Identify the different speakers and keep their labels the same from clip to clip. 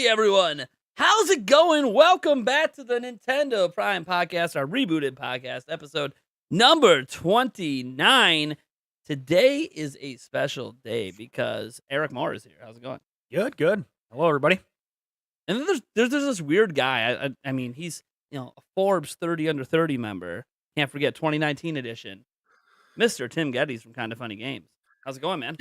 Speaker 1: everyone. How's it going? Welcome back to the Nintendo Prime Podcast, our rebooted podcast, episode number 29. Today is a special day because Eric Moore is here. How's it going?
Speaker 2: Good. Hello, everybody.
Speaker 1: And then there's this weird guy. I mean, he's a Forbes 30 under 30 member. Can't forget 2019 edition. Mr. Tim Gettys from Kinda Funny Games. How's it going, man?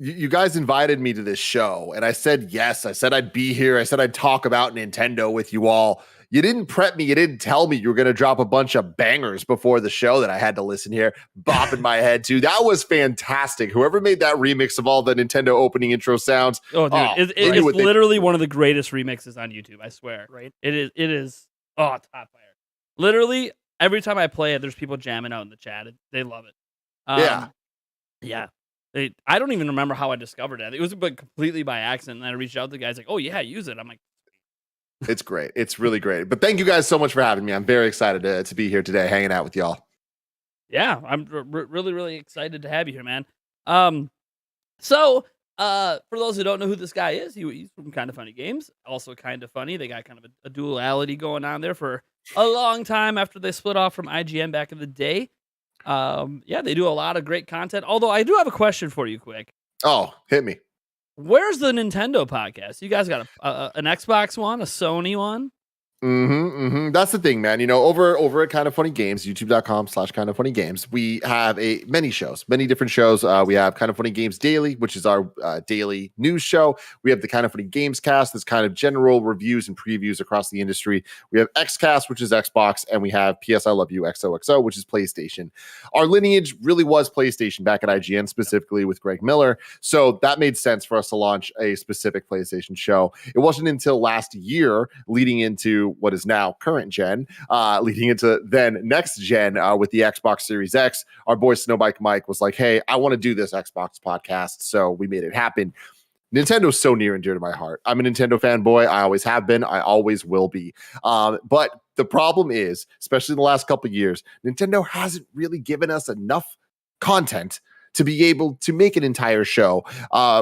Speaker 3: You guys invited me to this show, and I said yes. I said I'd be here. I said I'd talk about Nintendo with you all. You didn't prep me. You didn't tell me you were going to drop a bunch of bangers before the show that I had to listen here, bopping my head to. That was fantastic. Whoever made that remix of all the Nintendo opening intro sounds.
Speaker 1: Oh, dude, it's literally one of the greatest remixes on YouTube, I swear.
Speaker 2: Right?
Speaker 1: It is. Oh, top fire. Literally, every time I play it, there's people jamming out in the chat. They love it. Yeah. I don't even remember how I discovered it. It was completely by accident. And then I reached out to the guys like, oh, yeah, use it. I'm like,
Speaker 3: it's great. It's really great. But thank you guys so much for having me. I'm very excited to be here today, hanging out with y'all.
Speaker 1: Yeah, I'm really, really excited to have you here, man. So for those who don't know who this guy is, he's from Kinda Funny Games. Also Kinda Funny. They got kind of a duality going on there for a long time after they split off from IGN back in the day. They do a lot of great content. Although I do have a question for you, quick.
Speaker 3: Oh, hit me.
Speaker 1: Where's the Nintendo podcast? You guys got an Xbox one, a Sony one?
Speaker 3: That's the thing, man. Over at Kinda Funny Games, youtube.com/Kinda Funny Games, we have many different shows. We have Kinda Funny Games Daily, which is our daily news show. We have the Kinda Funny Games Cast, that's kind of general reviews and previews across the industry. We have XCast, which is Xbox, and we have PS I Love You XOXO, which is PlayStation. Our lineage really was PlayStation back at IGN, specifically with Greg Miller. So that made sense for us to launch a specific PlayStation show. It wasn't until last year, leading into what is now current gen, leading into then next gen with the Xbox Series X, our boy Snowbike Mike was like, hey, I want to do this Xbox podcast. So we made it happen. Nintendo's so near and dear to my heart. I'm a Nintendo fanboy. I always have been. I always will be. But the problem is, especially in the last couple of years, Nintendo hasn't really given us enough content to be able to make an entire show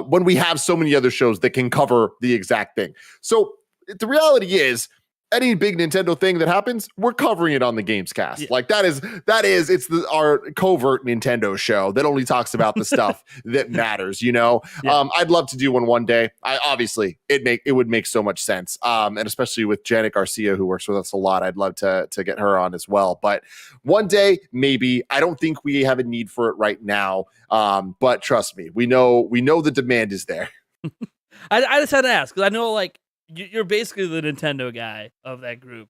Speaker 3: when we have so many other shows that can cover the exact thing. So the reality is, any big Nintendo thing that happens, we're covering it on the Games Cast. Yeah. Like it's our covert Nintendo show that only talks about the stuff that matters, Yeah. I'd love to do one day. It would make so much sense. And especially with Janet Garcia, who works with us a lot, I'd love to get her on as well. But one day, maybe. I don't think we have a need for it right now. But trust me, we know the demand is there.
Speaker 1: I just had to ask, because I know you're basically the Nintendo guy of that group.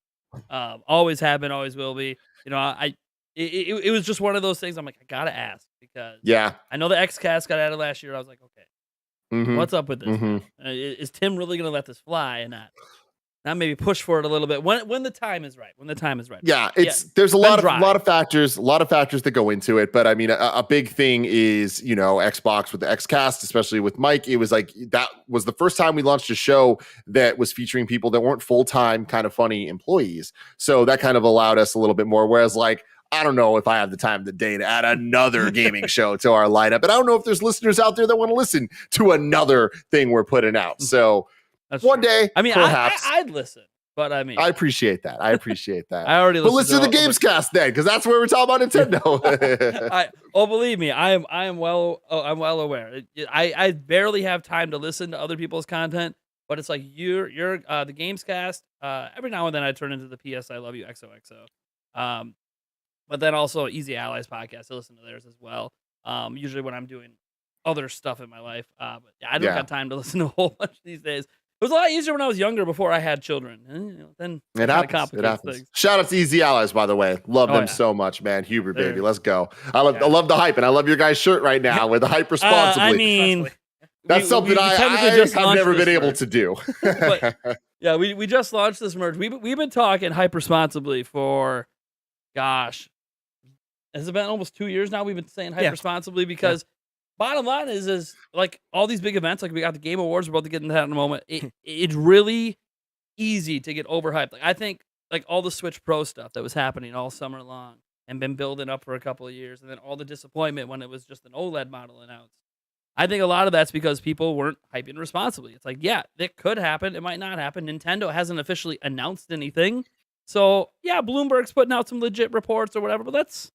Speaker 1: Always have been, always will be. It was just one of those things. I'm like, I gotta ask because I know the XCast got added last year. I was like, okay, what's up with this? Is Tim really gonna let this fly and not maybe push for it a little bit when the time is right? Yeah,
Speaker 3: there's a lot of factors that go into it. But I mean, a big thing is Xbox with the XCast, especially with Mike. It was like that was the first time we launched a show that was featuring people that weren't full-time Kinda Funny employees. So that kind of allowed us a little bit more. Whereas I don't know if I have the time of the day to add another gaming show to our lineup, and I don't know if there's listeners out there that want to listen to another thing we're putting out. So.
Speaker 1: That's
Speaker 3: one
Speaker 1: true.
Speaker 3: day,
Speaker 1: I mean,
Speaker 3: perhaps.
Speaker 1: I'd listen, but I mean,
Speaker 3: I apprite that. I
Speaker 1: already listened.
Speaker 3: But listen to the Games Cast then, because that's where we're talking about Nintendo.
Speaker 1: Believe me, I'm well aware. I barely have time to listen to other people's content, but it's like you're the Games Cast. Every now and then I turn into the PS I Love You XOXO. But then also Easy Allies podcast. I listen to theirs as well. Usually when I'm doing other stuff in my life, but I don't have time to listen to a whole bunch these days. It was a lot easier when I was younger, before I had children. Then
Speaker 3: it happens. Things. Shout out to Easy Allies, by the way. Love them so much, man. Huber, baby, let's go. I love the hype, and I love your guys' shirt right now with the hype responsibly.
Speaker 1: I mean,
Speaker 3: that's something I have never been able to do.
Speaker 1: But, we just launched this merch. We've been talking hype responsibly for, gosh, has it been almost 2 years now? We've been saying hype responsibly because. Bottom line is like all these big events, like we got the Game Awards, we're about to get into that in a moment. It's really easy to get overhyped. Like I think all the Switch Pro stuff that was happening all summer long and been building up for a couple of years, and then all the disappointment when it was just an OLED model announced. I think a lot of that's because people weren't hyping responsibly. It's like, yeah, it could happen. It might not happen. Nintendo hasn't officially announced anything. So, yeah, Bloomberg's putting out some legit reports or whatever, but let's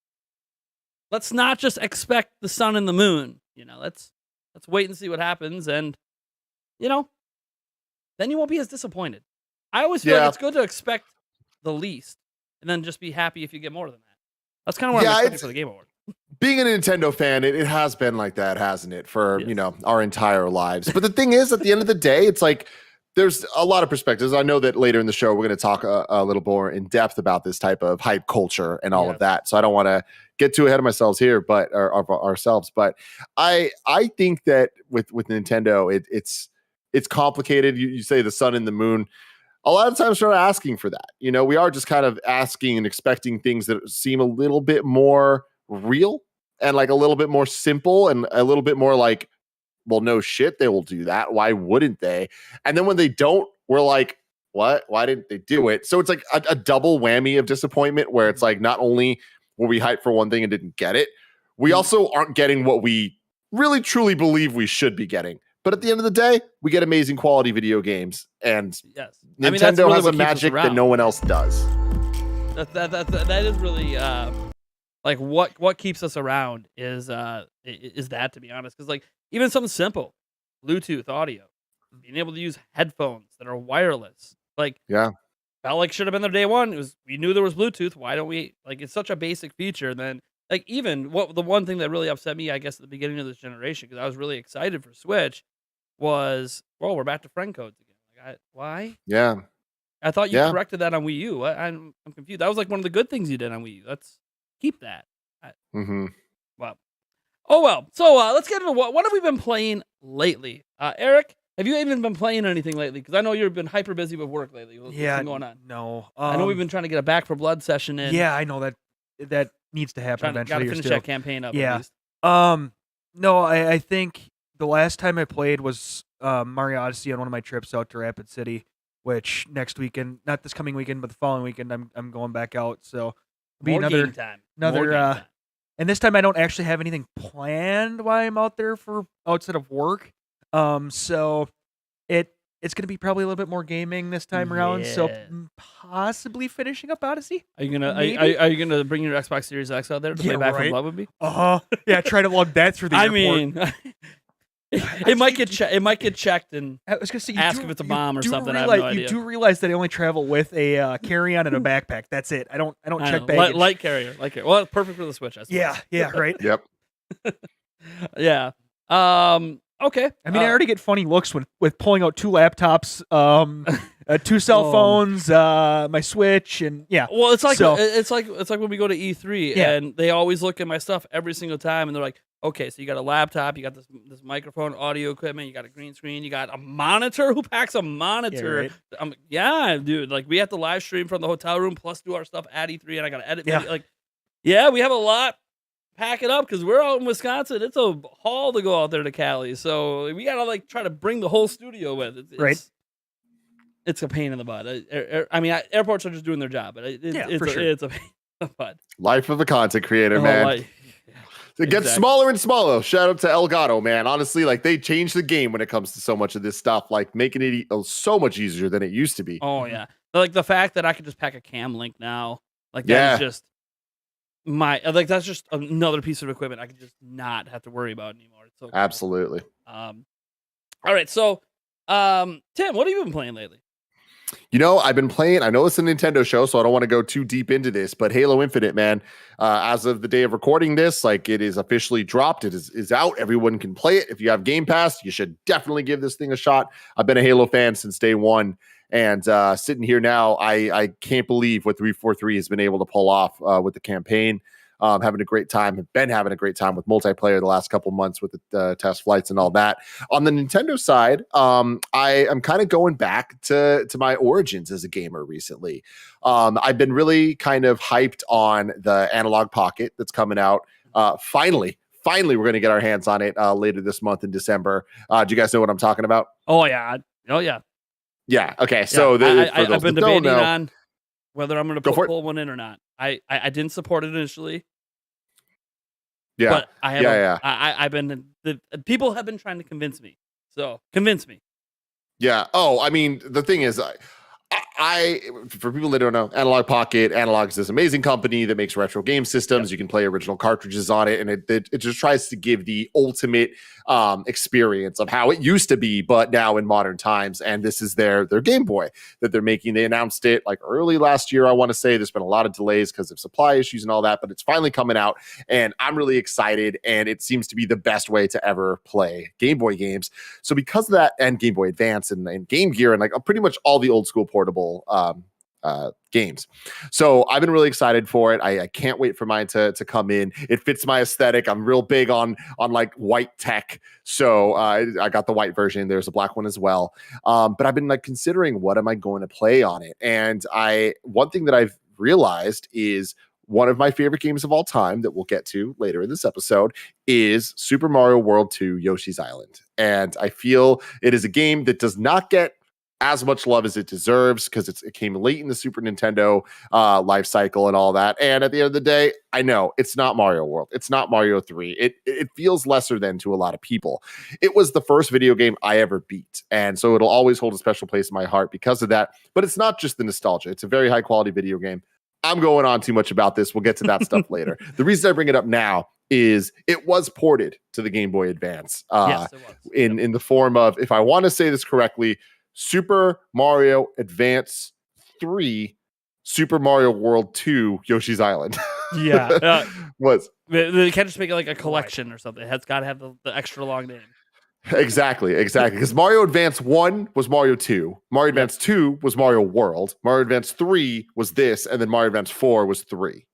Speaker 1: not just expect the sun and the moon. Let's wait and see what happens, and then you won't be as disappointed. I always feel like it's good to expect the least and then just be happy if you get more than that. That's kind of what I'm expecting for the Game Awards.
Speaker 3: Being a Nintendo fan, it has been like that, hasn't it, for our entire lives. But the thing is, at the end of the day, it's like there's a lot of perspectives. I know that later in the show we're going to talk a little more in depth about this type of hype culture and all of that. So I don't want to get too ahead of myself here, but ourselves. But I think that with Nintendo, it's complicated. You say the sun and the moon. A lot of times we're not asking for that. We are just kind of asking and expecting things that seem a little bit more real and like a little bit more simple and a little bit more like, well, no shit, they will do that. Why wouldn't they? And then when they don't, we're like, what? Why didn't they do it? So it's like a double whammy of disappointment where it's like, not only were we hyped for one thing and didn't get it, we also aren't getting what we really truly believe we should be getting. But at the end of the day, we get amazing quality video games, and Nintendo
Speaker 1: really
Speaker 3: has a magic that no one else does.
Speaker 1: That is really like what keeps us around is that, to be honest, because like even something simple, Bluetooth audio, being able to use headphones that are wireless, like felt like should have been there day one. We knew there was Bluetooth. Why don't we it's such a basic feature? Then like even the one thing that really upset me, I guess, at the beginning of this generation, because I was really excited for Switch, was we're back to friend codes again. Why?
Speaker 3: Yeah.
Speaker 1: I thought you corrected that on Wii U. I'm confused. That was like one of the good things you did on Wii U. Let's keep that. Wow. Oh well. So let's get into what have we been playing lately? Eric, have you even been playing anything lately? Because I know you've been hyper busy with work lately. What's been going on?
Speaker 2: No.
Speaker 1: I know we've been trying to get a Back for Blood session in.
Speaker 2: Yeah, I know that needs to happen eventually.
Speaker 1: Got to finish that campaign up.
Speaker 2: Yeah.
Speaker 1: At least.
Speaker 2: No, I think the last time I played was Mario Odyssey on one of my trips out to Rapid City, which next weekend, not this coming weekend, but the following weekend, I'm going back out. So be another
Speaker 1: game time.
Speaker 2: And this time I don't actually have anything planned while I'm out there for outside of work. So it's going to be probably a little bit more gaming this time around. So possibly finishing up Odyssey.
Speaker 1: Are you gonna bring your Xbox Series X out there to play Back for Blood with me?
Speaker 2: Yeah, try to log that through the airport.
Speaker 1: mean, it might get checked, and
Speaker 2: I was gonna say,
Speaker 1: ask if it's a bomb or something. I have no idea.
Speaker 2: You do realize that I only travel with a carry-on and a backpack. That's it. I don't check baggage.
Speaker 1: Light carrier. Well, it's perfect for the Switch, I suppose.
Speaker 2: Yeah, right.
Speaker 3: Yep.
Speaker 1: Yeah. Okay.
Speaker 2: I mean, I already get funny looks with pulling out 2 laptops, 2 cell phones, my Switch, and yeah.
Speaker 1: Well, it's like when we go to E3 and they always look at my stuff every single time, and they're like, okay, so you got a laptop, you got this microphone, audio equipment, you got a green screen, you got a monitor. Who packs a monitor?
Speaker 2: Yeah,
Speaker 1: Dude. Like we have to live stream from the hotel room plus do our stuff at E3, and I got to edit. Yeah. We have a lot. Pack it up because we're out in Wisconsin. It's a haul to go out there to Cali, so we gotta try to bring the whole studio with. It's a pain in the butt. Airports are just doing their job, but it's a pain in the butt.
Speaker 3: Life of a content creator, man. It gets smaller and smaller. Shout out to Elgato, man. Honestly, they changed the game when it comes to so much of this stuff, making it so much easier than it used to be.
Speaker 1: Oh yeah, the fact that I could just pack a cam link now, that is just. That's just another piece of equipment I can just not have to worry about anymore. It's so cool.
Speaker 3: Absolutely.
Speaker 1: All right, so Tim, what have you been playing lately?
Speaker 3: I've been playing. I know it's a Nintendo show, so I don't want to go too deep into this. But Halo Infinite, man, as of the day of recording this, it is officially dropped. It is out. Everyone can play it. If you have Game Pass, you should definitely give this thing a shot. I've been a Halo fan since day one. And sitting here now, I can't believe what 343 has been able to pull off with the campaign. Having a great time. Have been having a great time with multiplayer the last couple months with the test flights and all that. On the Nintendo side, I am kind of going back to my origins as a gamer recently. I've been really kind of hyped on the Analog Pocket that's coming out. Finally, we're going to get our hands on it later this month in December. Do you guys know what I'm talking about?
Speaker 1: Oh, yeah.
Speaker 3: Yeah. Okay. So
Speaker 1: I've been debating on whether I'm going to pull one in or not. I didn't support it initially.
Speaker 3: Yeah.
Speaker 1: But I have
Speaker 3: Yeah.
Speaker 1: I've been people have been trying to convince me. So convince me.
Speaker 3: Yeah. Oh, I mean, the thing is, I for people that don't know, Analog Pocket, Analog is this amazing company that makes retro game systems.
Speaker 1: Yep.
Speaker 3: You can play original cartridges on it, and it just tries to give the ultimate experience of how it used to be, but now in modern times. And this is their Game Boy that they're making. They announced it like early last year, I want to say. There's been a lot of delays because of supply issues and all that, but it's finally coming out, and I'm really excited. And it seems to be the best way to ever play Game Boy games. So because of that, and Game Boy Advance and Game Gear, and like pretty much all the old school portable games. So I've been really excited for it. I can't wait for mine to come in. It fits my aesthetic. I'm real big on like white tech. So I got the white version. There's a black one as well. But I've been like considering, what am I going to play on it? And one thing that I've realized is one of my favorite games of all time that we'll get to later in this episode is Super Mario World 2 Yoshi's Island. And I feel it is a game that does not get as much love as it deserves because it came late in the Super Nintendo life cycle and all that. And at the end of the day, I know it's not Mario World. It's not Mario 3. It feels lesser than to a lot of people. It was the first video game I ever beat. And so it'll always hold a special place in my heart because of that. But it's not just the nostalgia. It's a very high quality video game. I'm going on too much about this. We'll get to that stuff later. The reason I bring it up now is it was ported to the Game Boy Advance
Speaker 1: Yes, it was.
Speaker 3: in the form of, if I want to say this correctly, Super Mario Advance 3, Super Mario World 2, Yoshi's Island.
Speaker 1: Yeah.
Speaker 3: Was
Speaker 1: They can't just make it like a collection or something. It has got to have the extra long name.
Speaker 3: exactly. Because Mario Advance 1 was Mario 2. Mario Advance 2 was Mario World. Mario Advance 3 was this. And then Mario Advance 4 was 3.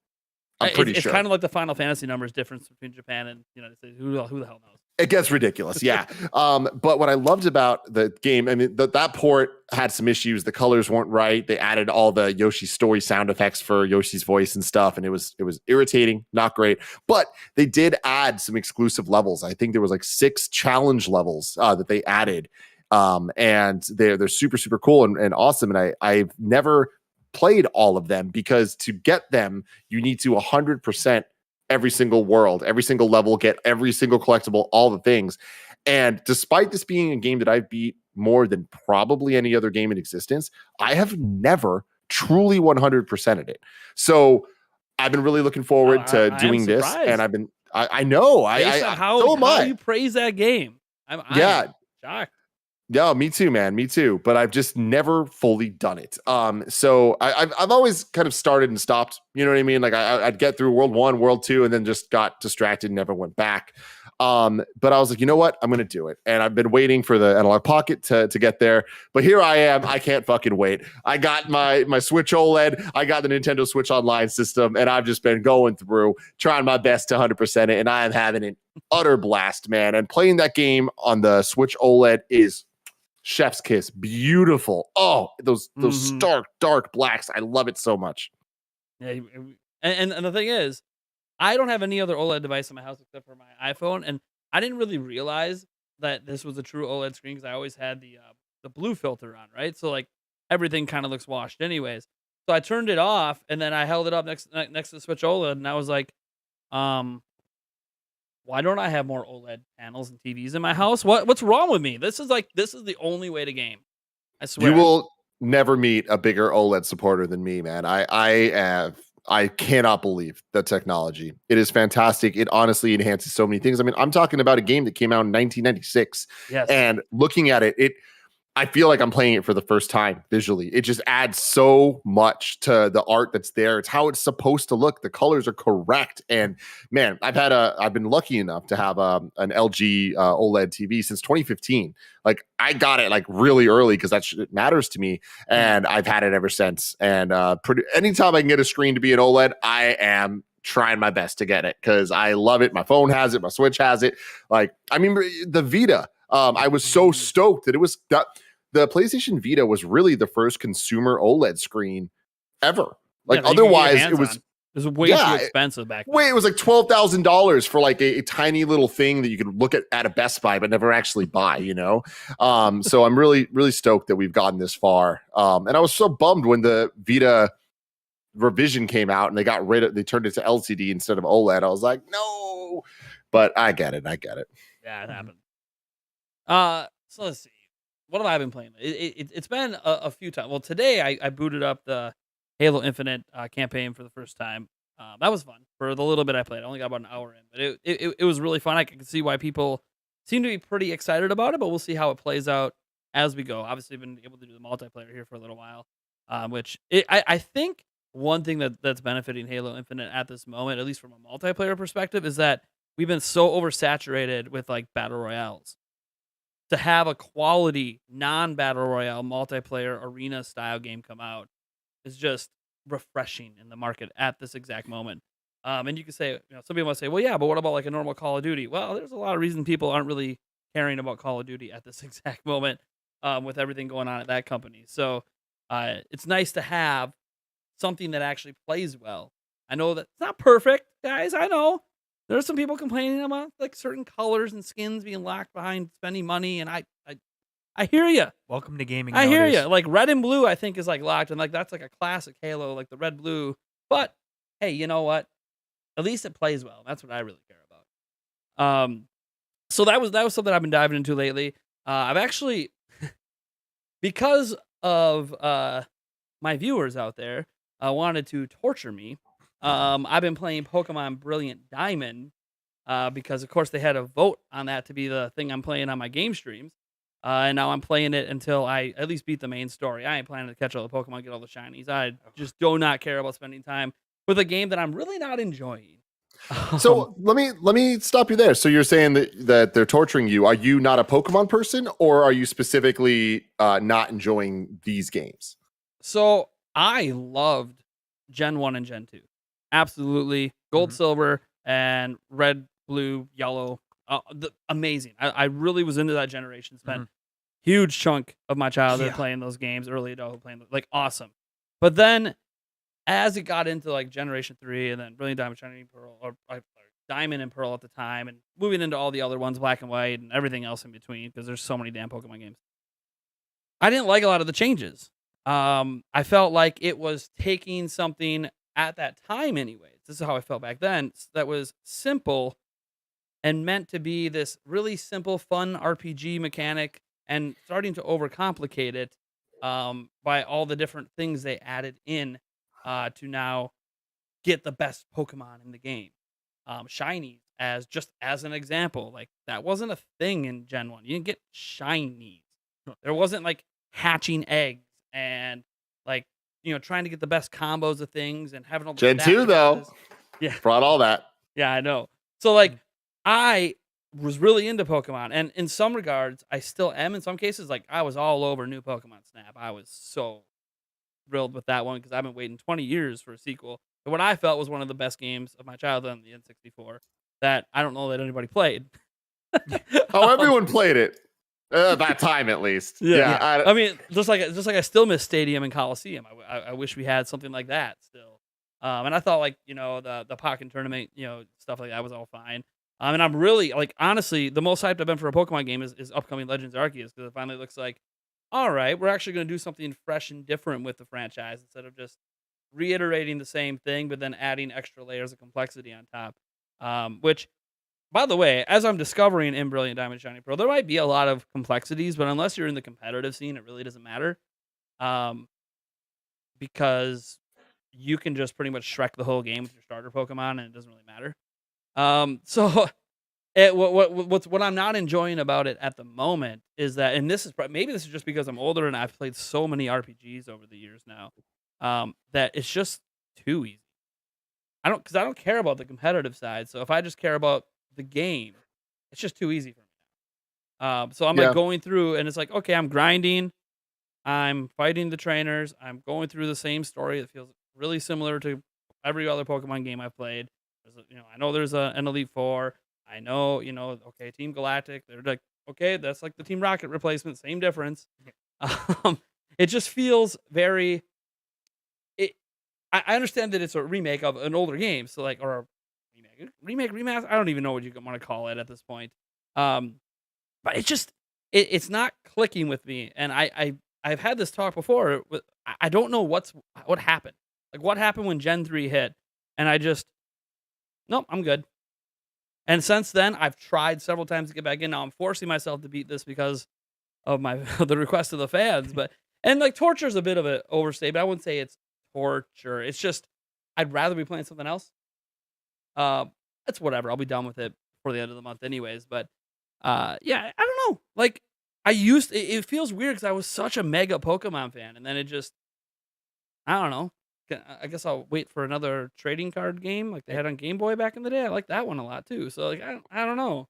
Speaker 3: I'm pretty sure.
Speaker 1: It's kind of like the Final Fantasy numbers difference between Japan and United States. Who the hell knows?
Speaker 3: It gets ridiculous, yeah. But what I loved about the game, I mean, that port had some issues. The colors weren't right. They added all the Yoshi story sound effects for Yoshi's voice and stuff, and it was irritating, not great. But they did add some exclusive levels. I think there was like 6 challenge levels that they added, and they're super, super cool and awesome. And I've never played all of them because to get them, you need to 100% every single world, every single level, get every single collectible, all the things. And despite this being a game that I've beat more than probably any other game in existence, I have never truly 100%ed it. So I've been really looking forward to doing this. And I've been, I know,
Speaker 1: how you praise that game. I'm shocked.
Speaker 3: Yeah, me too, man. Me too. But I've just never fully done it. So I've always kind of started and stopped. You know what I mean? Like I'd get through World 1, World 2, and then just got distracted and never went back. But I was like, you know what? I'm going to do it. And I've been waiting for the Analog Pocket to get there. But here I am. I can't fucking wait. I got my Switch OLED. I got the Nintendo Switch Online system. And I've just been going through, trying my best to 100% it. And I am having an utter blast, man. And playing that game on the Switch OLED is chef's kiss. Beautiful. Oh, those stark, dark blacks. I love it so much.
Speaker 1: Yeah. And the thing is, I don't have any other OLED device in my house except for my iPhone. And I didn't really realize that this was a true OLED screen because I always had the blue filter on, right? So like everything kind of looks washed anyways. So I turned it off and then I held it up next to the Switch OLED and I was like, why don't I have more OLED panels and TVs in my house? What's wrong with me? This is the only way to game. I swear.
Speaker 3: You will never meet a bigger OLED supporter than me, man. I cannot believe the technology. It is fantastic. It honestly enhances so many things. I mean, I'm talking about a game that came out in 1996.
Speaker 1: Yes.
Speaker 3: And looking at it, I feel like I'm playing it for the first time visually. It just adds so much to the art that's there. It's how it's supposed to look. The colors are correct. And man, I've been lucky enough to have an LG OLED TV since 2015. Like I got it like really early because that shit matters to me. And I've had it ever since. And anytime I can get a screen to be an OLED, I am trying my best to get it because I love it. My phone has it. My Switch has it. Like, I mean, the Vita, I was so stoked that it was that. The PlayStation Vita was really the first consumer OLED screen ever. Like otherwise it was
Speaker 1: way too expensive back then.
Speaker 3: It was like $12,000 for like a tiny little thing that you could look at a Best Buy but never actually buy, you know? So I'm really, really stoked that we've gotten this far. And I was so bummed when the Vita revision came out and they turned it to LCD instead of OLED. I was like, no, but I get it.
Speaker 1: Yeah, it
Speaker 2: Mhm.
Speaker 1: happened. So let's see. What have I been playing? It's been a few times. Well, today I booted up the Halo Infinite campaign for the first time. That was fun for the little bit I played. I only got about an hour in, but it was really fun. I can see why people seem to be pretty excited about it, but we'll see how it plays out as we go. Obviously, I've been able to do the multiplayer here for a little while, I think one thing that's benefiting Halo Infinite at this moment, at least from a multiplayer perspective, is that we've been so oversaturated with like battle royales. To have a quality non-battle royale multiplayer arena style game come out is just refreshing in the market at this exact moment. And you can say, some people might say, well, yeah, but what about like a normal Call of Duty? Well, there's a lot of reasons people aren't really caring about Call of Duty at this exact moment, with everything going on at that company. So it's nice to have something that actually plays well. I know that it's not perfect, guys. I know there are some people complaining about like certain colors and skins being locked behind spending money, and I hear you.
Speaker 2: Welcome to gaming
Speaker 1: I hear
Speaker 2: nowadays.
Speaker 1: you. Like red and blue, I think is like locked, and like that's like a classic Halo, like the red blue. But hey, you know what? At least it plays well. That's what I really care about. So that was something I've been diving into lately. I've actually because of my viewers out there wanted to torture me. I've been playing Pokemon Brilliant Diamond because, of course, they had a vote on that to be the thing I'm playing on my game streams. And now I'm playing it until I at least beat the main story. I ain't planning to catch all the Pokemon, get all the shinies. I just do not care about spending time with a game that I'm really not enjoying.
Speaker 3: So let me stop you there. So you're saying that they're torturing you. Are you not a Pokemon person, or are you specifically not enjoying these games?
Speaker 1: So I loved Gen 1 and Gen 2. Absolutely. Gold,
Speaker 2: Mhm.
Speaker 1: silver, and red, blue, yellow. Amazing. I really was into that generation. Spent
Speaker 2: Mhm.
Speaker 1: huge chunk of my childhood
Speaker 2: Yeah.
Speaker 1: playing those games, early adulthood playing like awesome. But then as it got into like Generation 3 and then Brilliant Diamond, Shining Pearl, or Diamond and Pearl at the time, and moving into all the other ones, Black and White, and everything else in between, because there's so many damn Pokemon games. I didn't like a lot of the changes. I felt like it was taking something at that time, anyways. This is how I felt back then. That was simple and meant to be this really simple, fun RPG mechanic, and starting to overcomplicate it by all the different things they added in to now get the best Pokemon in the game. Shinies, as an example, like that wasn't a thing in Gen 1. You didn't get shinies. There wasn't like hatching eggs and like trying to get the best combos of things and having all the
Speaker 3: Gen
Speaker 1: stat
Speaker 3: 2 though
Speaker 1: differences. Yeah,
Speaker 3: brought all that.
Speaker 1: yeah, I know. So like I was really into Pokemon, and in some regards I still am in some cases. Like I was all over new Pokemon Snap. I was so thrilled with that one because I've been waiting 20 years for a sequel to what I felt was one of the best games of my childhood on the N64 that I don't know that anybody played.
Speaker 3: Oh,
Speaker 1: Um,
Speaker 3: everyone played it. That time at least.
Speaker 1: yeah.
Speaker 3: Yeah.
Speaker 1: I mean, just like I still miss Stadium and Coliseum. I wish we had something like that still. And I thought like the Pokken tournament stuff like that was all fine. And I'm really like honestly the most hyped I've been for a Pokemon game is upcoming Legends Arceus because it finally looks like all right, we're actually going to do something fresh and different with the franchise instead of just reiterating the same thing, but then adding extra layers of complexity on top. Which, by the way, as I'm discovering in Brilliant Diamond Shining Pearl, there might be a lot of complexities, but unless you're in the competitive scene, it really doesn't matter. Um, because you can just pretty much Shrek the whole game with your starter Pokemon, and it doesn't really matter. So what I'm not enjoying about it at the moment is that, and maybe this is just because I'm older and I've played so many RPGs over the years now, that it's just too easy. Because I don't care about the competitive side. So if I just care about the game, it's just too easy for me. So I'm like
Speaker 3: Yeah.
Speaker 1: going through, and it's like, okay, I'm grinding, I'm fighting the trainers, I'm going through the same story that feels really similar to every other Pokemon game I've played. I know there's an Elite Four. I know, okay, Team Galactic. They're like, okay, that's like the Team Rocket replacement, same difference. Um, it just feels very. I understand that it's a remake of an older game, so like, or a remake, remaster. I don't even know what you want to call it at this point. Um, but it's not clicking with me, and I've had this talk before. I don't know what happened. Like, what happened when Gen 3 hit? And I just, nope, I'm good. And since then, I've tried several times to get back in. Now I'm forcing myself to beat this because of my the request of the fans. But and like torture is a bit of an overstatement. I wouldn't say it's torture. It's just I'd rather be playing something else. It's whatever. I'll be done with it before the end of the month, anyways. But yeah, I don't know. Like it feels weird because I was such a mega Pokemon fan, and then it just I don't know. I guess I'll wait for another trading card game like they had on Game Boy back in the day. I like that one a lot too. So like I don't know.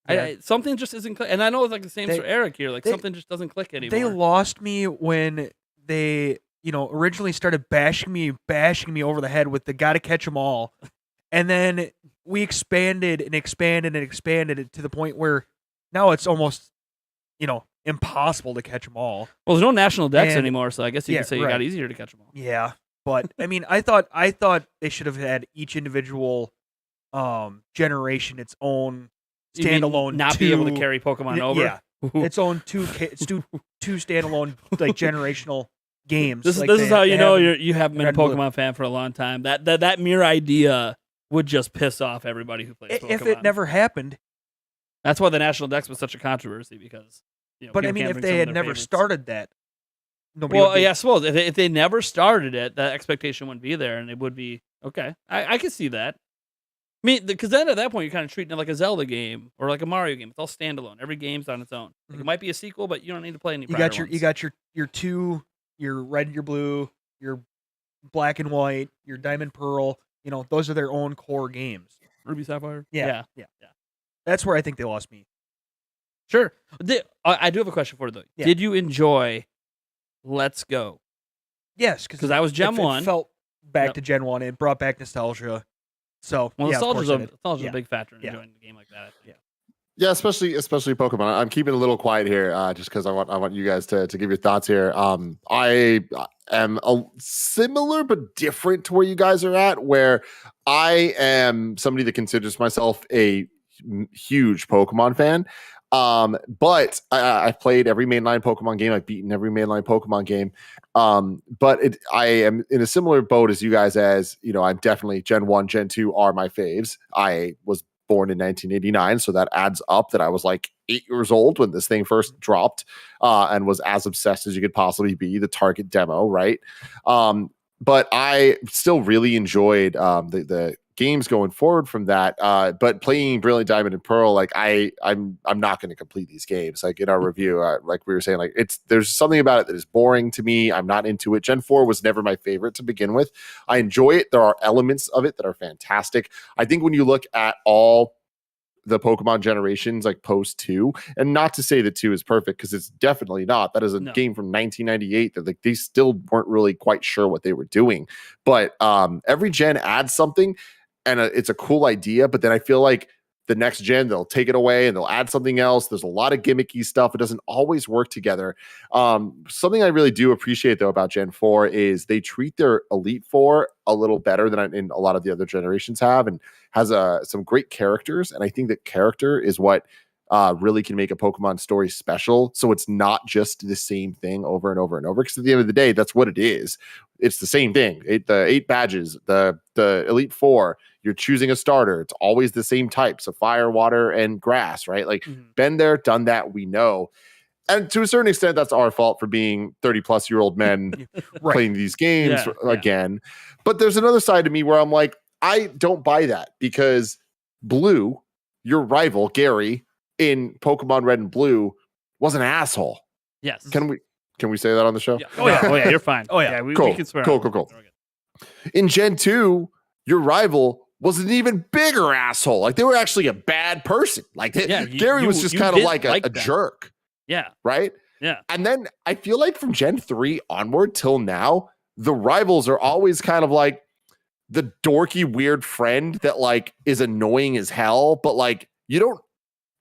Speaker 2: Yeah.
Speaker 1: Something just isn't and I know it's like the same for Eric here. Like something just doesn't click anymore.
Speaker 2: They lost me when they, originally started bashing me over the head with the gotta catch 'em all. And then we expanded and expanded and expanded it to the point where now it's almost, impossible to catch them all.
Speaker 1: Well, there's no national decks anymore, so I guess you could say you
Speaker 2: right.
Speaker 1: got easier to catch them all.
Speaker 2: Yeah, but I mean, I thought they should have had each individual generation its own standalone.
Speaker 1: Not be able to carry Pokemon over.
Speaker 2: Yeah, its own two standalone like generational games.
Speaker 1: This is how you know you haven't been a Pokemon fan for a long time. That mere idea would just piss off everybody who plays Pokemon.
Speaker 2: If it never happened.
Speaker 1: That's why the national decks was such a controversy because.
Speaker 2: But I mean, if they had never started that,
Speaker 1: nobody. Well, yeah, I suppose if they never started it, that expectation wouldn't be there, and it would be okay. I can see that. I mean, because then at that point you're kind of treating it like a Zelda game or like a Mario game. It's all standalone. Every game's on its own. Like, it might be a sequel, but you don't need to play any.
Speaker 2: You got your two, your red and your blue, your black and white, your diamond pearl. Those are their own core games.
Speaker 1: Ruby Sapphire.
Speaker 2: Yeah. That's where I think they lost me.
Speaker 1: Sure. I do have a question for you, though. Yeah. Did you enjoy Let's Go?
Speaker 2: Yes,
Speaker 1: because that was Gen 1.
Speaker 2: It felt back to Gen 1. It brought back nostalgia. So,
Speaker 1: nostalgia's a big factor in enjoying a game like that.
Speaker 3: Yeah, especially Pokemon. I'm keeping a little quiet here, just because I want you guys to give your thoughts here. I am similar but different to where you guys are at, where I am somebody that considers myself a huge Pokemon fan. But I've played every mainline Pokemon game. I've beaten every mainline Pokemon game. But I am in a similar boat as you guys as, I'm definitely Gen 1, Gen 2 are my faves. I was born in 1989, so that adds up that I was like 8 years old when this thing first dropped, and was as obsessed as you could possibly be, the Target demo, right? But I still really enjoyed the games going forward from that. But playing Brilliant Diamond and Pearl, like I'm not going to complete these games. Like in our review, like we were saying, like there's something about it that is boring to me. I'm not into it. Gen 4 was never my favorite to begin with. I enjoy it. There are elements of it that are fantastic. I think when you look at all the Pokemon generations, like post 2, and not to say that 2 is perfect, because it's definitely not. That is a game from 1998 that like they still weren't really quite sure what they were doing. But every gen adds something, and it's a cool idea. But then I feel like the next gen, they'll take it away and they'll add something else. There's a lot of gimmicky stuff. It doesn't always work together. Something I really do appreciate, though, about Gen 4 is they treat their Elite Four a little better than in a lot of the other generations have, and has some great characters. And I think that character is what really can make a Pokemon story special. So it's not just the same thing over and over and over. Because at the end of the day, that's what it is. It's the same thing. The 8 badges, the Elite Four. You're choosing a starter. It's always the same types of fire, water, and grass, right? Like, been there, done that, we know. And to a certain extent, that's our fault for being 30-plus-year-old men playing these games again. But there's another side to me where I'm like, I don't buy that, because Blue, your rival, Gary, in Pokemon Red and Blue, was an asshole.
Speaker 1: Yes.
Speaker 3: Can we say that on the show?
Speaker 1: Yeah. Oh, yeah, you're fine. Oh, yeah. We can swear.
Speaker 3: Cool. In Gen 2, your rival was an even bigger asshole. Like, they were actually a bad person. Like, Gary was just kind of like a jerk.
Speaker 1: Yeah.
Speaker 3: Right?
Speaker 1: Yeah.
Speaker 3: And then I feel like from Gen 3 onward till now, the rivals are always kind of like the dorky, weird friend that like is annoying as hell, but like you don't.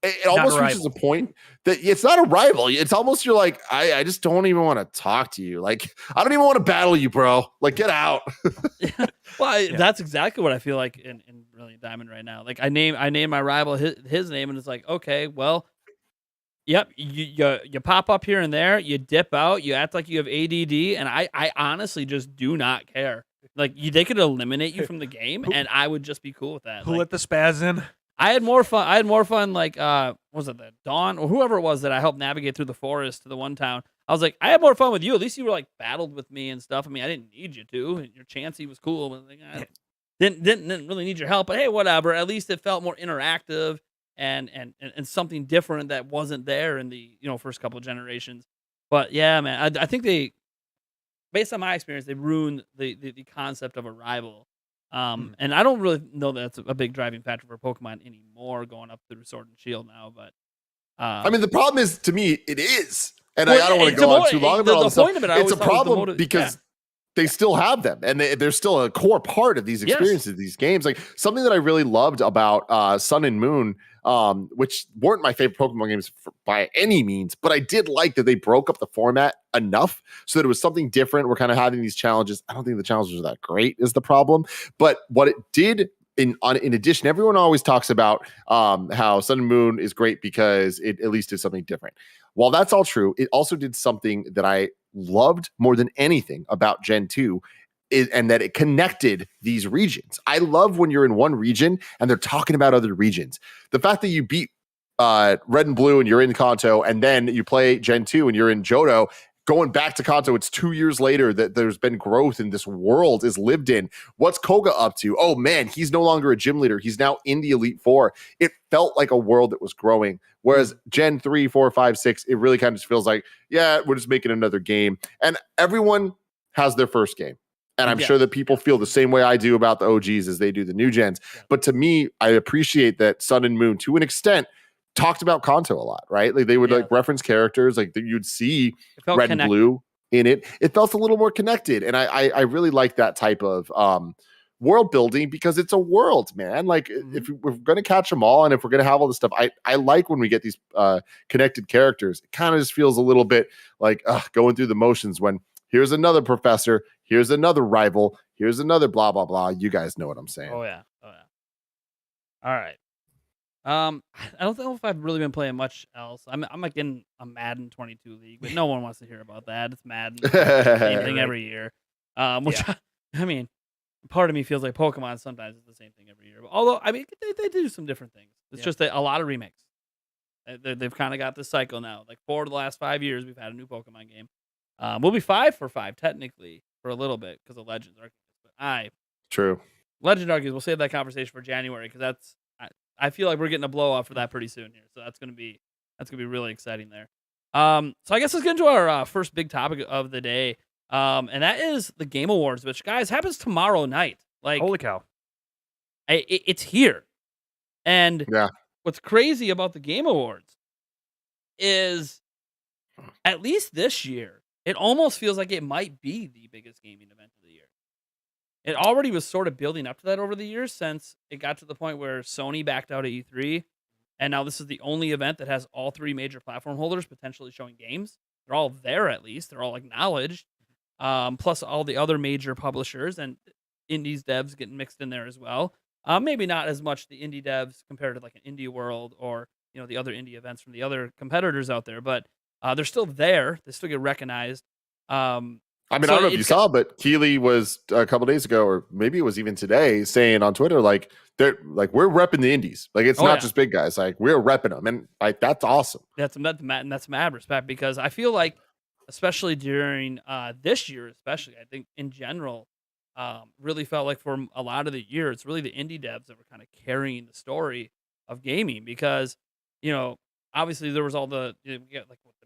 Speaker 3: It almost reaches a point that it's not a rival. It's almost you're like, I just don't even want to talk to you. Like, I don't even want to battle you, bro. Like, get out.
Speaker 1: Well, that's exactly what I feel like in Brilliant Diamond right now. Like, I name my rival his name, and it's like, okay, well, yep, you pop up here and there, you dip out, you act like you have ADD, and I honestly just do not care. Like they could eliminate you from the game, and I would just be cool with that.
Speaker 2: Who
Speaker 1: Like,
Speaker 2: let the spaz in?
Speaker 1: I had more fun. I had more fun. Like, what was it, the Dawn or whoever it was that I helped navigate through the forest to the one town? I was like, I had more fun with you. At least you were like battled with me and stuff. I mean, I didn't need you to. And your Chansey was cool, but like, I didn't really need your help. But hey, whatever. At least it felt more interactive and something different that wasn't there in the first couple of generations. But yeah, man, I think they, based on my experience, they ruined the concept of a rival. And I don't really know that's a big driving factor for Pokemon anymore, going up through Sword and Shield now. But
Speaker 3: I mean, the problem is, to me, it is, and
Speaker 1: well,
Speaker 3: I don't want to
Speaker 1: it's
Speaker 3: go
Speaker 1: a
Speaker 3: on
Speaker 1: mo-
Speaker 3: too long
Speaker 1: the,
Speaker 3: about all
Speaker 1: the
Speaker 3: this stuff.
Speaker 1: point of it, I
Speaker 3: It's
Speaker 1: always
Speaker 3: a
Speaker 1: thought was the
Speaker 3: problem
Speaker 1: motive-
Speaker 3: because
Speaker 1: yeah.
Speaker 3: they still have them, and they're still a core part of these
Speaker 1: Yes.
Speaker 3: experiences, these games. Like something that I really loved about Sun and Moon, which weren't my favorite Pokemon games by any means, but I did like that they broke up the format enough so that it was something different. We're kind of having these challenges. I don't think the challenges are that great is the problem, but what it did. In addition, everyone always talks about how Sun and Moon is great because it at least did something different. While that's all true, it also did something that I loved more than anything about Gen 2, and that it connected these regions. I love when you're in one region and they're talking about other regions. The fact that you beat Red and Blue and you're in Kanto, and then you play Gen 2 and you're in Johto, going back to Kanto, it's 2 years later that there's been growth and this world is lived in. What's Koga up to? Oh man, he's no longer a gym leader. He's now in the Elite Four. It felt like a world that was growing. Whereas Gen 3, 4, 5, 6, it really kind of just feels like, yeah, we're just making another game. And everyone has their first game. And I'm sure that people feel the same way I do about the OGs as they do the new gens. Yeah. But to me, I appreciate that Sun and Moon, to an extent, talked about Kanto a lot, right? Like they would like reference characters, like you'd see Red and Blue in it. It felt a little more connected, and I really like that type of world building because it's a world, man. Like if we're going to catch them all, and if we're going to have all this stuff, I like when we get these connected characters. It kind of just feels a little bit like going through the motions when here's another professor, here's another rival, here's another blah blah blah. You guys know what I'm saying?
Speaker 1: Oh yeah. All right. I don't know if I've really been playing much else. I'm like in a Madden 22 league, but no one wants to hear about that. It's Madden, same thing every year. Which I mean, part of me feels like Pokemon sometimes is the same thing every year. But although I mean, they do some different things. It's just a lot of remakes. They've kind of got this cycle now. Like 4 of the last 5 years, we've had a new Pokemon game. We'll be 5 for 5 technically for a little bit because of Legends Arceus. But
Speaker 3: True.
Speaker 1: Legend Arceus. We'll save that conversation for January because I feel like we're getting a blow off for that pretty soon here, so that's gonna be really exciting there. So I guess let's get into our first big topic of the day, and that is the Game Awards, which guys happens tomorrow night. Like
Speaker 2: holy cow,
Speaker 1: it's here, and what's crazy about the Game Awards is, at least this year, it almost feels like it might be the biggest gaming event of the year. It already was sort of building up to that over the years since it got to the point where Sony backed out at E3, and now this is the only event that has all 3 major platform holders potentially showing games. They're all there at least. They're all acknowledged, plus all the other major publishers and indies devs getting mixed in there as well. Maybe not as much the indie devs compared to like an Indie World or the other indie events from the other competitors out there, but they're still there. They still get recognized.
Speaker 3: I mean, I don't know if you saw, but Keeley was a couple days ago, or maybe it was even today, saying on Twitter, like we're repping the indies. Like it's not just big guys. Like we're repping them, and like that's awesome.
Speaker 1: That's mad respect, because I feel like, especially during this year, especially I think in general, really felt like for a lot of the year, it's really the indie devs that were kind of carrying the story of gaming, because obviously there was all the the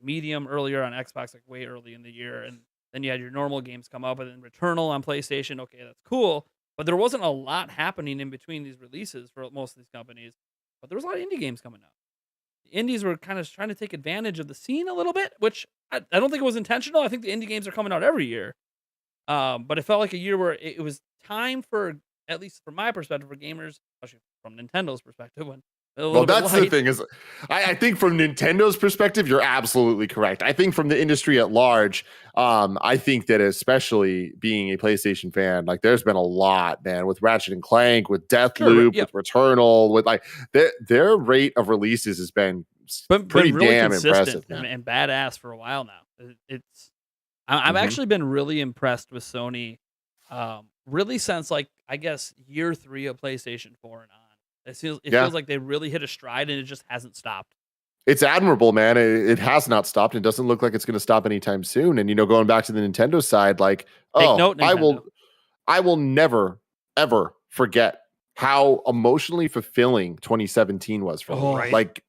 Speaker 1: Medium earlier on Xbox, like way early in the year, and then you had your normal games come up, and then Returnal on PlayStation. Okay, that's cool. But there wasn't a lot happening in between these releases for most of these companies. But there was a lot of indie games coming out. The indies were kind of trying to take advantage of the scene a little bit, which I don't think it was intentional. I think the indie games are coming out every year. But it felt like a year where it was time for, at least from my perspective, for gamers, especially from Nintendo's perspective, when
Speaker 3: well, that's the thing is, I think from Nintendo's perspective, you're absolutely correct. I think from the industry at large, I think that especially being a PlayStation fan, like there's been a lot, man, with Ratchet and Clank, with Deathloop, with Returnal, with like their rate of releases has been pretty really damn impressive
Speaker 1: and badass for a while now. I've actually been really impressed with Sony really since like I guess year 3 of PlayStation 4 and on. It
Speaker 3: Yeah.
Speaker 1: feels like they really hit a stride and it just hasn't stopped.
Speaker 3: It's admirable, man. It has not stopped. It doesn't look like it's going to stop anytime soon. And going back to the Nintendo side, like,
Speaker 1: Take note, Nintendo.
Speaker 3: I will never ever forget how emotionally fulfilling 2017 was for me.
Speaker 2: Right.
Speaker 3: Like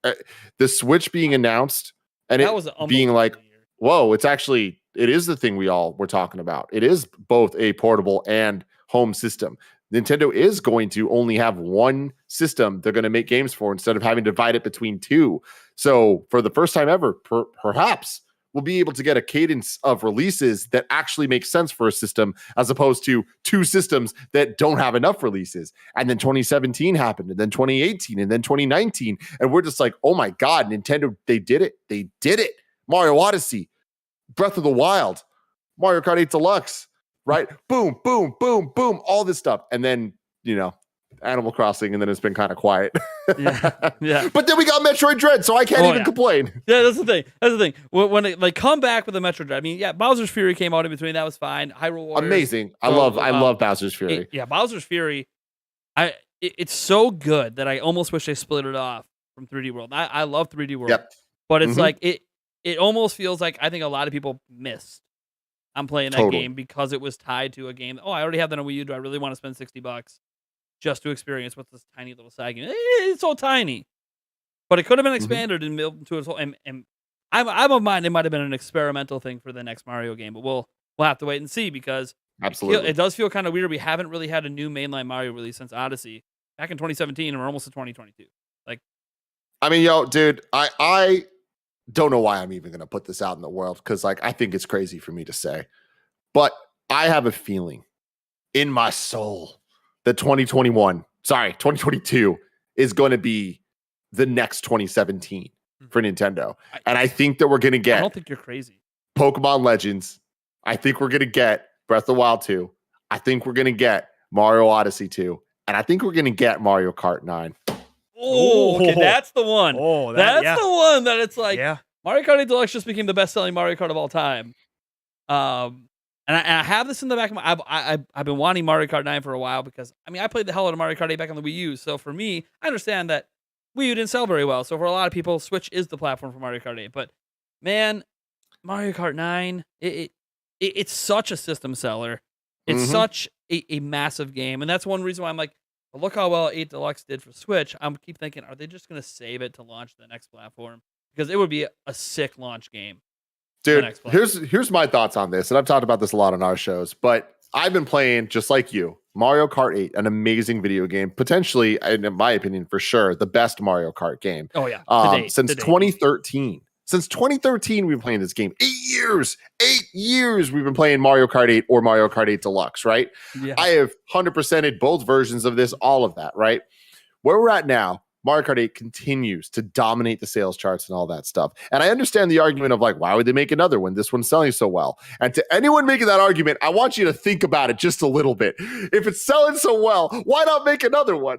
Speaker 3: the Switch being announced and
Speaker 1: That
Speaker 3: it
Speaker 1: was almost
Speaker 3: being like,
Speaker 1: a year.
Speaker 3: whoa, it is the thing we all were talking about. It is both a portable and home system. Nintendo is going to only have one system they're going to make games for instead of having to divide it between two. So for the first time ever, perhaps we'll be able to get a cadence of releases that actually make sense for a system as opposed to two systems that don't have enough releases. And then 2017 happened, and then 2018, and then 2019. And we're just like, oh my God, Nintendo, they did it. They did it. Mario Odyssey, Breath of the Wild, Mario Kart 8 Deluxe, right? Boom, boom, boom, boom, all this stuff. And then, Animal Crossing, and then it's been kind of quiet.
Speaker 1: Yeah.
Speaker 3: But then we got Metroid Dread, so I can't even complain.
Speaker 1: Yeah, that's the thing. When they come back with the Metroid Dread, I mean, yeah, Bowser's Fury came out in between. That was fine. Hyrule Warriors.
Speaker 3: Amazing. I love Bowser's Fury.
Speaker 1: Bowser's Fury. It's so good that I almost wish they split it off from 3D World. I love 3D World, but it's like it almost feels like I think a lot of people missed. I'm playing that game because it was tied to a game. Oh, I already have that on Wii U. Do I really want to spend $60 just to experience what's this tiny little side game? It's so tiny, but it could have been expanded and built into its whole. And I'm of mind. It might have been an experimental thing for the next Mario game, but we'll have to wait and see because
Speaker 3: absolutely
Speaker 1: it does feel kind of weird. We haven't really had a new mainline Mario release since Odyssey back in 2017, and we're almost to 2022. Like,
Speaker 3: I mean, dude, I don't know why I'm even going to put this out in the world because, like, I think it's crazy for me to say, but I have a feeling in my soul that 2022 is going to be the next 2017 for Nintendo. And I think that we're going to get
Speaker 1: I don't think you're crazy.
Speaker 3: Pokemon Legends. I think we're going to get Breath of the Wild 2. I think we're going to get Mario Odyssey 2. And I think we're going to get Mario Kart 9.
Speaker 1: Oh, okay, that's the one.
Speaker 2: Oh,
Speaker 1: that's the one that it's like Mario Kart 8 Deluxe just became the best-selling Mario Kart of all time. And I have this in the back of my. I've been wanting Mario Kart 9 for a while because I played the hell out of Mario Kart 8 back on the Wii U. So for me, I understand that Wii U didn't sell very well. So for a lot of people, Switch is the platform for Mario Kart 8. But man, Mario Kart 9, it's such a system seller. It's such a massive game, and that's one reason why I'm like, look how well 8 Deluxe did for Switch. I'm keep thinking, are they just going to save it to launch the next platform? Because it would be a sick launch game.
Speaker 3: Dude, here's my thoughts on this, and I've talked about this a lot on our shows, but I've been playing, just like you, Mario Kart 8, an amazing video game, potentially, in my opinion, for sure, the best Mario Kart game.
Speaker 1: Oh, yeah.
Speaker 3: Since 2013. Since 2013, we've been playing this game. 8 years. 8 years we've been playing Mario Kart 8 or Mario Kart 8 Deluxe, right?
Speaker 1: Yeah.
Speaker 3: I have 100%ed both versions of this, all of that, right? Where we're at now, Mario Kart 8 continues to dominate the sales charts and all that stuff. And I understand the argument of like, why would they make another one? This one's selling so well. And to anyone making that argument, I want you to think about it just a little bit. If it's selling so well, why not make another one?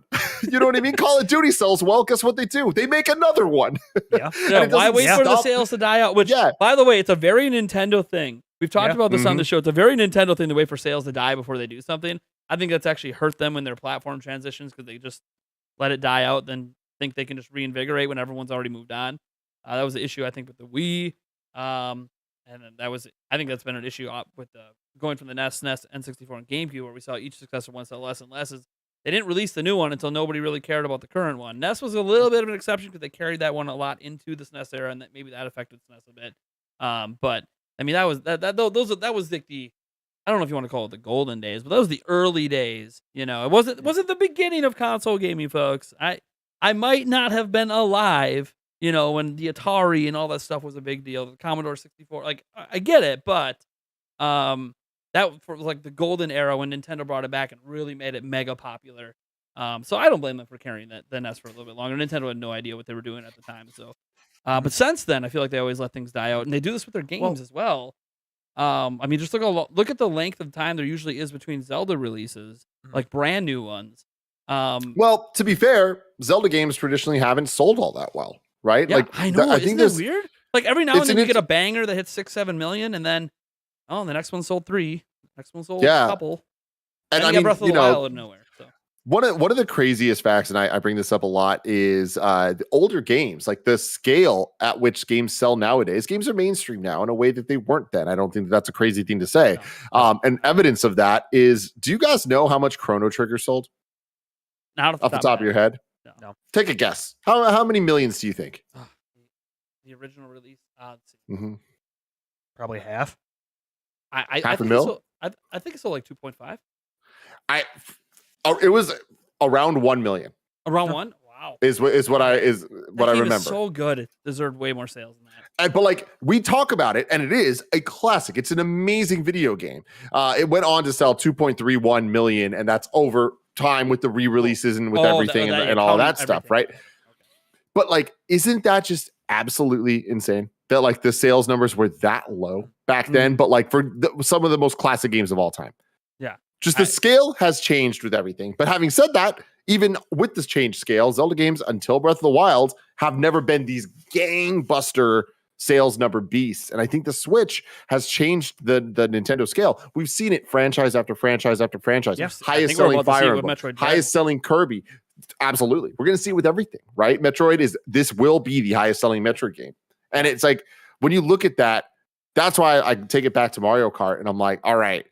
Speaker 3: You know what I mean? Call of Duty sells well. Guess what they do? They make another one.
Speaker 1: Yeah. Why wait for the sales to die out? Which, by the way, it's a very Nintendo thing. We've talked about this on the show. It's a very Nintendo thing to wait for sales to die before they do something. I think that's actually hurt them in their platform transitions because they just let it die out, then think they can just reinvigorate when everyone's already moved on. That was the issue, I think, with the Wii. And then I think that's been an issue with going from the NES, SNES, N64, and GameCube, where we saw each successor one sell less and less. They didn't release the new one until nobody really cared about the current one. NES was a little bit of an exception because they carried that one a lot into the SNES era, and maybe that affected SNES a bit. But I mean, that was like the, I don't know if you want to call it the golden days, but that was the early days. You know, it wasn't the beginning of console gaming, folks. I might not have been alive, you know, when the Atari and all that stuff was a big deal. The Commodore 64, like I get it, but that was like the golden era when Nintendo brought it back and really made it mega popular. So I don't blame them for carrying the NES for a little bit longer. Nintendo had no idea what they were doing at the time. So, but since then, I feel like they always let things die out, and they do this with their games as well. I mean, just look at the length of time there usually is between Zelda releases, like brand new ones.
Speaker 3: Well, to be fair, Zelda games traditionally haven't sold all that well, right?
Speaker 1: Yeah,
Speaker 3: like
Speaker 1: I know. Isn't that weird? Like every now and then you get a
Speaker 3: it's
Speaker 1: banger that hits 6-7 million, and then the next one sold 3, next one sold a couple.
Speaker 3: And
Speaker 1: And
Speaker 3: I
Speaker 1: you got
Speaker 3: mean,
Speaker 1: Breath of
Speaker 3: you
Speaker 1: the
Speaker 3: know,
Speaker 1: Wild out of nowhere. So
Speaker 3: one of the craziest facts, and I bring this up a lot, is the older games, like the scale at which games sell nowadays. Games are mainstream now in a way that they weren't then. I don't think that's a crazy thing to say.
Speaker 1: no,
Speaker 3: And evidence of that is, do you guys know how much Chrono Trigger sold
Speaker 1: not
Speaker 3: off the top of your head?
Speaker 2: No.
Speaker 3: Take a guess. How many millions do you think?
Speaker 1: The original release. Let's see.
Speaker 3: Mm-hmm.
Speaker 2: Probably half.
Speaker 1: I
Speaker 3: Half a
Speaker 1: think
Speaker 3: mil?
Speaker 1: It sold, I think it sold like 2.5.
Speaker 3: It was around 1 million.
Speaker 1: Around one. Wow.
Speaker 3: Is what I
Speaker 1: That game
Speaker 3: remember.
Speaker 1: is so good. It deserved way more sales than that.
Speaker 3: But like, we talk about it, and it is a classic. It's an amazing video game. It went on to sell 2.31 million, and that's over time with the re-releases and with everything and all that stuff, right?
Speaker 1: Okay.
Speaker 3: But like, isn't that just absolutely insane that like the sales numbers were that low back then? But like for some of the most classic games of all time.
Speaker 1: Yeah.
Speaker 3: Just the scale has changed with everything. But having said that, even with this changed scale, Zelda games until Breath of the Wild have never been these gangbuster sales number beasts. And I think the Switch has changed the Nintendo scale. We've seen it franchise after franchise after franchise.
Speaker 1: Yes,
Speaker 3: Highest selling Fire Emblem, highest selling Kirby. Absolutely. We're going to see it with everything, right? This will be the highest selling Metroid game. And it's like, when you look at that, that's why I take it back to Mario Kart and I'm like, all right,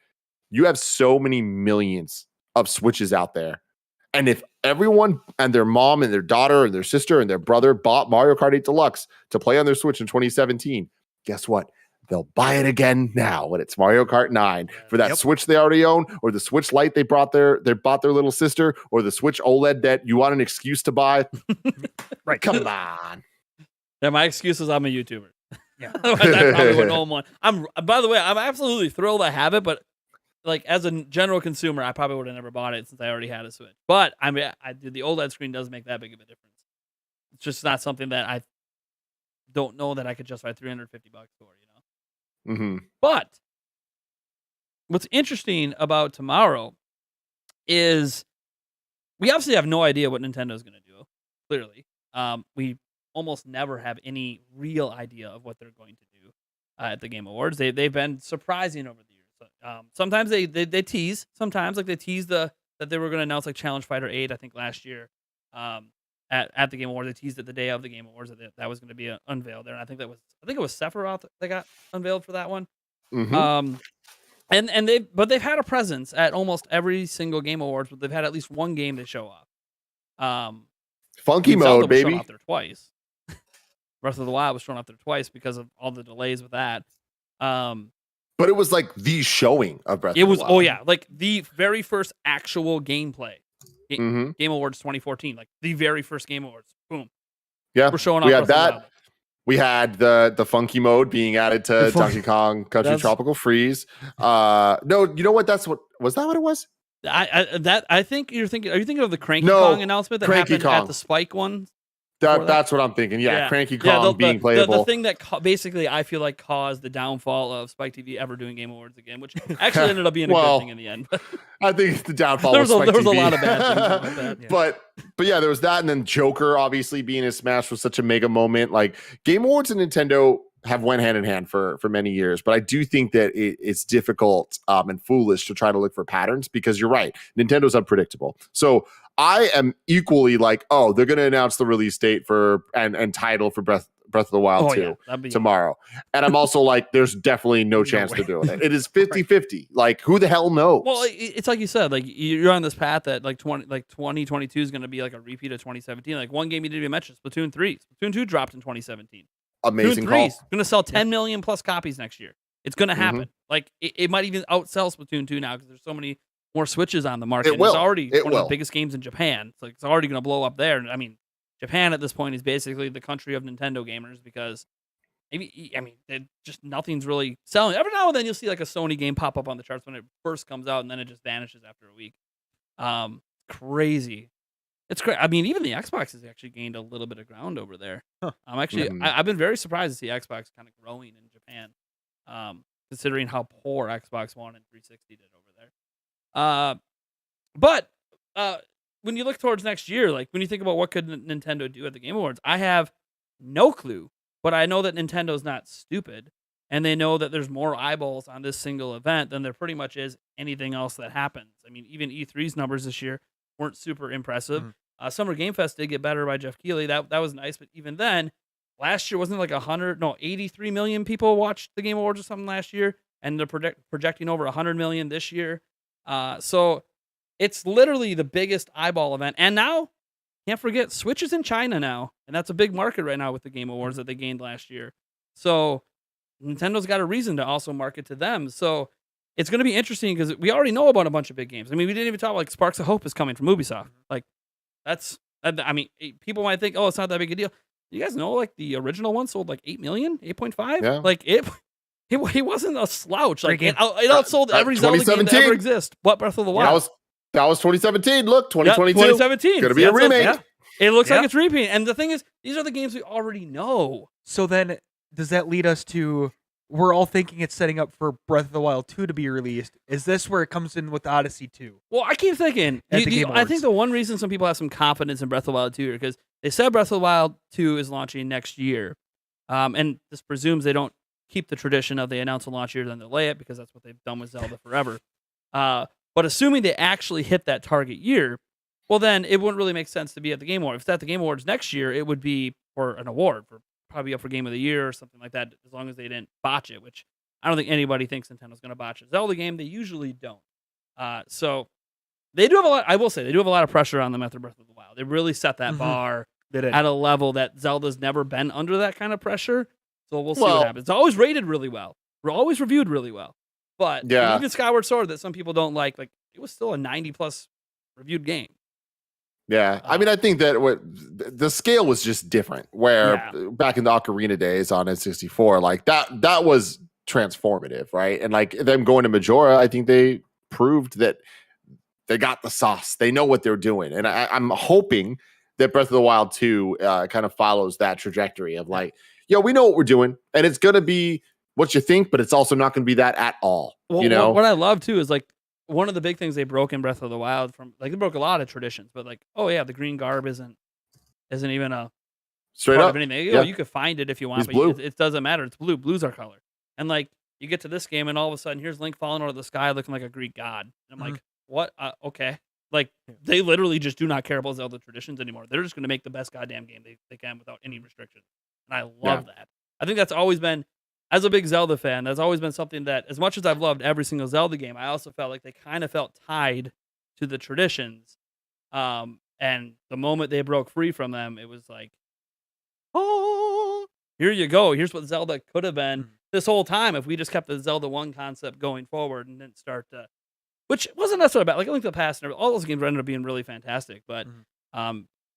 Speaker 3: you have so many millions of Switches out there. And if everyone and their mom and their daughter and their sister and their brother bought Mario Kart 8 Deluxe to play on their Switch in 2017, guess what? They'll buy it again now when it's Mario Kart 9 for that Switch they already own, or the Switch Lite they bought their little sister, or the Switch OLED that you want an excuse to buy.
Speaker 2: Right.
Speaker 3: Come on.
Speaker 1: Yeah, my excuse is I'm a YouTuber.
Speaker 2: Yeah.
Speaker 1: I probably wouldn't own one. By the way, I'm absolutely thrilled I have it, but like as a general consumer, I probably would have never bought it since I already had a Switch. But I mean, the OLED screen does make that big of a difference. It's just not something that I don't know that I could justify $350 for, you know.
Speaker 3: Mm-hmm.
Speaker 1: But what's interesting about tomorrow is we obviously have no idea what Nintendo's going to do. Clearly, we almost never have any real idea of what they're going to do at the Game Awards. They've been surprising over the years. Sometimes they tease. Sometimes like they tease that they were going to announce like Challenge Fighter 8. I think last year at the Game Awards, they teased it the day of the Game Awards that was going to be unveiled there. And I think it was Sephiroth that got unveiled for that one.
Speaker 3: Mm-hmm.
Speaker 1: And they've had a presence at almost every single Game Awards, but they've had at least one game to show off.
Speaker 3: Funky
Speaker 1: Zelda
Speaker 3: mode,
Speaker 1: was shown
Speaker 3: baby.
Speaker 1: off there twice. Breath of the Wild was shown off there twice because of all the delays with that.
Speaker 3: But it was like the showing of Breath of the Wild.
Speaker 1: Oh yeah, like the very first actual gameplay.
Speaker 3: Mm-hmm.
Speaker 1: Game Awards 2014, like the very first Game Awards. Boom.
Speaker 3: Yeah,
Speaker 1: we're showing off.
Speaker 3: We had
Speaker 1: Breath of the
Speaker 3: that.
Speaker 1: Wild.
Speaker 3: We had the funky mode being added to Donkey Kong Country Tropical Freeze. No, you know what? Was that what it was?
Speaker 1: I think you're thinking. Are you thinking of the Cranky
Speaker 3: No,
Speaker 1: Kong announcement that
Speaker 3: Cranky
Speaker 1: happened
Speaker 3: Kong.
Speaker 1: at the Spike one?
Speaker 3: That's what I'm thinking. Yeah, Cranky Kong being playable.
Speaker 1: The thing that basically I feel like caused the downfall of Spike TV ever doing Game Awards again, which actually ended up being a good thing in the end.
Speaker 3: I think the downfall
Speaker 1: there
Speaker 3: was
Speaker 1: was
Speaker 3: Spike
Speaker 1: a
Speaker 3: TV.
Speaker 1: lot of bad things about that.
Speaker 3: Yeah. But yeah, there was that, and then Joker obviously being in Smash was such a mega moment. Like Game Awards and Nintendo have went hand in hand for many years, but I do think that it's difficult and foolish to try to look for patterns because you're right, Nintendo's unpredictable. So I am equally like, oh, they're going to announce the release date for and title for Breath of the Wild 2 tomorrow. And I'm also like, there's definitely no chance they're doing it. It is 50-50. Like, who the hell knows?
Speaker 1: Well, it's like you said, like you're on this path that like 2022 is going to be like a repeat of 2017. Like one game you didn't even mention, Splatoon 3. Splatoon 2 dropped in 2017.
Speaker 3: Amazing
Speaker 1: Splatoon 3
Speaker 3: call.
Speaker 1: is going to sell 10 million plus copies next year. It's going to happen. Like it might even outsell Splatoon 2 now because there's so many more Switches on the market.
Speaker 3: It will.
Speaker 1: It's already
Speaker 3: It
Speaker 1: one
Speaker 3: will.
Speaker 1: of the biggest games in Japan. It's like it's already going to blow up there. I mean, Japan at this point is basically the country of Nintendo gamers because just nothing's really selling. Every now and then you'll see like a Sony game pop up on the charts when it first comes out and then it just vanishes after a week. Crazy. It's great. I mean, even the Xbox has actually gained a little bit of ground over there.
Speaker 2: Huh.
Speaker 1: I've been very surprised to see Xbox kind of growing in Japan, considering how poor Xbox One and 360 did over there. But when you look towards next year, like when you think about what could Nintendo do at the Game Awards, I have no clue. But I know that Nintendo's not stupid. and they know that there's more eyeballs on this single event than there pretty much is anything else that happens. I mean, even E3's numbers this year weren't super impressive.
Speaker 2: Mhm.
Speaker 1: Summer Game Fest did get better by Jeff Keighley. That was nice, but even then, last year wasn't it like 83 million people watched the Game Awards or something last year, and they're projecting over 100 million this year. So it's literally the biggest eyeball event. And now, can't forget, Switch is in China now, and that's a big market right now with the Game Awards that they gained last year. So Nintendo's got a reason to also market to them. So it's going to be interesting because we already know about a bunch of big games. I mean, we didn't even talk about like Sparks of Hope is coming from Ubisoft. Like I mean, people might think, oh, it's not that big a deal. You guys know, like the original one sold like 8 million, 8.5.
Speaker 3: Yeah.
Speaker 1: Like it wasn't a slouch. Like
Speaker 2: Great
Speaker 1: it
Speaker 2: game.
Speaker 1: outsold every Zelda game that ever exists. But Breath of the Wild.
Speaker 3: That was 2017. Look, 2022.
Speaker 1: 2017.
Speaker 3: Gonna be a remake.
Speaker 1: It looks like it's repeating. And the thing is, these are the games we already know.
Speaker 2: So then, does that lead us to? We're all thinking it's setting up for Breath of the Wild 2 to be released. Is this where it comes in with Odyssey 2?
Speaker 1: Well, I keep thinking.
Speaker 2: At the Game
Speaker 1: I
Speaker 2: Awards.
Speaker 1: think the one reason some people have some confidence in Breath of the Wild 2 because they said Breath of the Wild 2 is launching next year. And this presumes they don't keep the tradition of they announce a launch year, then delay it, because that's what they've done with Zelda forever. But assuming they actually hit that target year, well, then it wouldn't really make sense to be at the Game Awards. If it's at the Game Awards next year, it would be for an award, for probably up for Game of the Year or something like that, as long as they didn't botch it, which I don't think anybody thinks Nintendo's going to botch a Zelda game. They usually don't. So they do have a lot. I will say they do have a lot of pressure on them after Breath of the Wild. They really set that bar at a level that Zelda's never been under that kind of pressure. So we'll see what happens. It's always rated really well. We're always reviewed really well. But even Skyward Sword, that some people don't like it was still a 90+ reviewed game.
Speaker 3: Yeah, I mean, I think that the scale was just different. Where back in the Ocarina days on N64, like that was transformative, right? And like them going to Majora, I think they proved that they got the sauce. They know what they're doing, and I'm hoping that Breath of the Wild 2 kind of follows that trajectory of like, we know what we're doing, and it's gonna be what you think, but it's also not gonna be that at all.
Speaker 1: Well,
Speaker 3: you know
Speaker 1: what I love too is like one of the big things they broke in Breath of the Wild from they broke a lot of traditions, but like, oh yeah, the green garb isn't even a
Speaker 3: straight
Speaker 1: part
Speaker 3: up
Speaker 1: of anything.
Speaker 3: yeah.
Speaker 1: You could find it if you want,
Speaker 3: It's
Speaker 1: but
Speaker 3: blue.
Speaker 1: it doesn't matter. It's blue. Blue's our color. And like you get to this game, and all of a sudden, here's Link falling out of the sky looking like a Greek god. And I'm like, what? Okay. Like they literally just do not care about Zelda traditions anymore. They're just going to make the best goddamn game they can without any restrictions. And I love that. I think that's always been, as a big Zelda fan, that's always been something that, as much as I've loved every single Zelda game, I also felt like they kind of felt tied to the traditions. And the moment they broke free from them, it was like, oh, here you go. Here's what Zelda could have been this whole time if we just kept the Zelda 1 concept going forward and didn't start to, which wasn't necessarily bad. Like, I think the past, all those games ended up being really fantastic, but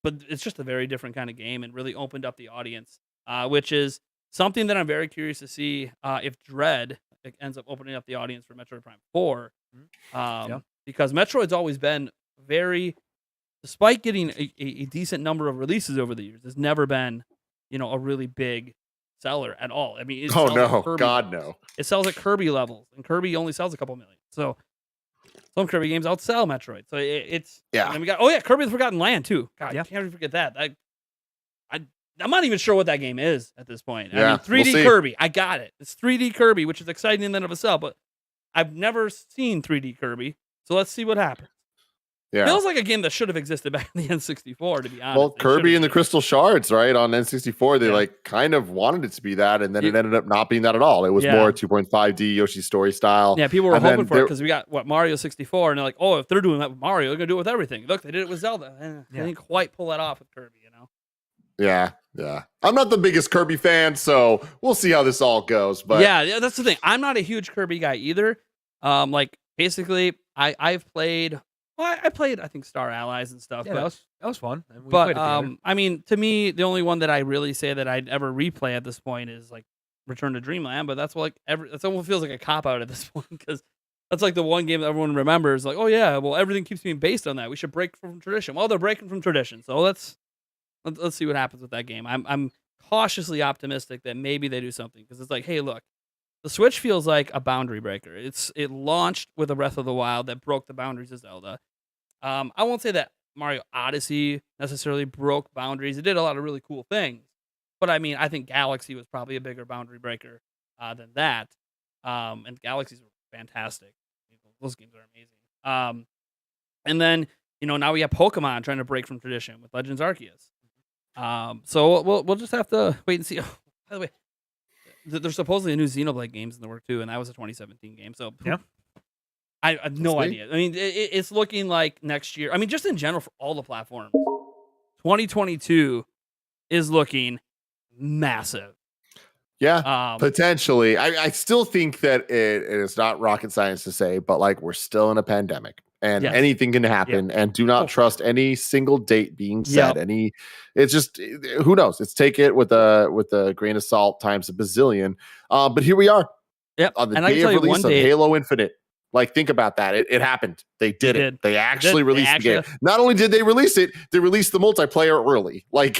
Speaker 1: it's just a very different kind of game and really opened up the audience, which is something that I'm very curious to see if Dread ends up opening up the audience for Metroid Prime 4. Because Metroid's always been very, despite getting a decent number of releases over the years, has never been, a really big seller at all. I mean,
Speaker 3: God no.
Speaker 1: It sells at Kirby levels, and Kirby only sells a couple million. So some Kirby games outsell Metroid. So it's And then we got Kirby the Forgotten Land too. God, can't even forget that. I'm not even sure what that game is at this point. I mean, 3D Kirby. I got it. It's 3D Kirby, which is exciting in and of itself, but I've never seen 3D Kirby. So let's see what happens.
Speaker 3: Yeah.
Speaker 1: Feels like a game that should have existed back in the N64, to be honest.
Speaker 3: Well, Kirby and the Crystal Shards, right? On N64, they like kind of wanted it to be that, and then it ended up not being that at all. It was more 2.5D Yoshi Story style.
Speaker 1: Yeah, people were hoping for it because we got Mario 64, and they're like, oh, if they're doing that with Mario, they're gonna do it with everything. Look, they did it with Zelda. They didn't quite pull that off with Kirby,
Speaker 3: Yeah. I'm not the biggest Kirby fan, so we'll see how this all goes. But
Speaker 1: yeah, that's the thing. I'm not a huge Kirby guy either. Like basically, I've played. Well, I played, I think, Star Allies and stuff.
Speaker 2: Yeah,
Speaker 1: but,
Speaker 2: that was fun.
Speaker 1: But I mean, to me, the only one that I really say that I'd ever replay at this point is like Return to Dreamland. But that's that's almost feels like a cop out at this point because that's like the one game that everyone remembers. Like, oh yeah, well everything keeps being based on that. We should break from tradition. Well, they're breaking from tradition, so let's see what happens with that game. I'm cautiously optimistic that maybe they do something because it's like, hey, look. The Switch feels like a boundary breaker. It launched with a Breath of the Wild that broke the boundaries of Zelda. I won't say that Mario Odyssey necessarily broke boundaries. It did a lot of really cool things. But I mean, I think Galaxy was probably a bigger boundary breaker than that. And Galaxies were fantastic. Those games are amazing. And then now we have Pokemon trying to break from tradition with Legends Arceus. So we'll just have to wait and see. Oh, by the way, there's supposedly a new Xenoblade games in the work too, and that was a 2017 game. So
Speaker 2: Yeah.
Speaker 1: I have no idea. I mean, it's looking like next year. I mean, just in general for all the platforms, 2022 is looking massive.
Speaker 3: Yeah, potentially. I still think that it is not rocket science to say, but like we're still in a pandemic and
Speaker 1: Yes.
Speaker 3: anything can happen. And do not trust any single date being said.
Speaker 1: Yep.
Speaker 3: It's just who knows? Let's take it with a grain of salt times a bazillion. But here we are.
Speaker 1: Yep.
Speaker 3: On the
Speaker 1: And I can
Speaker 3: day
Speaker 1: tell
Speaker 3: of
Speaker 1: you
Speaker 3: release
Speaker 1: one
Speaker 3: of
Speaker 1: date.
Speaker 3: Halo Infinite. Like, think about that. It happened. They did it. They actually released the game. Not only did they release it, they released the multiplayer early. Like,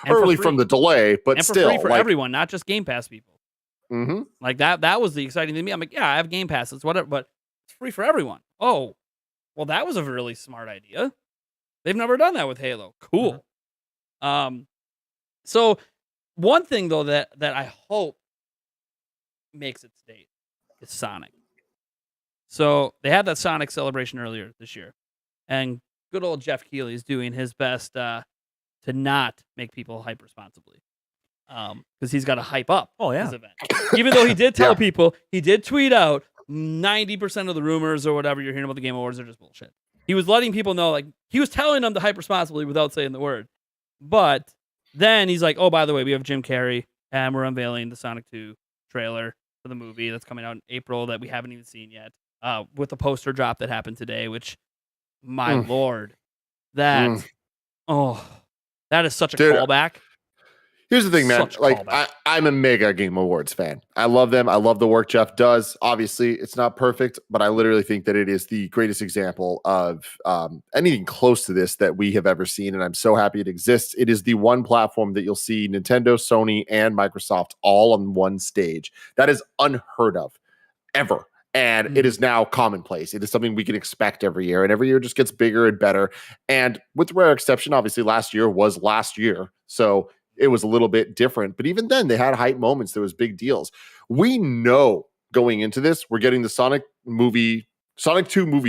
Speaker 3: early from the delay, but
Speaker 1: and for
Speaker 3: still.
Speaker 1: free for everyone, not just Game Pass people.
Speaker 3: Mm-hmm.
Speaker 1: Like, that was the exciting thing to me. I'm like, yeah, I have Game Pass. It's whatever, but it's free for everyone. Oh, well, that was a really smart idea. They've never done that with Halo. Cool. So one thing, though, that I hope makes its date is Sonic. So they had that Sonic celebration earlier this year, and good old Jeff Keighley is doing his best to not make people hype responsibly, because he's got to hype up his event. Even though he did tell people, he did tweet out 90% of the rumors or whatever you're hearing about the Game Awards are just bullshit. He was letting people know, like, he was telling them to hype responsibly without saying the word. But then he's like, oh, by the way, we have Jim Carrey, and we're unveiling the Sonic 2 trailer for the movie that's coming out in April that we haven't even seen yet. With the poster drop that happened today, which, my lord, that is such a callback.
Speaker 3: Here's the thing, man. Like, I'm a mega Game Awards fan. I love them. I love the work Jeff does. Obviously, it's not perfect, but I literally think that it is the greatest example of anything close to this that we have ever seen, and I'm so happy it exists. It is the one platform that you'll see Nintendo, Sony, and Microsoft all on one stage. That is unheard of, ever. And it is now commonplace. It is something we can expect every year, and every year just gets bigger and better. And with rare exception, obviously last year was last year, so it was a little bit different. But even then, they had hype moments. There was big deals. We know going into this, we're getting the Sonic 2 movie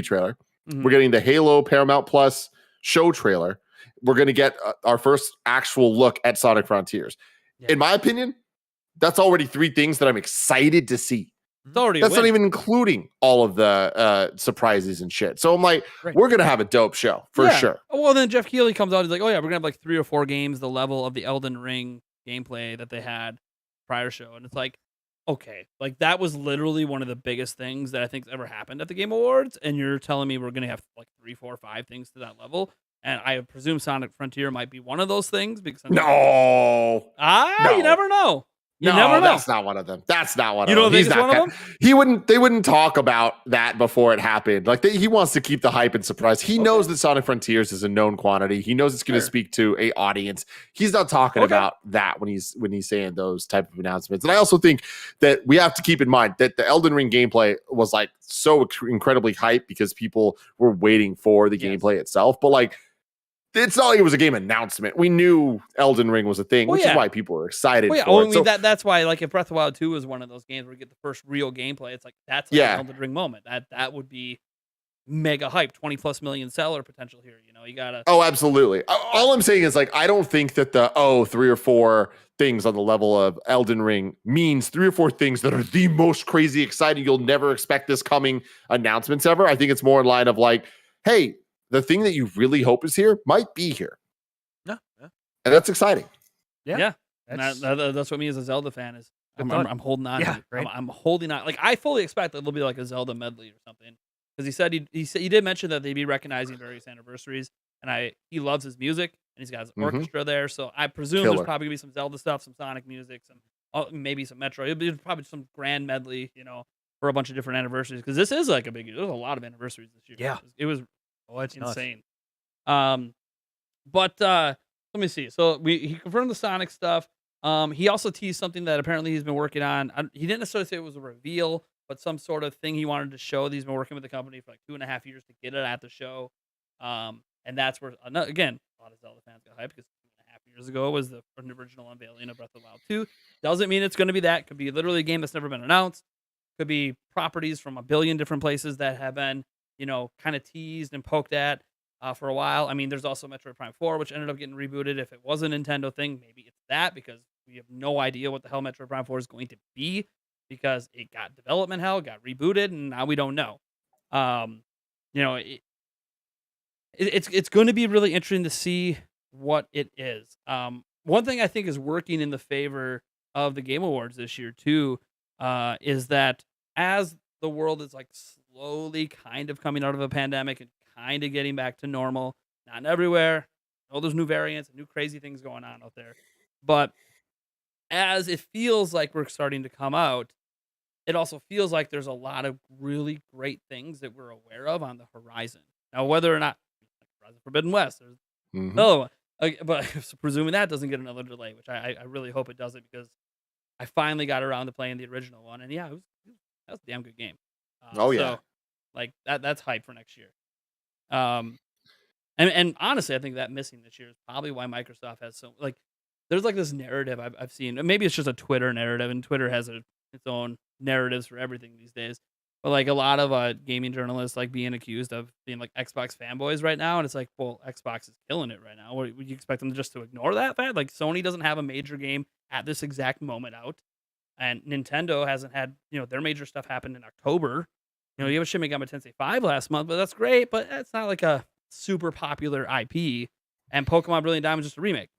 Speaker 3: trailer. We're getting the Halo Paramount Plus show trailer. We're going to get our first actual look at Sonic Frontiers. In my opinion, that's already 3 things that I'm excited to see. That's not even including all of the surprises and shit. So I'm like, we're going to have a dope show for sure.
Speaker 1: Well, then Jeff Keighley comes out. He's like, oh, yeah, we're going to have like 3 or 4 games, the level of the Elden Ring gameplay that they had prior show. And it's like, okay, like that was literally one of the biggest things that I think's ever happened at the Game Awards. And you're telling me we're going to have like 3, 4, 5 things to that level. And I presume Sonic Frontier might be one of those things. Because you never know. You never know.
Speaker 3: That's not one of them. That's not one of them.
Speaker 1: You don't think it's one of them?
Speaker 3: They wouldn't talk about that before it happened. Like he wants to keep the hype and surprise. He knows that Sonic Frontiers is a known quantity. He knows it's going to speak to a audience. He's not talking about that when he's saying those type of announcements. And I also think that we have to keep in mind that the Elden Ring gameplay was like so incredibly hype because people were waiting for the gameplay itself. But like, it's not like it was a game announcement. We knew Elden Ring was a thing, which is why people were excited for it.
Speaker 1: I mean, that's why, like, if Breath of the Wild 2 was one of those games where you get the first real gameplay, it's like, that's like an Elden Ring moment. That would be mega hype, 20+ million seller potential here. You gotta.
Speaker 3: Oh, absolutely. All I'm saying is, like, I don't think that the 3 or 4 things on the level of Elden Ring means 3 or 4 things that are the most crazy exciting, you'll never expect this coming announcements ever. I think it's more in line of like, hey, the thing that you really hope is here might be here. Yeah. And that's exciting.
Speaker 1: Yeah. And that's what me as a Zelda fan is. I'm holding on. Yeah, I'm holding on. Like, I fully expect that it'll be like a Zelda medley or something. Because he said he did mention that they'd be recognizing various anniversaries, and he loves his music, and he's got his orchestra there. So I presume there's probably gonna be some Zelda stuff, some Sonic music, maybe some Metro. It'll be probably some grand medley, for a bunch of different anniversaries. Because this is like a big. There's a lot of anniversaries this year.
Speaker 2: Yeah,
Speaker 1: it was.
Speaker 2: Oh, it's
Speaker 1: insane. But let me see. So he confirmed the Sonic stuff. He also teased something that apparently he's been working on. He didn't necessarily say it was a reveal, but some sort of thing he wanted to show that he's been working with the company for like 2.5 years to get it at the show. And that's where, again, a lot of Zelda fans got hyped because years ago was the original unveiling of Breath of the Wild 2. Doesn't mean it's going to be that. Could be literally a game that's never been announced. Could be properties from a billion different places that have been, kind of teased and poked at for a while. I mean, there's also Metroid Prime 4, which ended up getting rebooted. If it was a Nintendo thing, maybe it's that because we have no idea what the hell Metroid Prime 4 is going to be because it got development hell, got rebooted, and now we don't know. Um, you know, it, it's going to be really interesting to see what it is. One thing I think is working in the favor of the Game Awards this year too, is that as the world is like slowly kind of coming out of a pandemic and kind of getting back to normal, not everywhere. All those new variants and new crazy things going on out there, but as it feels like we're starting to come out, it also feels like there's a lot of really great things that we're aware of on the horizon. Now, whether or not like Horizon Forbidden West, there's
Speaker 3: Mhm.
Speaker 1: another one, but presuming that doesn't get another delay, which I really hope it doesn't because I finally got around to playing the original one, and yeah, that was a damn good game.
Speaker 3: Oh yeah.
Speaker 1: So like that's hype for next year. Um, and honestly, I think that missing this year is probably why Microsoft has so like. There's like this narrative I've seen. And maybe it's just a Twitter narrative, and Twitter has its own narratives for everything these days. But like a lot of gaming journalists like being accused of being like Xbox fanboys right now, and it's like, well, Xbox is killing it right now. Would you expect them just to ignore that fact? Like Sony doesn't have a major game at this exact moment out, and Nintendo hasn't had their major stuff happened in October. You have a Shin Megami Tensei 5 last month, but that's great. But it's not like a super popular IP. And Pokemon Brilliant Diamond is just a remake.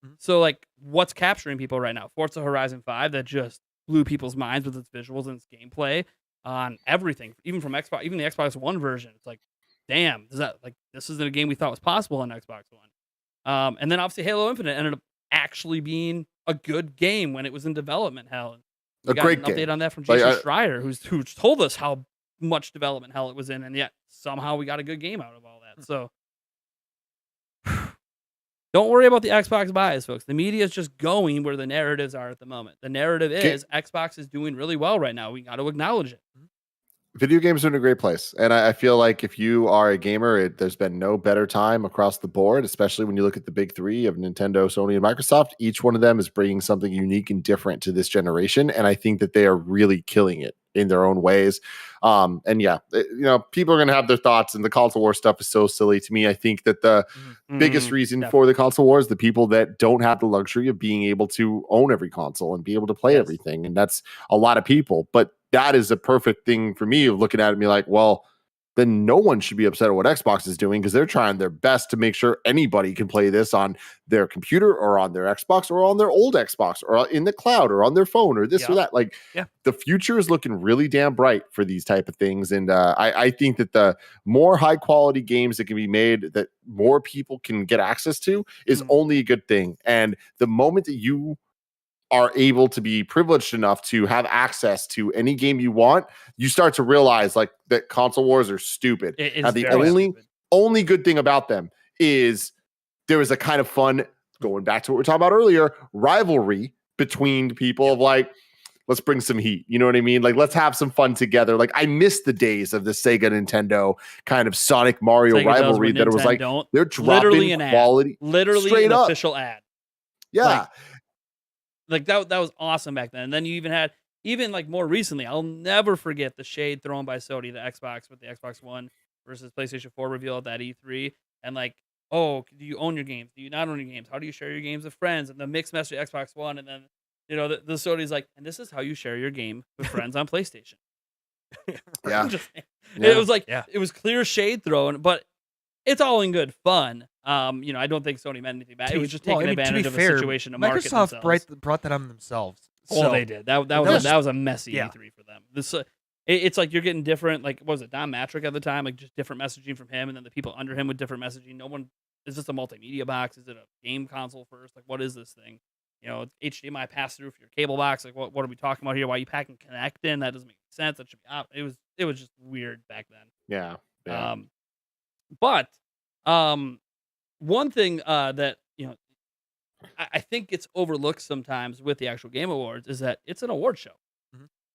Speaker 2: Mhm.
Speaker 1: So, like, what's capturing people right now? Forza Horizon 5 that just blew people's minds with its visuals and its gameplay on everything, even from Xbox, even the Xbox One version. It's like, damn, this isn't a game we thought was possible on Xbox One. And then obviously Halo Infinite ended up actually being a good game when it was in development hell. And we
Speaker 3: A
Speaker 1: got an
Speaker 3: great
Speaker 1: update
Speaker 3: game.
Speaker 1: on that from
Speaker 3: Like
Speaker 1: Jason
Speaker 3: I,
Speaker 1: Schreier, who's told us how much development hell it was in, and yet somehow we got a good game out of all that. So don't worry about the Xbox bias, folks. The media is just going where the narratives are at the moment. The narrative
Speaker 3: Ga-
Speaker 1: is Xbox is doing really well right now. We got to acknowledge it.
Speaker 3: Video games are in a great place, and I feel like if you are a gamer, there's been no better time across the board, especially when you look at the big three of Nintendo, Sony, and Microsoft. Each one of them is bringing something unique and different to this generation, and I think that they are really killing it in their own ways. And yeah, people are going to have their thoughts, and the console war stuff is so silly to me. I think that the biggest reason for the console war is the people that don't have the luxury of being able to own every console and be able to play everything, and that's a lot of people. But that is a perfect thing for me of looking at it and be like, well, then no one should be upset at what Xbox is doing because they're trying their best to make sure anybody can play this on their computer or on their Xbox or on their old Xbox or in the cloud or on their phone or this or that. Like the future is looking really damn bright for these type of things. And I think that the more high quality games that can be made that more people can get access to is only a good thing. And the moment that you are able to be privileged enough to have access to any game you want, you start to realize like that console wars are stupid. Now, the only good thing about them is there is a kind of fun, going back to what we were talking about earlier, rivalry between people of like, let's bring some heat. You know what I mean? Like, let's have some fun together. Like, I miss the days of the Sega Nintendo kind of Sonic Mario
Speaker 1: Sega
Speaker 3: rivalry that it was like, they're dropping quality.
Speaker 1: Literally
Speaker 3: straight
Speaker 1: an
Speaker 3: up.
Speaker 1: official ad.
Speaker 3: Yeah.
Speaker 1: Like that was awesome back then. And then you even had like more recently, I'll never forget the shade thrown by Sony to Xbox with the Xbox One versus PlayStation 4 reveal at that E3. And like, oh, do you own your games? Do you not own your games? How do you share your games with friends? And the mixed message Xbox One, and then the Sony's like, and this is how you share your game with friends on PlayStation.
Speaker 3: Yeah.
Speaker 1: It was like it was clear shade thrown, but it's all in good fun. I don't think Sony meant anything bad. It was just taking advantage of a situation to market themselves.
Speaker 2: Microsoft brought that on themselves.
Speaker 1: So they did. That was a messy E3 for them. This it's like you're getting different. Like what was it, Don Matrick at the time? Like just different messaging from him, and then the people under him with different messaging. No one is this a multimedia box? Is it a game console first? Like what is this thing? HDMI pass through for your cable box. Like what are we talking about here? Why are you packing Connect in? That doesn't make sense. That should be out. It was just weird back then.
Speaker 3: Yeah.
Speaker 1: But one thing that I think gets overlooked sometimes with the actual Game Awards is that it's an award show.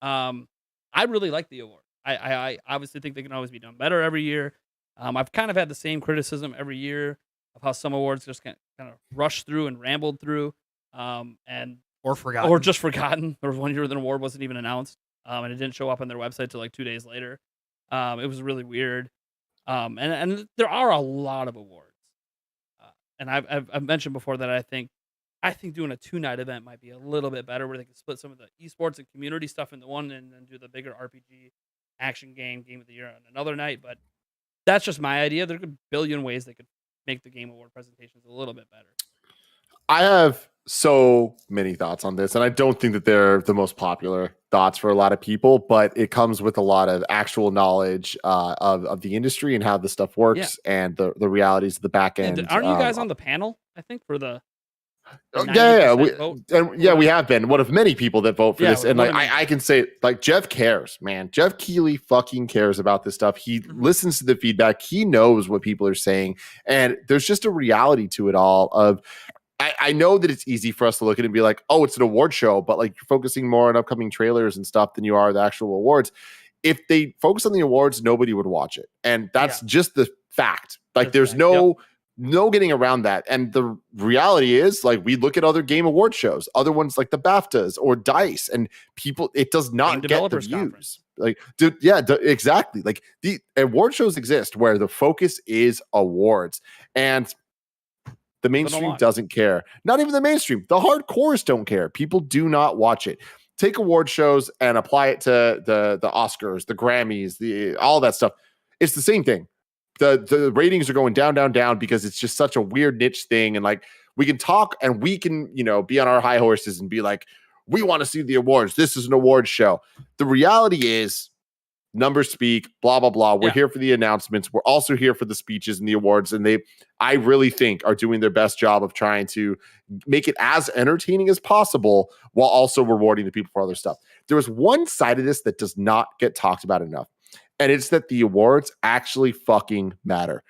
Speaker 1: I really like the award. I obviously think they can always be done better every year. I've kind of had the same criticism every year of how some awards just kind of rushed through and rambled through, and
Speaker 2: Or forgotten.
Speaker 1: or just forgotten. There was one year the award wasn't even announced, and it didn't show up on their website till like 2 days later. It was really weird. And there are a lot of awards, and I've mentioned before that I think doing a 2-night event might be a little bit better, where they can split some of the esports and community stuff into one, and then do the bigger RPG, action game of the year on another night. But that's just my idea. There could be a billion ways they could make the Game Award presentations a little bit better.
Speaker 3: I have so many thoughts on this, and I don't think that they're the most popular thoughts for a lot of people, but it comes with a lot of actual knowledge of the industry and how the stuff works and the realities of the back end.
Speaker 1: And aren't you guys on the panel? I think for the
Speaker 3: yeah,
Speaker 1: 90% vote?
Speaker 3: we have been one of many people that vote for
Speaker 1: Yeah,
Speaker 3: this, and
Speaker 1: one
Speaker 3: like
Speaker 1: of many.
Speaker 3: I can say, like, Jeff cares, man. Jeff Keighley fucking cares about this stuff. He listens to the feedback. He knows what people are saying, and there's just a reality to it all. Of I know that it's easy for us to look at it and be like, oh, it's an award show, but like you're focusing more on upcoming trailers and stuff than you are the actual awards. If they focus on the awards, nobody would watch it, and that's just the fact. Like, there's no getting around that. And the reality is, like, we look at other game award shows, other ones like the BAFTAs or DICE, and people, it does not get the views.
Speaker 1: Conference.
Speaker 3: Like, dude, exactly. Like, the award shows exist where the focus is awards, and the mainstream doesn't care. Not even the mainstream. The hardcores don't care. People do not watch it. Take award shows and apply it to the Oscars, the Grammys, all that stuff. It's the same thing. The ratings are going down because it's just such a weird niche thing. And like, we can talk and we can, be on our high horses and be like, we want to see the awards. This is an award show. The reality is, numbers speak, blah, blah, blah. We're here for the announcements. We're also here for the speeches and the awards. And I really think, are doing their best job of trying to make it as entertaining as possible while also rewarding the people for other stuff. There is one side of this that does not get talked about enough. And it's that the awards actually fucking matter.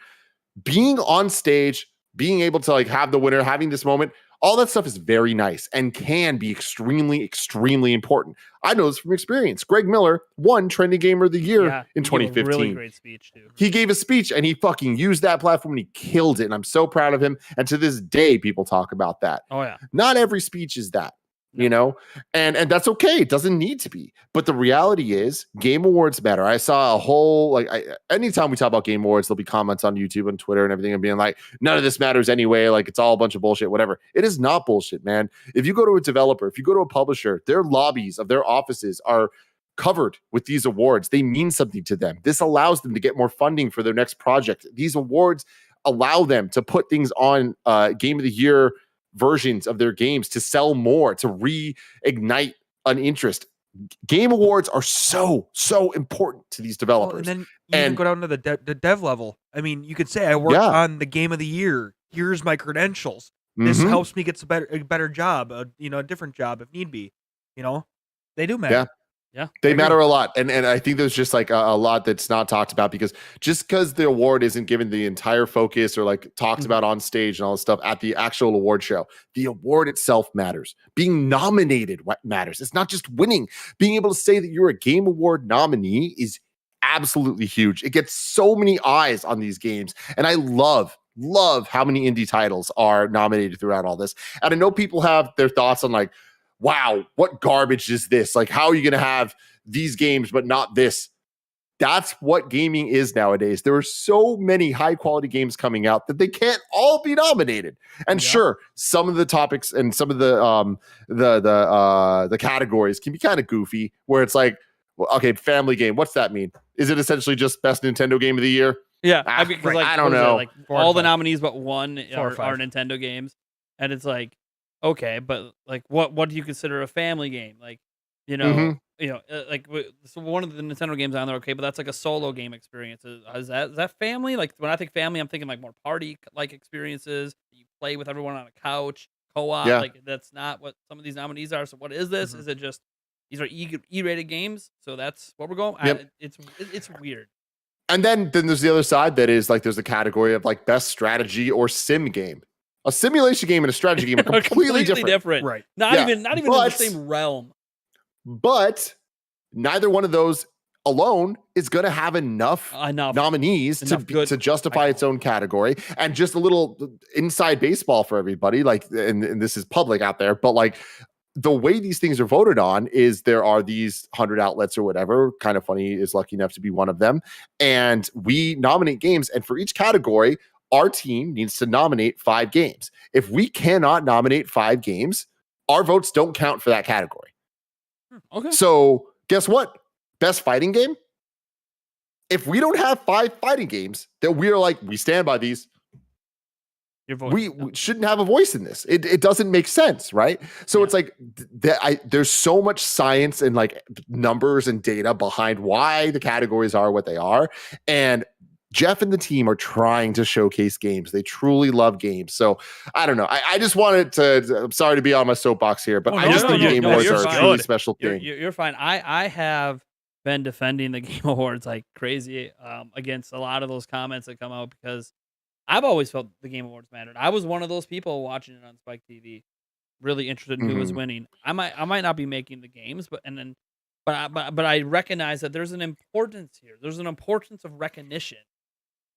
Speaker 3: Being on stage, being able to like have the winner, having this moment, all that stuff is very nice and can be extremely, extremely important. I know this from experience. Greg Miller won Trending Gamer of the Year in 2015.
Speaker 1: Really great speech, too.
Speaker 3: He gave a speech and he fucking used that platform and he killed it. And I'm so proud of him. And to this day, people talk about that.
Speaker 1: Oh, yeah.
Speaker 3: Not every speech is that. And that's okay. It doesn't need to be. But the reality is, Game Awards matter. I saw a whole, anytime we talk about Game Awards, there'll be comments on YouTube and Twitter and everything and being like, none of this matters anyway. Like, it's all a bunch of bullshit, whatever. It is not bullshit, man. If you go to a developer, if you go to a publisher, their lobbies of their offices are covered with these awards. They mean something to them. This allows them to get more funding for their next project. These awards allow them to put things on Game of the Year versions of their games to sell more, to reignite an interest. Game awards are so important to these developers.
Speaker 2: And then you can go down to the dev level. I mean, you could say, I worked on the Game of the Year. Here's my credentials. This helps me get a better job, a different job if need be. They do matter.
Speaker 1: Yeah,
Speaker 3: they matter a lot, and I think there's just like a lot that's not talked about, because just because the award isn't given the entire focus or like talked about on stage and all this stuff at the actual award show, the award itself matters. Being nominated matters. It's not just winning. Being able to say that you're a Game Award nominee is absolutely huge. It gets so many eyes on these games, and I love how many indie titles are nominated throughout all this. And I know people have their thoughts on like, wow, what garbage is this? Like, how are you going to have these games but not this? That's what gaming is nowadays. There are so many high quality games coming out that they can't all be nominated. And sure, some of the topics and some of the categories can be kind of goofy, where it's like, well, okay, family game. What's that mean? Is it essentially just best Nintendo game of the year?
Speaker 1: Yeah, I mean,
Speaker 3: right. I don't know.
Speaker 1: Like all the nominees but one are Nintendo games, and it's like, okay, but like, what do you consider a family game? Like, so one of the Nintendo games on there, okay, but that's like a solo game experience. Is that family? Like, when I think family, I'm thinking like more party like experiences. You play with everyone on a couch, co-op.
Speaker 3: Yeah.
Speaker 1: Like, that's not what some of these nominees are. So what is this? Is it just these are E-rated games? So that's what we're going.
Speaker 3: Yep.
Speaker 1: It's weird.
Speaker 3: And then there's the other side that is like, there's a category of like best strategy or sim game. A simulation game and a strategy game are completely different.
Speaker 2: Right.
Speaker 1: Not even in the same realm.
Speaker 3: But neither one of those alone is going to have enough nominees to justify its own category. And just a little inside baseball for everybody, like, and this is public out there, but like, the way these things are voted on is there are these 100 outlets or whatever. Kind of Funny is lucky enough to be one of them. And we nominate games. And for each category, our team needs to nominate 5 games. If we cannot nominate 5 games, our votes don't count for that category.
Speaker 1: Okay.
Speaker 3: So guess what? Best fighting game? If we don't have 5 fighting games that we are like, we stand by these, we shouldn't have a voice in this. It doesn't make sense, right? So it's like there's so much science and like numbers and data behind why the categories are what they are. And Jeff and the team are trying to showcase games. They truly love games. So I don't know. I just wanted to, I'm sorry to be on my soapbox here, but I just think Game Awards are a truly special thing.
Speaker 1: You're fine. I have been defending the Game Awards like crazy against a lot of those comments that come out, because I've always felt the Game Awards mattered. I was one of those people watching it on Spike TV, really interested in who was winning. I might not be making the games, but I recognize that there's an importance here. There's an importance of recognition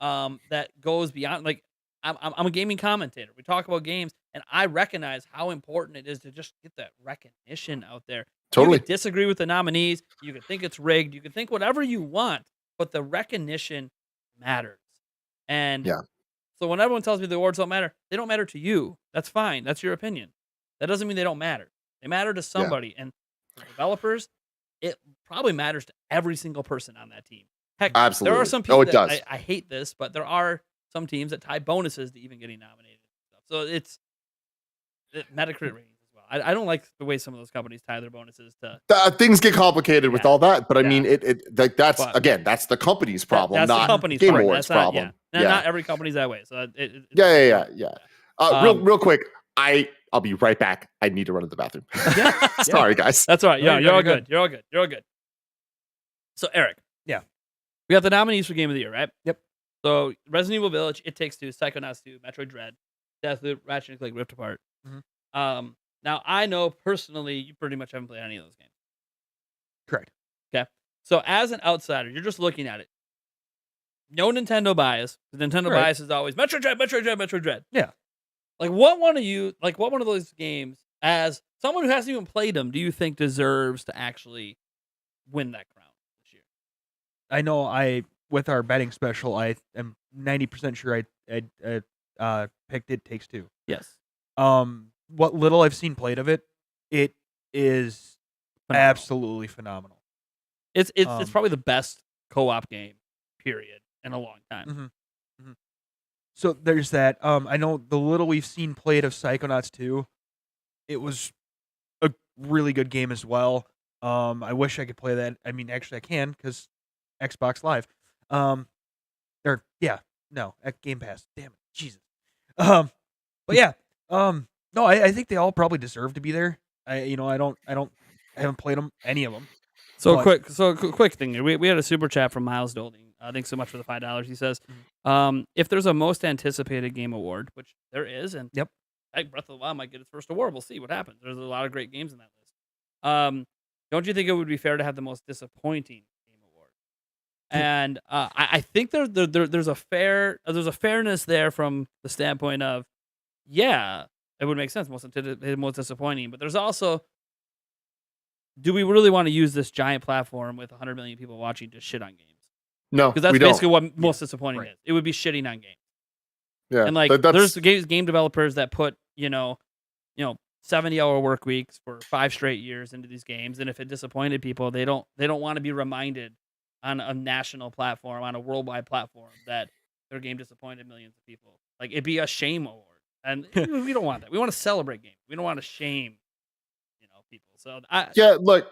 Speaker 1: that goes beyond, like, I'm a gaming commentator. We talk about games, and I recognize how important it is to just get that recognition out there.
Speaker 3: Totally.
Speaker 1: You can disagree with the nominees. You can think it's rigged. You can think whatever you want, but the recognition matters. And so when everyone tells me the awards don't matter, they don't matter to you. That's fine. That's your opinion. That doesn't mean they don't matter. They matter to somebody. And for developers, it probably matters to every single person on that team. Heck,
Speaker 3: absolutely.
Speaker 1: There are some people that I hate this, but there are some teams that tie bonuses to even getting nominated. So it's Metacritic ratings as well. I don't like the way some of those companies tie their bonuses to
Speaker 3: things get complicated with all that, but I mean, that's the company's problem,
Speaker 1: that's
Speaker 3: not
Speaker 1: the company's
Speaker 3: Game Awards problem.
Speaker 1: Not every company's that way. So
Speaker 3: real quick, I'll be right back. I need to run to the bathroom. Sorry, guys.
Speaker 1: That's all right. Yeah, you're all good. You're all good. You're all good. So Eric, we got the nominees for Game of the Year, right?
Speaker 2: Yep.
Speaker 1: So Resident Evil Village, It Takes Two, Psychonauts 2, Metroid Dread, Deathloop, Ratchet and Clank Rift Apart. Now I know personally you pretty much haven't played any of those games.
Speaker 2: Correct.
Speaker 1: Okay. So as an outsider, you're just looking at it. No Nintendo bias. The Nintendo bias is always Metroid Dread, Metroid Dread, Metroid Dread.
Speaker 2: Yeah.
Speaker 1: Like what one of those games, as someone who hasn't even played them, do you think deserves to actually win that crown this year?
Speaker 2: I know with our betting special, I am 90% sure I picked It Takes Two.
Speaker 1: Yes.
Speaker 2: What little I've seen played of it, it is absolutely phenomenal.
Speaker 1: It's probably the best co-op game, period, in a long time.
Speaker 2: So there's that. I know the little we've seen played of Psychonauts 2, it was a really good game as well. I wish I could play that. I mean, actually I can, because Xbox Live. At Game Pass. Damn it, Jesus. But yeah. No, I think they all probably deserve to be there. I haven't played any of them.
Speaker 1: So quick thing. We had a super chat from Miles Dolding. Thanks so much for the $5. He says, if there's a most anticipated game award, which there is, and Breath of the Wild might get its first award. We'll see what happens. There's a lot of great games in that list. Don't you think it would be fair to have the most disappointing game award? And I think there's a fairness there from the standpoint of, it would make sense, most disappointing. But there's also, do we really want to use this giant platform with 100 million people watching to shit on games?
Speaker 3: No,
Speaker 1: because that's basically what most disappointing is. It would be shitting on games.
Speaker 3: Yeah,
Speaker 1: and like there's game developers that put 70-hour work weeks for 5 straight years into these games, and if it disappointed people, they don't want to be reminded on a national platform, on a worldwide platform, that their game disappointed millions of people. Like, it'd be a shame award, and we don't want that. We want to celebrate games. We don't want to shame people. So
Speaker 3: look.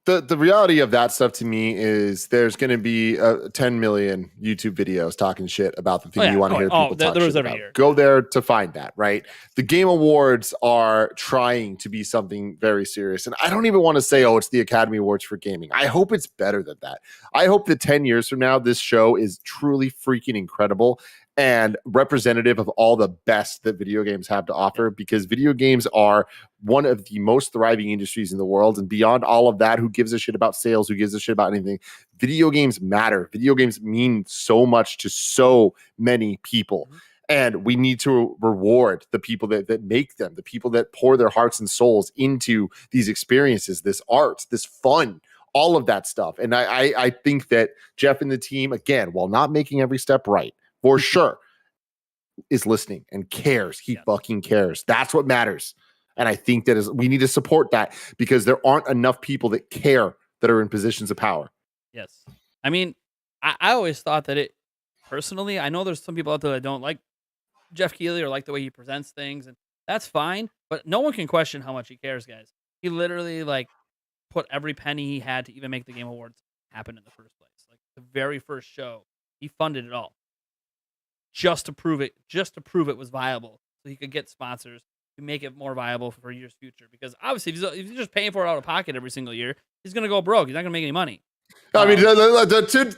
Speaker 3: The reality of that stuff to me is there's going to be 10 million YouTube videos talking shit about the thing you want to hear people talk shit about. Go there to find that, right? The Game Awards are trying to be something very serious. And I don't even want to say, it's the Academy Awards for gaming. I hope it's better than that. I hope that 10 years from now, this show is truly freaking incredible. and representative of all the best that video games have to offer, because video games are one of the most thriving industries in the world. And beyond all of that, who gives a shit about sales? Who gives a shit about anything? Video games matter. Video games mean so much to so many people. And we need to reward the people that make them, the people that pour their hearts and souls into these experiences, this art, this fun, all of that stuff. And I think that Jeff and the team, again, while not making every step right, for sure, is listening and cares. He fucking cares. That's what matters. And I think that we need to support that, because there aren't enough people that care that are in positions of power.
Speaker 1: Yes. I mean, I always thought that personally, I know there's some people out there that don't like Jeff Keighley or like the way he presents things, and that's fine, but no one can question how much he cares, guys. He literally put every penny he had to even make the Game Awards happen in the first place. Like the very first show, he funded it all just to prove it was viable, so he could get sponsors to make it more viable for years future. Because obviously, if he's just paying for it out of pocket every single year, he's gonna go broke. He's not gonna make any money.
Speaker 3: I mean, to be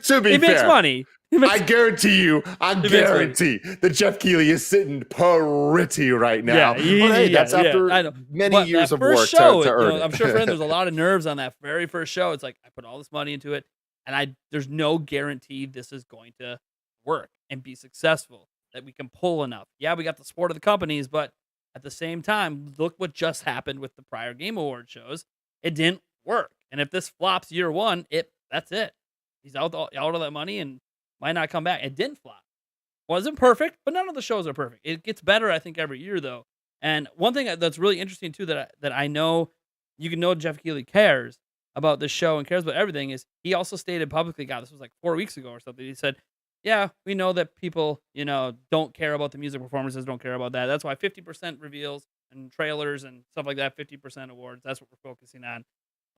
Speaker 3: fair,
Speaker 1: he makes money.
Speaker 3: I guarantee that Jeff Keighley is sitting pretty right now. That's after many years of work
Speaker 1: show,
Speaker 3: to earn it.
Speaker 1: I'm sure for him, there's a lot of nerves on that very first show. It's like, I put all this money into it, and there's no guarantee this is going to work and be successful, that we can pull enough. Yeah, we got the support of the companies, but at the same time, look what just happened with the prior Game Award shows. It didn't work. And if this flops year one, that's it. He's out of that money and might not come back. It didn't flop. Wasn't perfect, but none of the shows are perfect. It gets better, I think, every year, though. And one thing that's really interesting, too, that I know you can know Jeff Keighley cares about this show and cares about everything, is he also stated publicly, God, this was like 4 weeks ago or something. He said, yeah, we know that people, don't care about the music performances, don't care about that. That's why 50% reveals and trailers and stuff like that, 50% awards, that's what we're focusing on.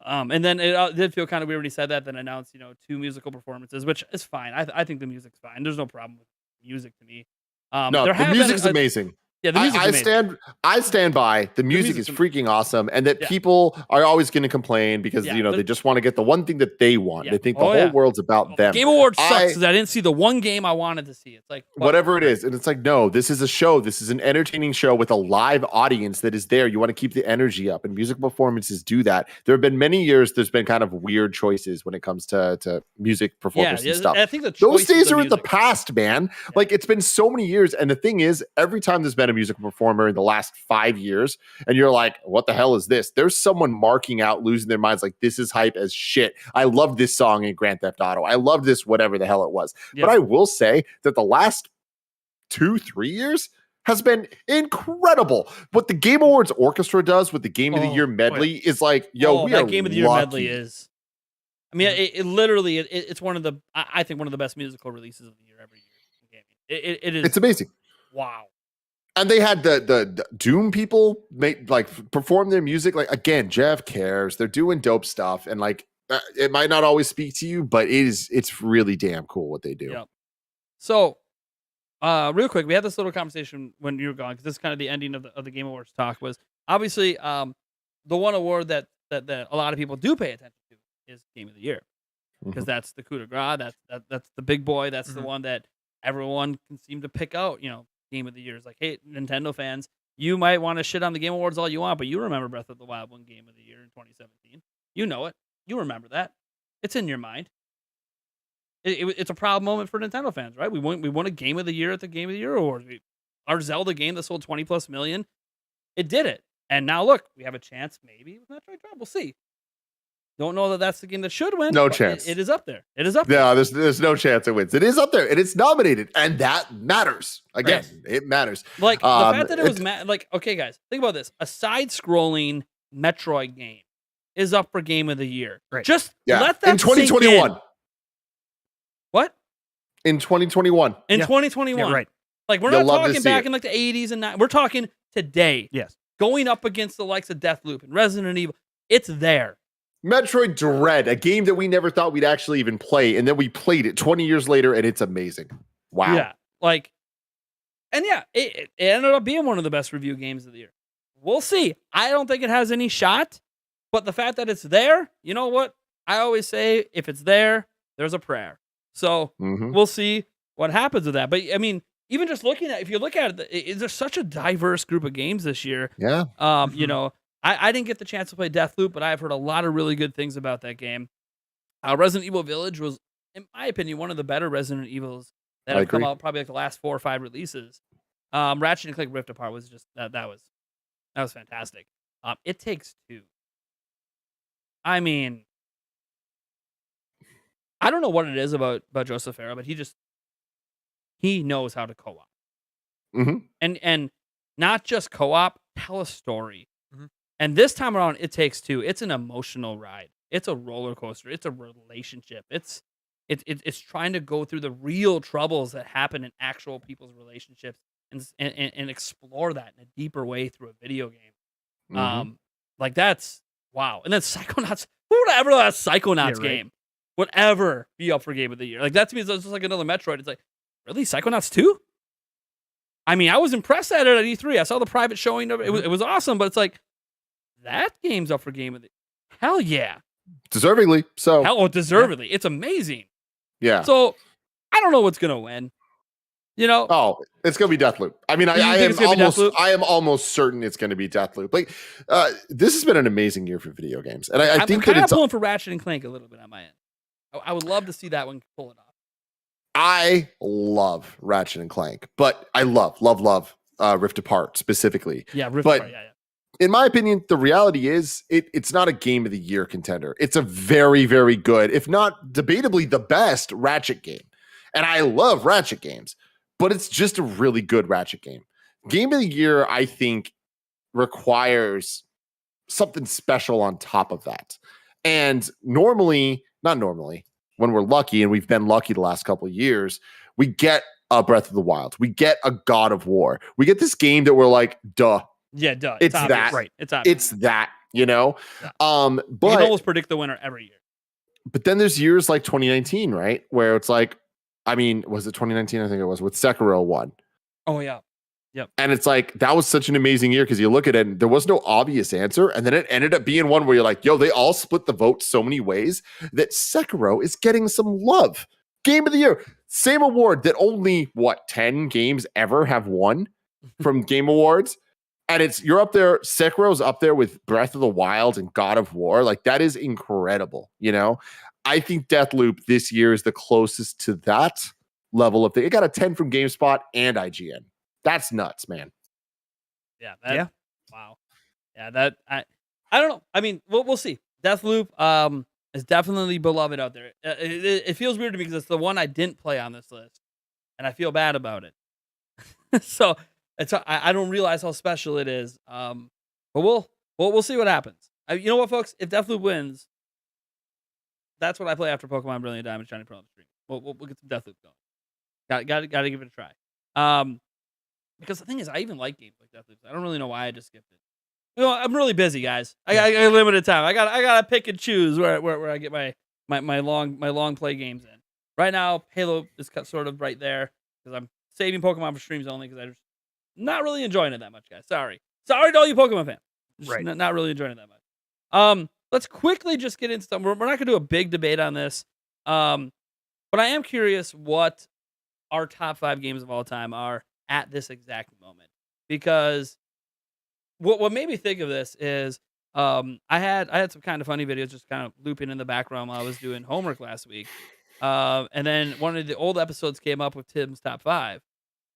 Speaker 1: And then it did feel kind of weird when he said that, then announced, 2 musical performances, which is fine. I think the music's fine. There's no problem with music to me.
Speaker 3: No, the music's amazing.
Speaker 1: Yeah, the music's amazing.
Speaker 3: I stand by the music is freaking awesome, and that people are always going to complain because they just want to get the one thing that they want. They think the whole world's about them.
Speaker 1: Game Awards sucks because I didn't see the one game I wanted to see. It's like
Speaker 3: whatever it is, and it's like, no, this is a show. This is an entertaining show with a live audience that is there. You want to keep the energy up, and music performances do that. There have been many years. There's been kind of weird choices when it comes to music performance and stuff.
Speaker 1: I think
Speaker 3: those days are in the past, man. Yeah. Like, it's been so many years, and the thing is, every time there's been a musical performer in the last 5 years, and you're like, what the hell is this? There's someone marking out, losing their minds, like, this is hype as shit. I love this song in Grand Theft Auto. I love this, whatever the hell it was. But I will say that the last 2-3 years has been incredible. What the Game Awards Orchestra does with the Game of the Year medley is like,
Speaker 1: that Game of the Year medley is. I mean, it literally, it's one of the, I think, one of the best musical releases of the year every year. It is.
Speaker 3: It's amazing.
Speaker 1: Wow.
Speaker 3: And they had the Doom people perform their music. Like, again, Jeff cares. They're doing dope stuff, and it might not always speak to you, but it's really damn cool what they do.
Speaker 1: Yep. So, real quick, we had this little conversation when you were gone, because this is kind of the ending of the Game Awards talk. Was obviously the one award that a lot of people do pay attention to is Game of the Year, because that's the coup de grace. That's the big boy. That's the one that everyone can seem to pick out. Game of the Year is like, hey, Nintendo fans, you might want to shit on the Game Awards all you want, but you remember Breath of the Wild won Game of the Year in 2017. You know it. You remember that. It's in your mind. It's a proud moment for Nintendo fans, right? We won a Game of the Year at the Game of the Year Awards. Our Zelda game that sold 20+ million, it did it. And now look, we have a chance maybe with Metroid Dread. We'll see. Don't know that that's the game that should win.
Speaker 3: No chance.
Speaker 1: It is up there. It is up there.
Speaker 3: No, there's no chance it wins. It is up there, and it's nominated, and that matters. Again, it matters.
Speaker 1: Like, the fact that it was okay, guys, think about this. A side-scrolling Metroid game is up for Game of the Year.
Speaker 2: Right.
Speaker 1: Just let that
Speaker 3: in 2021.
Speaker 1: Sink in. What?
Speaker 3: In 2021.
Speaker 1: In 2021.
Speaker 2: Yeah, right.
Speaker 1: Like, we're not talking back in the 80s and 90s. We're talking today.
Speaker 2: Yes.
Speaker 1: Going up against the likes of Deathloop and Resident Evil. It's there.
Speaker 3: Metroid Dread, a game that we never thought we'd actually even play, and then we played it 20 years later, and it's amazing. Wow.
Speaker 1: Yeah. It ended up being one of the best review games of the year. We'll see. I don't think it has any shot, but the fact that it's there, you know what? I always say, if it's there, there's a prayer. So we'll see what happens with that. But, I mean, even just looking at, if you look at it, there's such a diverse group of games this year.
Speaker 3: Yeah.
Speaker 1: You know, I didn't get the chance to play Deathloop, but I've heard a lot of really good things about that game. Resident Evil Village was, in my opinion, one of the better Resident Evils that
Speaker 3: I
Speaker 1: have come
Speaker 3: agree.
Speaker 1: out probably like the last 4 or 5 releases. Ratchet and Clank Rift Apart was just that was fantastic. It Takes Two. I mean, I don't know what it is about Joseph Farah, but he knows how to co-op.
Speaker 3: hmm
Speaker 1: And not just co-op, tell a story.
Speaker 2: Mhm.
Speaker 1: And this time around, It Takes Two. It's an emotional ride. It's a roller coaster. It's a relationship. It's trying to go through the real troubles that happen in actual people's relationships and explore that in a deeper way through a video game.
Speaker 3: hmm
Speaker 1: Like that's wow. And then Psychonauts. Who would ever let a Psychonauts
Speaker 2: right.
Speaker 1: game would ever be up for game of the year? Like that to me is just like another Metroid. It's like, really, Psychonauts 2? I mean, I was impressed at it at E3. I saw the private showing of it. It was awesome, but it's like that game's up for game of the hell yeah.
Speaker 3: Deservingly. So
Speaker 1: Deservedly. It's amazing.
Speaker 3: yeah.
Speaker 1: So I don't know what's gonna win. You know,
Speaker 3: Oh, it's gonna be Deathloop. I mean,
Speaker 1: You think it's gonna be Deathloop?
Speaker 3: I am almost certain it's gonna be Deathloop. Like, this has been an amazing year for video games, and I
Speaker 1: I'm
Speaker 3: think
Speaker 1: kind
Speaker 3: that
Speaker 1: of
Speaker 3: it's.
Speaker 1: pulling for Ratchet and Clank a little bit on my end. I would love to see that one pull it off.
Speaker 3: I love Ratchet and Clank, but I love Rift Apart specifically.
Speaker 1: Yeah, Rift
Speaker 3: But
Speaker 1: Apart, yeah.
Speaker 3: in my opinion, the reality is it's not a game of the year contender. It's a very, very good, if not debatably the best Ratchet game. And I love Ratchet games, but it's just a really good Ratchet game. Game of the year, I think, requires something special on top of that. And not normally, when we're lucky, and we've been lucky the last couple of years, we get a Breath of the Wild. We get a God of War. We get this game that we're like, duh.
Speaker 1: Yeah, duh.
Speaker 3: It's
Speaker 1: obvious.
Speaker 3: that.
Speaker 1: Right. It's obvious.
Speaker 3: It's that, you know?
Speaker 1: Yeah.
Speaker 3: But
Speaker 1: you can almost predict the winner every year.
Speaker 3: But then there's years like 2019, right? Where it's like, I mean, was it 2019? I think it was, with Sekiro won.
Speaker 1: Oh, yeah.
Speaker 3: And it's like, that was such an amazing year because you look at it and there was no obvious answer. And then it ended up being one where you're like, yo, they all split the vote so many ways that Sekiro is getting some love. Game of the year. Same award that only, 10 games ever have won from Game Awards. And you're up there, Sekiro's up there with Breath of the Wild and God of War. Like, that is incredible, you know? I think Deathloop this year is the closest to that level of thing. It got a 10 from GameSpot and IGN. That's nuts, man.
Speaker 1: Yeah.
Speaker 2: Yeah.
Speaker 1: Wow. Yeah. I don't know. I mean, we'll see. Deathloop is definitely beloved out there. It feels weird to me because it's the one I didn't play on this list, and I feel bad about it. So I don't realize how special it is. But we'll see what happens. You know what, folks? If Deathloop wins, that's what I play after Pokemon Brilliant Diamond Shiny Pearl on the stream. We'll get some Deathloop going. Got to give it a try. Because the thing is, I even like games like Deathloop. I don't really know why I just skipped it. You know, I'm really busy, guys. I got limited time. I gotta pick and choose where I get my long play games in. Right now, Halo is sort of right there because I'm saving Pokemon for streams only because I'm just not really enjoying it that much, guys. Sorry to all you Pokemon fans. Just
Speaker 2: Right.
Speaker 1: not really enjoying it that much. Let's quickly just get into something. We're not gonna do a big debate on this. But I am curious what our top 5 games of all time are at this exact moment, because what made me think of this is I had some kind of funny videos just kind of looping in the background while I was doing homework last week, and then one of the old episodes came up with Tim's top 5.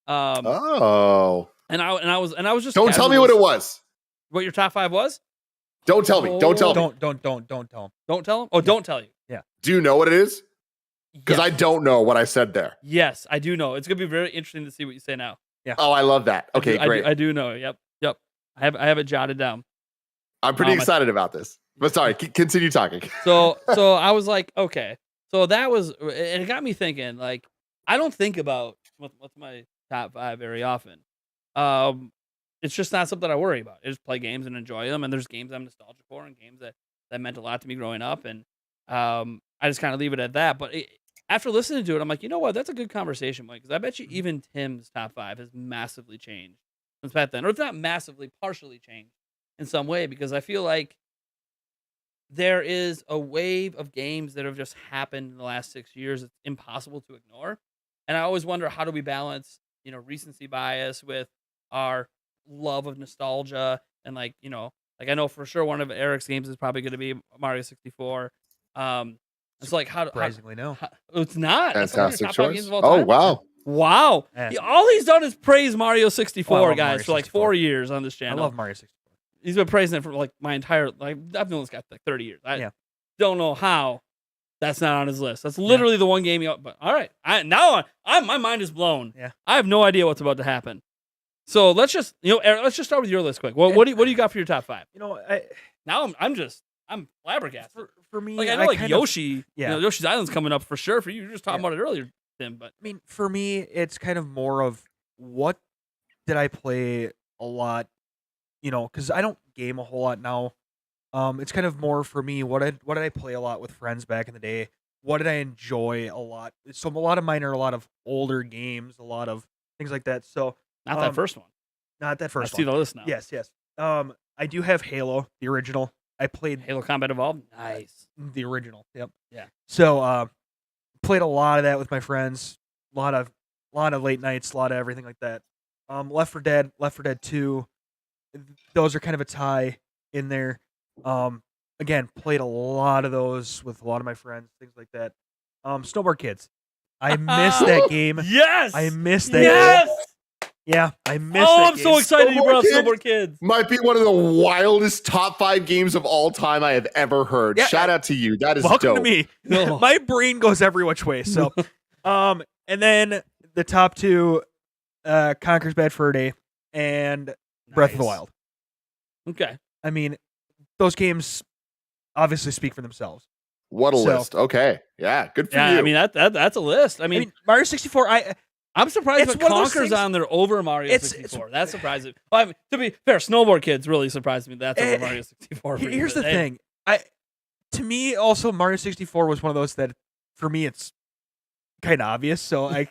Speaker 3: Oh,
Speaker 1: and I was just
Speaker 3: don't tell me what it was.
Speaker 1: What your top 5 was?
Speaker 3: Don't tell me. Don't tell me.
Speaker 2: Don't tell him.
Speaker 1: Don't tell him. Oh, don't tell you.
Speaker 3: Do you know what it is? Because
Speaker 1: Yes.
Speaker 3: I don't know what I said there.
Speaker 1: Yes, I do know. It's gonna be very interesting to see what you say now.
Speaker 3: Oh, I love that. Okay, great.
Speaker 1: I do know. Yep. I have it jotted down.
Speaker 3: I'm pretty excited about this. But sorry, continue talking.
Speaker 1: So I was like, okay. So that was, and it got me thinking. Like, I don't think about what's my top 5 very often. It's just not something I worry about. I just play games and enjoy them. And there's games I'm nostalgic for, and games that meant a lot to me growing up. And I just kind of leave it at that. But after listening to it, I'm like, you know what? That's a good conversation, Mike. Because I bet you even Tim's top 5 has massively changed since back then, or it's not massively, partially changed in some way. Because I feel like there is a wave of games that have just happened in the last 6 years. It's impossible to ignore. And I always wonder, how do we balance recency bias, with our love of nostalgia, and like I know for sure one of Eric's games is probably going to be Mario 64. It's like
Speaker 2: Surprisingly, no.
Speaker 1: it's not. That's one of your
Speaker 3: Fantastic
Speaker 1: top 5 games
Speaker 3: choice.
Speaker 1: of all
Speaker 3: Oh
Speaker 1: time.
Speaker 3: wow.
Speaker 1: Wow.
Speaker 2: Yeah.
Speaker 1: All he's done is praise Mario 64,
Speaker 2: love
Speaker 1: guys,
Speaker 2: Mario
Speaker 1: for like
Speaker 2: 64.
Speaker 1: 4 years on this
Speaker 2: I
Speaker 1: channel.
Speaker 2: love Mario 64.
Speaker 1: He's been praising it for like my entire I've known this guy for like 30 years. I don't know how that's not on his list. That's literally the one game. But all right, my mind is blown.
Speaker 2: Yeah.
Speaker 1: I have no idea what's about to happen. So let's just Eric, let's just start with your list quick. What do you got for your top 5? Now I'm flabbergasted.
Speaker 2: For me,
Speaker 1: Like I know Yoshi, Yoshi's Island's coming up for sure for you. You were just talking about it earlier, Tim. But
Speaker 2: I mean, for me, it's kind of more of what did I play a lot, because I don't game a whole lot now. It's kind of more for me, what did I play a lot with friends back in the day? What did I enjoy a lot? So a lot of mine are a lot of older games, a lot of things like that. So
Speaker 1: not that first one.
Speaker 2: Not that first
Speaker 1: I see
Speaker 2: one.
Speaker 1: the list now.
Speaker 2: Yes. I do have Halo, the original. I played
Speaker 1: Halo Combat Evolved. Nice.
Speaker 2: The original. Yep.
Speaker 1: Yeah.
Speaker 2: So played a lot of that with my friends. A lot of late nights, a lot of everything like that. Left 4 Dead 2. Those are kind of a tie in there. Again, played a lot of those with a lot of my friends, things like that. Snowboard Kids. I missed that game.
Speaker 1: Yes.
Speaker 2: I missed that
Speaker 1: yes.
Speaker 2: game. Yeah, I missed
Speaker 1: Oh,
Speaker 2: that
Speaker 1: I'm
Speaker 2: game.
Speaker 1: so excited you brought up
Speaker 3: Snowboard
Speaker 1: Snowboard Kids.
Speaker 3: Might be one of the wildest top 5 games of all time I have ever heard.
Speaker 2: Yeah.
Speaker 3: Shout out to you. That is
Speaker 2: Welcome
Speaker 3: dope.
Speaker 2: to me.
Speaker 1: No.
Speaker 2: My brain goes every which way. So, and then the top 2, Conker's Bad Fur Day and Breath of the
Speaker 1: Nice.
Speaker 2: Wild.
Speaker 1: Okay.
Speaker 2: I mean, those games obviously speak for themselves.
Speaker 3: What a
Speaker 2: So-
Speaker 3: list. Okay. Yeah. Good for
Speaker 1: Yeah,
Speaker 3: you.
Speaker 1: I mean that's a list. I
Speaker 2: I
Speaker 1: mean
Speaker 2: mean, Mario 64.
Speaker 1: I'm surprised
Speaker 2: It's
Speaker 1: that
Speaker 2: one of those
Speaker 1: Conker's
Speaker 2: things-
Speaker 1: on there over Mario
Speaker 2: It's-
Speaker 1: 64. That's surprising. Well, I mean, to be fair, Snowboard Kids really surprised me. That's over Mario 64. for you,
Speaker 2: Here's
Speaker 1: but
Speaker 2: the
Speaker 1: hey,
Speaker 2: thing. To me, also Mario 64 was one of those that, for me, it's kind of obvious. So I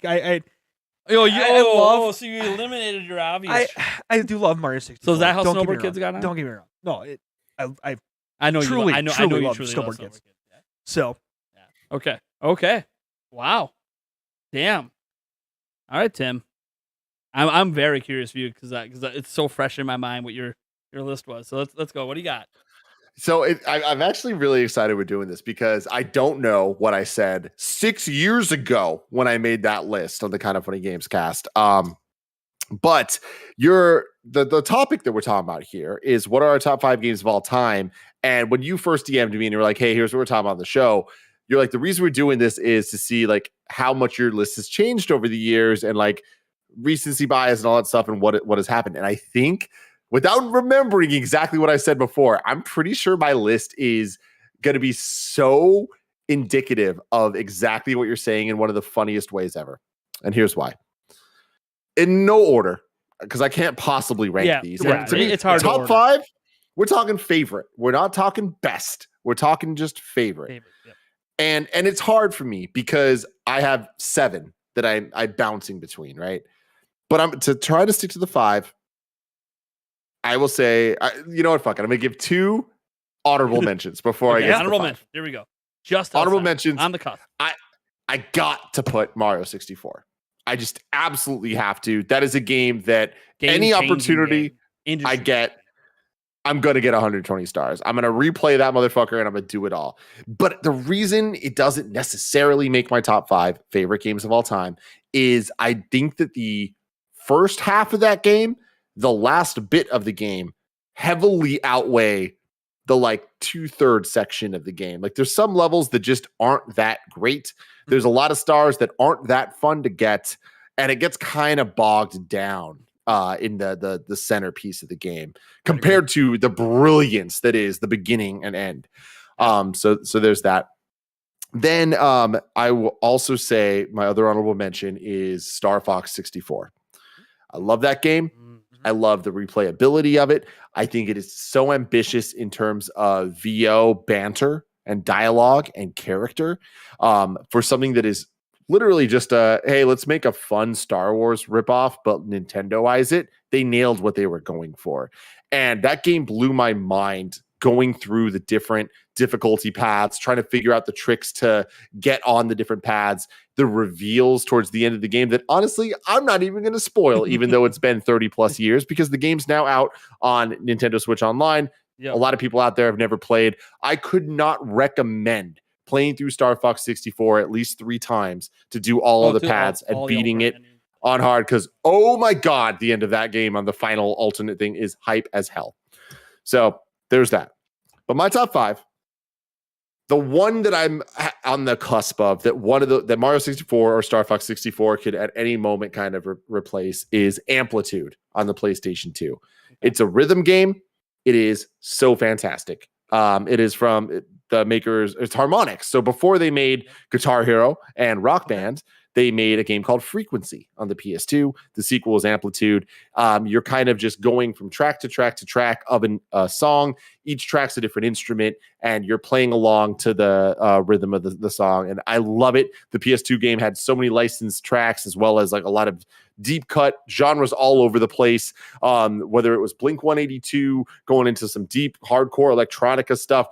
Speaker 2: love.
Speaker 1: so you eliminated your obvious.
Speaker 2: I do love Mario 64.
Speaker 1: So is that how
Speaker 2: Don't get me
Speaker 1: Snowboard Kids
Speaker 2: wrong.
Speaker 1: got on?
Speaker 2: Don't get me wrong. No, I
Speaker 1: I know
Speaker 2: truly,
Speaker 1: you. I know
Speaker 2: truly
Speaker 1: you
Speaker 2: love
Speaker 1: truly
Speaker 2: Snowboard
Speaker 1: love
Speaker 2: Kids.
Speaker 1: Yeah.
Speaker 2: so
Speaker 1: Okay. Wow. Damn. All right, Tim. I'm very curious for you because it's so fresh in my mind what your list was. So let's go. What do you got?
Speaker 3: So I'm actually really excited we're doing this because I don't know what I said 6 years ago when I made that list on the Kind of Funny Games cast. But the topic that we're talking about here is what are our top 5 games of all time? And when you first DM'd me and you were like, hey, here's what we're talking about on the show, you're like, the reason we're doing this is to see like how much your list has changed over the years and like recency bias and all that stuff and what has happened. And I think, without remembering exactly what I said before, I'm pretty sure my list is going to be so indicative of exactly what you're saying in one of the funniest ways ever. And here's why. In no order, because I can't possibly rank these.
Speaker 1: Yeah,
Speaker 3: To me,
Speaker 1: it's hard.
Speaker 3: top
Speaker 1: to order.
Speaker 3: 5, we're talking favorite. We're not talking best. We're talking just favorite.
Speaker 1: Yep.
Speaker 3: And it's hard for me because I have 7 that I'm bouncing between, right? But I'm to try to stick to the 5. I will say, you know what? Fuck it. I'm gonna give 2 honorable mentions before I get to
Speaker 1: honorable
Speaker 3: the 5.
Speaker 1: mention. There we go. Just
Speaker 3: Honorable
Speaker 1: outside,
Speaker 3: mentions.
Speaker 1: on the cusp.
Speaker 3: I got to put Mario 64. I just absolutely have to. That is a game that any
Speaker 1: Game-changing
Speaker 3: opportunity
Speaker 1: game.
Speaker 3: I get, I'm going to get 120 stars. I'm going to replay that motherfucker and I'm going to do it all. But the reason it doesn't necessarily make my top 5 favorite games of all time is I think that the first half of that game, the last bit of the game, heavily outweigh the like 2/3 section of the game. Like there's some levels that just aren't that great. There's a lot of stars that aren't that fun to get, and it gets kind of bogged down in the centerpiece of the game compared to the brilliance that is the beginning and end. So there's that. Then I will also say my other honorable mention is Star Fox 64. I love that game. I love the replayability of it. I think it is so ambitious in terms of VO banter and dialogue and character for something that is literally just hey, let's make a fun Star Wars ripoff, but Nintendoize it. They nailed what they were going for. And that game blew my mind going through the different difficulty paths, trying to figure out the tricks to get on the different paths, the reveals towards the end of the game that honestly, I'm not even going to spoil, even though it's been 30 plus years, because the game's now out on Nintendo Switch Online.
Speaker 1: Yep.
Speaker 3: A lot of people out there have never played. I could not recommend playing through Star Fox 64 at least 3 times to do all of the paths and beating it on hard, because oh my god, the end of that game on the final alternate thing is hype as hell. So there's that. But my top 5, the one that I'm on the cusp of, that Mario 64 or Star Fox 64 could at any moment kind of replace, is Amplitude on the PlayStation 2. It's a rhythm game. It is so fantastic. It is from the makers, it's Harmonix. So before they made Guitar Hero and Rock Band, they made a game called Frequency on the PS2. The sequel is Amplitude. You're kind of just going from track to track to track of a song. Each track's a different instrument, and you're playing along to the rhythm of the song. And I love it. The PS2 game had so many licensed tracks, as well as like a lot of deep cut genres all over the place. Whether it was Blink 182, going into some deep hardcore electronica stuff.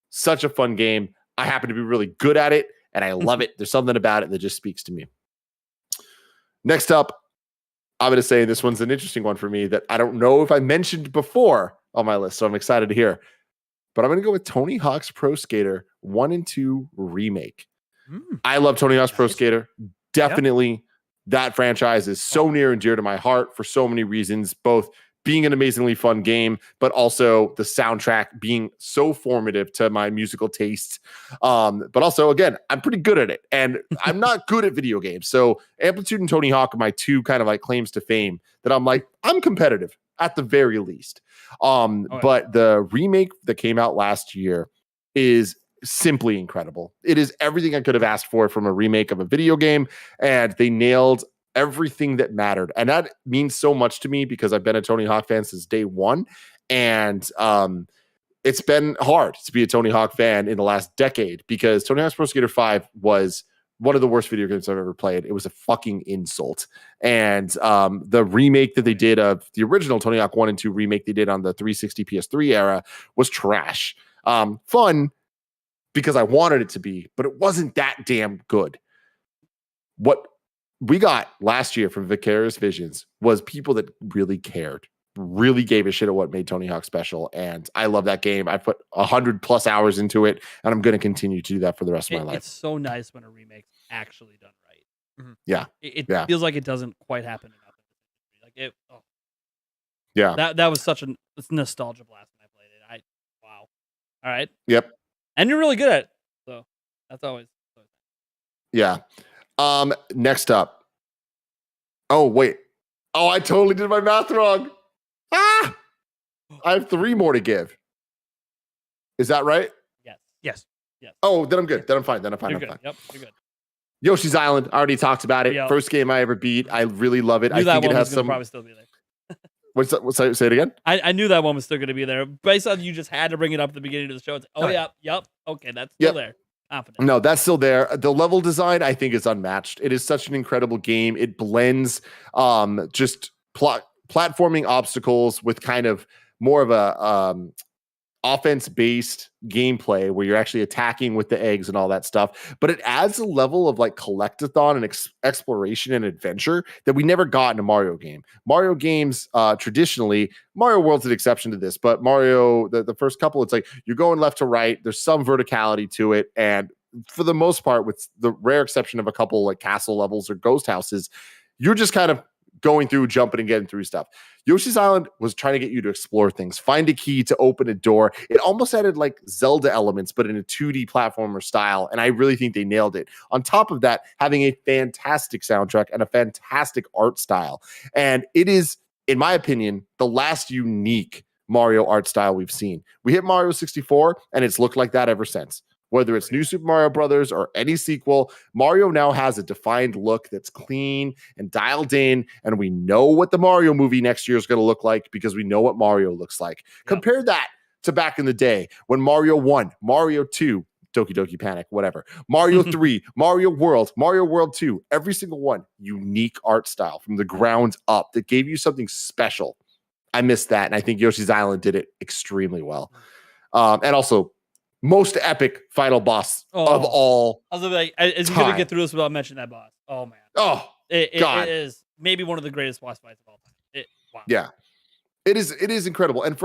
Speaker 3: Such a fun game. I happen to be really good at it, and I love it. There's something about it that just speaks to me. Next up, I'm going to say this one's an interesting one for me that I don't know if I mentioned before on my list, so I'm excited to hear. But I'm going to go with Tony Hawk's Pro Skater 1 and 2 Remake. I love Tony Hawk's Pro Skater. Definitely, that franchise is so near and dear to my heart for so many reasons, both being an amazingly fun game, but also the soundtrack being so formative to my musical tastes. But also, again, I'm pretty good at it, and I'm not good at video games. So Amplitude and Tony Hawk are my 2 kind of like claims to fame that I'm like, I'm competitive at the very least. But the remake that came out last year is simply incredible. It is everything I could have asked for from a remake of a video game, and they nailed everything that mattered. And that means so much to me because I've been a Tony Hawk fan since day one. And it's been hard to be a Tony Hawk fan in the last decade, because Tony Hawk's Pro Skater 5 was one of the worst video games I've ever played. It was a fucking insult. And the remake that they did of the original Tony Hawk 1 and 2 remake they did on the 360 PS3 era was trash. Fun because I wanted it to be, but it wasn't that damn good. What we got last year from Vicarious Visions was people that really cared, really gave a shit at what made Tony Hawk special. And I love that game. I put 100+ hours into it, and I'm going to continue to do that for the rest of my life.
Speaker 1: It's so nice when a remake's actually done right.
Speaker 3: Mm-hmm. Yeah.
Speaker 1: It feels like it doesn't quite happen enough. Like it. Oh.
Speaker 3: Yeah.
Speaker 1: That was such a nostalgia blast when I played it. Wow. All right.
Speaker 3: Yep.
Speaker 1: And you're really good at it. So that's always.
Speaker 3: Yeah. Next up. Oh, wait. Oh, I totally did my math wrong. I have 3 more to give. Is that right?
Speaker 1: Yes.
Speaker 3: Oh, then I'm good. Then I'm fine.
Speaker 1: You're
Speaker 3: I'm
Speaker 1: good.
Speaker 3: fine.
Speaker 1: Yep, you're good.
Speaker 3: Yoshi's Island. I already talked about it.
Speaker 1: Yep.
Speaker 3: First game I ever beat. I really love it.
Speaker 1: I
Speaker 3: think it has some.
Speaker 1: Probably still be there.
Speaker 3: What's that? Say it again.
Speaker 1: I knew that one was still going to be there. Based on you just had to bring it up at the beginning of the show. It's, yep. Okay, that's still there. Confident.
Speaker 3: No, that's still there. The level design, I think, is unmatched. It is such an incredible game. It blends just platforming obstacles with kind of more of a offense-based gameplay where you're actually attacking with the eggs and all that stuff. But it adds a level of like collectathon and exploration and adventure that we never got in a Mario game. Mario games, traditionally, Mario World's an exception to this, but Mario, the first couple, it's like you're going left to right. There's some verticality to it. And for the most part, with the rare exception of a couple like castle levels or ghost houses, you're just kind of going through, jumping and getting through stuff. Yoshi's Island was trying to get you to explore things, find a key to open a door. It almost added like Zelda elements, but in a 2D platformer style. And I really think they nailed it. On top of that, having a fantastic soundtrack and a fantastic art style. And it is, in my opinion, the last unique Mario art style we've seen. We hit Mario 64 and it's looked like that ever since. Whether it's New Super Mario Brothers or any sequel, Mario now has a defined look that's clean and dialed in, and we know what the Mario movie next year is going to look like because we know what Mario looks like. Yep. Compare that to back in the day when Mario 1, Mario 2, Doki Doki Panic, whatever, Mario 3, Mario World 2, every single one, unique art style from the ground up that gave you something special. I missed that, and I think Yoshi's Island did it extremely well. And also, most epic final boss of
Speaker 1: Oh.
Speaker 3: all.
Speaker 1: I was like, is he gonna get through this without mentioning that boss? Oh man.
Speaker 3: Oh,
Speaker 1: It
Speaker 3: God.
Speaker 1: is maybe one of the greatest boss fights of all time. Wow.
Speaker 3: Yeah. It is incredible. And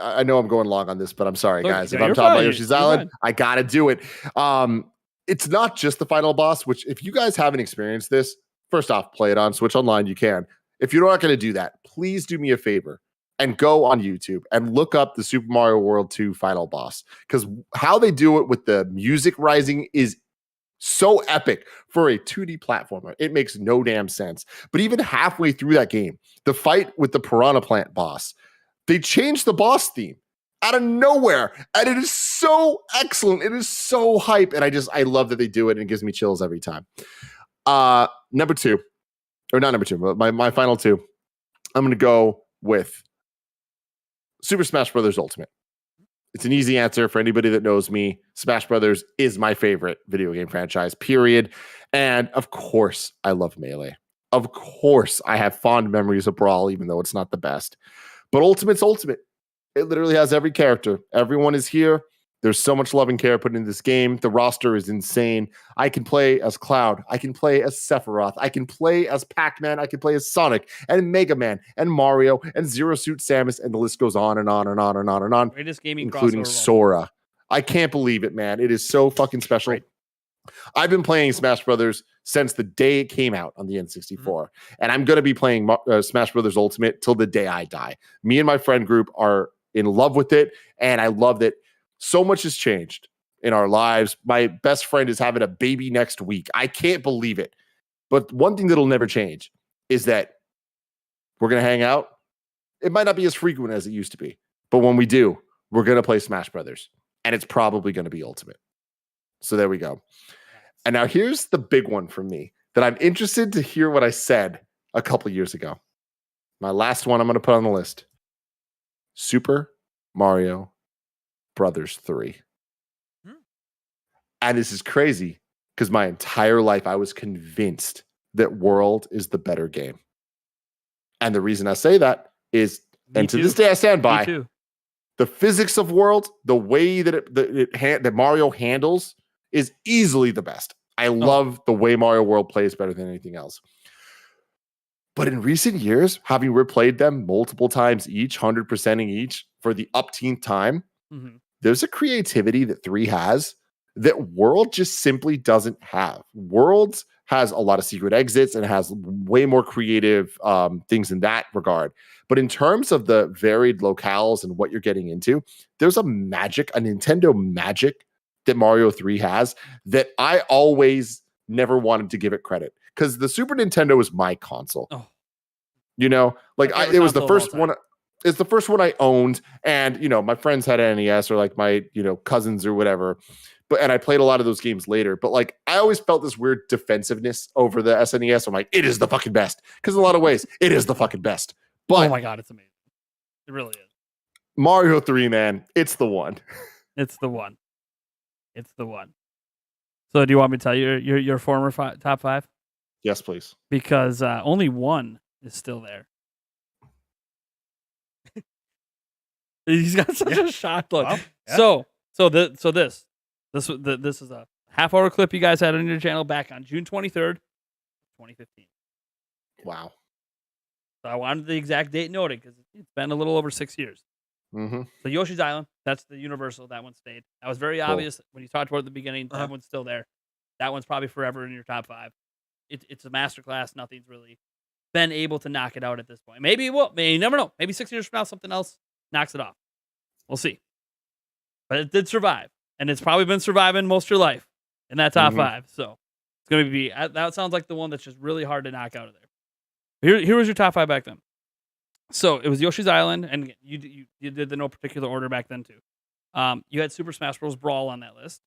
Speaker 3: I know I'm going long on this, but I'm sorry,
Speaker 1: Okay,
Speaker 3: guys.
Speaker 1: no,
Speaker 3: If I'm
Speaker 1: you're
Speaker 3: talking about
Speaker 1: fine.
Speaker 3: Yoshi's
Speaker 1: You're
Speaker 3: Island,
Speaker 1: fine.
Speaker 3: I gotta do it. It's not just the final boss, which if you guys haven't experienced this, first off, play it on Switch Online, you can. If you're not gonna do that, please do me a favor and go on YouTube and look up the Super Mario World 2 final boss. Because how they do it with the music rising is so epic for a 2D platformer. It makes no damn sense. But even halfway through that game, the fight with the Piranha Plant boss, they changed the boss theme out of nowhere. And it is so excellent. It is so hype. And I love that they do it. And it gives me chills every time. Number two, or not number two, but my final two, I'm going to go with Super Smash Bros. Ultimate. It's an easy answer for anybody that knows me. Smash Brothers is my favorite video game franchise, period. And of course, I love Melee. Of course, I have fond memories of Brawl, even though it's not the best. But Ultimate's Ultimate. It literally has every character. Everyone is here. There's so much love and care put into this game. The roster is insane. I can play as Cloud. I can play as Sephiroth. I can play as Pac-Man. I can play as Sonic and Mega Man and Mario and Zero Suit Samus, and the list goes on and on and on and on and on.
Speaker 1: Greatest gaming
Speaker 3: including
Speaker 1: crossover.
Speaker 3: Sora. I can't believe it, man. It is so fucking special.
Speaker 1: Right.
Speaker 3: I've been playing Smash Brothers since the day it came out on the N64, and I'm going to be playing Smash Brothers Ultimate till the day I die. Me and my friend group are in love with it, and I love that so much has changed in our lives. My best friend is having a baby next week. I can't believe it. But one thing that'll never change is that we're going to hang out. It might not be as frequent as it used to be, but when we do, we're going to play Smash Brothers, and it's probably going to be Ultimate. So there we go. And now here's the big one for me that I'm interested to hear what I said a couple years ago. My last one I'm going to put on the list. Super Mario Brothers 3. And this is crazy because my entire life I was convinced that World is the better game. And the reason I say that is, and to this day I stand by, the physics of World, the way that that Mario handles is easily the best. I love the way Mario World plays better than anything else. But in recent years, having replayed them multiple times each, 100%ing each for the upteenth time, there's a creativity that 3 has that World just simply doesn't have. World has a lot of secret exits and has way more creative things in that regard. But in terms of the varied locales and what you're getting into, there's a Nintendo magic that Mario 3 has that I always never wanted to give it credit, because the Super Nintendo is my console. You know, like it was the first one. It's the first one I owned, and my friends had an NES, or like my cousins or whatever. And I played a lot of those games later. But like I always felt this weird defensiveness over the SNES. I'm like, it is the fucking best, because in a lot of ways, it is the fucking best. But
Speaker 1: oh my god, it's amazing. It really is.
Speaker 3: Mario 3, man, it's the one.
Speaker 1: It's the one. It's the one. So do you want me to tell you your former top 5?
Speaker 3: Yes, please.
Speaker 1: Because only one is still there. He's got such a shocked look.
Speaker 2: Wow. Yeah.
Speaker 1: So this is a half-hour clip you guys had on your channel back on June 23rd, 2015.
Speaker 3: Wow.
Speaker 1: So I wanted the exact date noted because it's been a little over 6 years. So Yoshi's Island, that's the Universal. That one stayed. That was very obvious when you talked about at the beginning. That one's still there. That one's probably forever in your top 5. It's a masterclass. Nothing's really been able to knock it out at this point. Maybe it will. Maybe you never know. Maybe 6 years from now, something else knocks it off. We'll see. But it did survive, and it's probably been surviving most of your life in that top 5. So it's going to be that sounds like the one that's just really hard to knock out of there. Here was your top 5 back then. So it was Yoshi's Island, and you did the no particular order back then too. You had Super Smash Bros. Brawl on that list.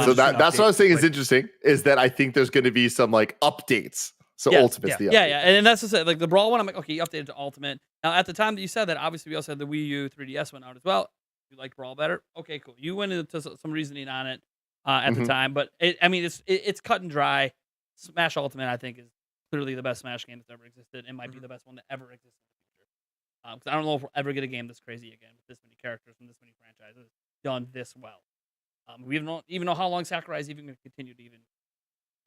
Speaker 3: So that's what I was saying is interesting, is that I think there's going to be some like updates. So Ultimate's the update.
Speaker 1: Yeah, and that's just it. Like the Brawl one, I'm like, okay, you updated to Ultimate. Now at the time that you said that, obviously we also had the Wii U 3DS one out as well. You liked Brawl better? Okay, cool. You went into some reasoning on it at the time, but it's cut and dry. Smash Ultimate, I think, is clearly the best Smash game that's ever existed. It might be the best one that ever exists in the future. Because I don't know if we'll ever get a game this crazy again with this many characters and this many franchises. done this well. We don't even know how long Sakurai is even going to continue to even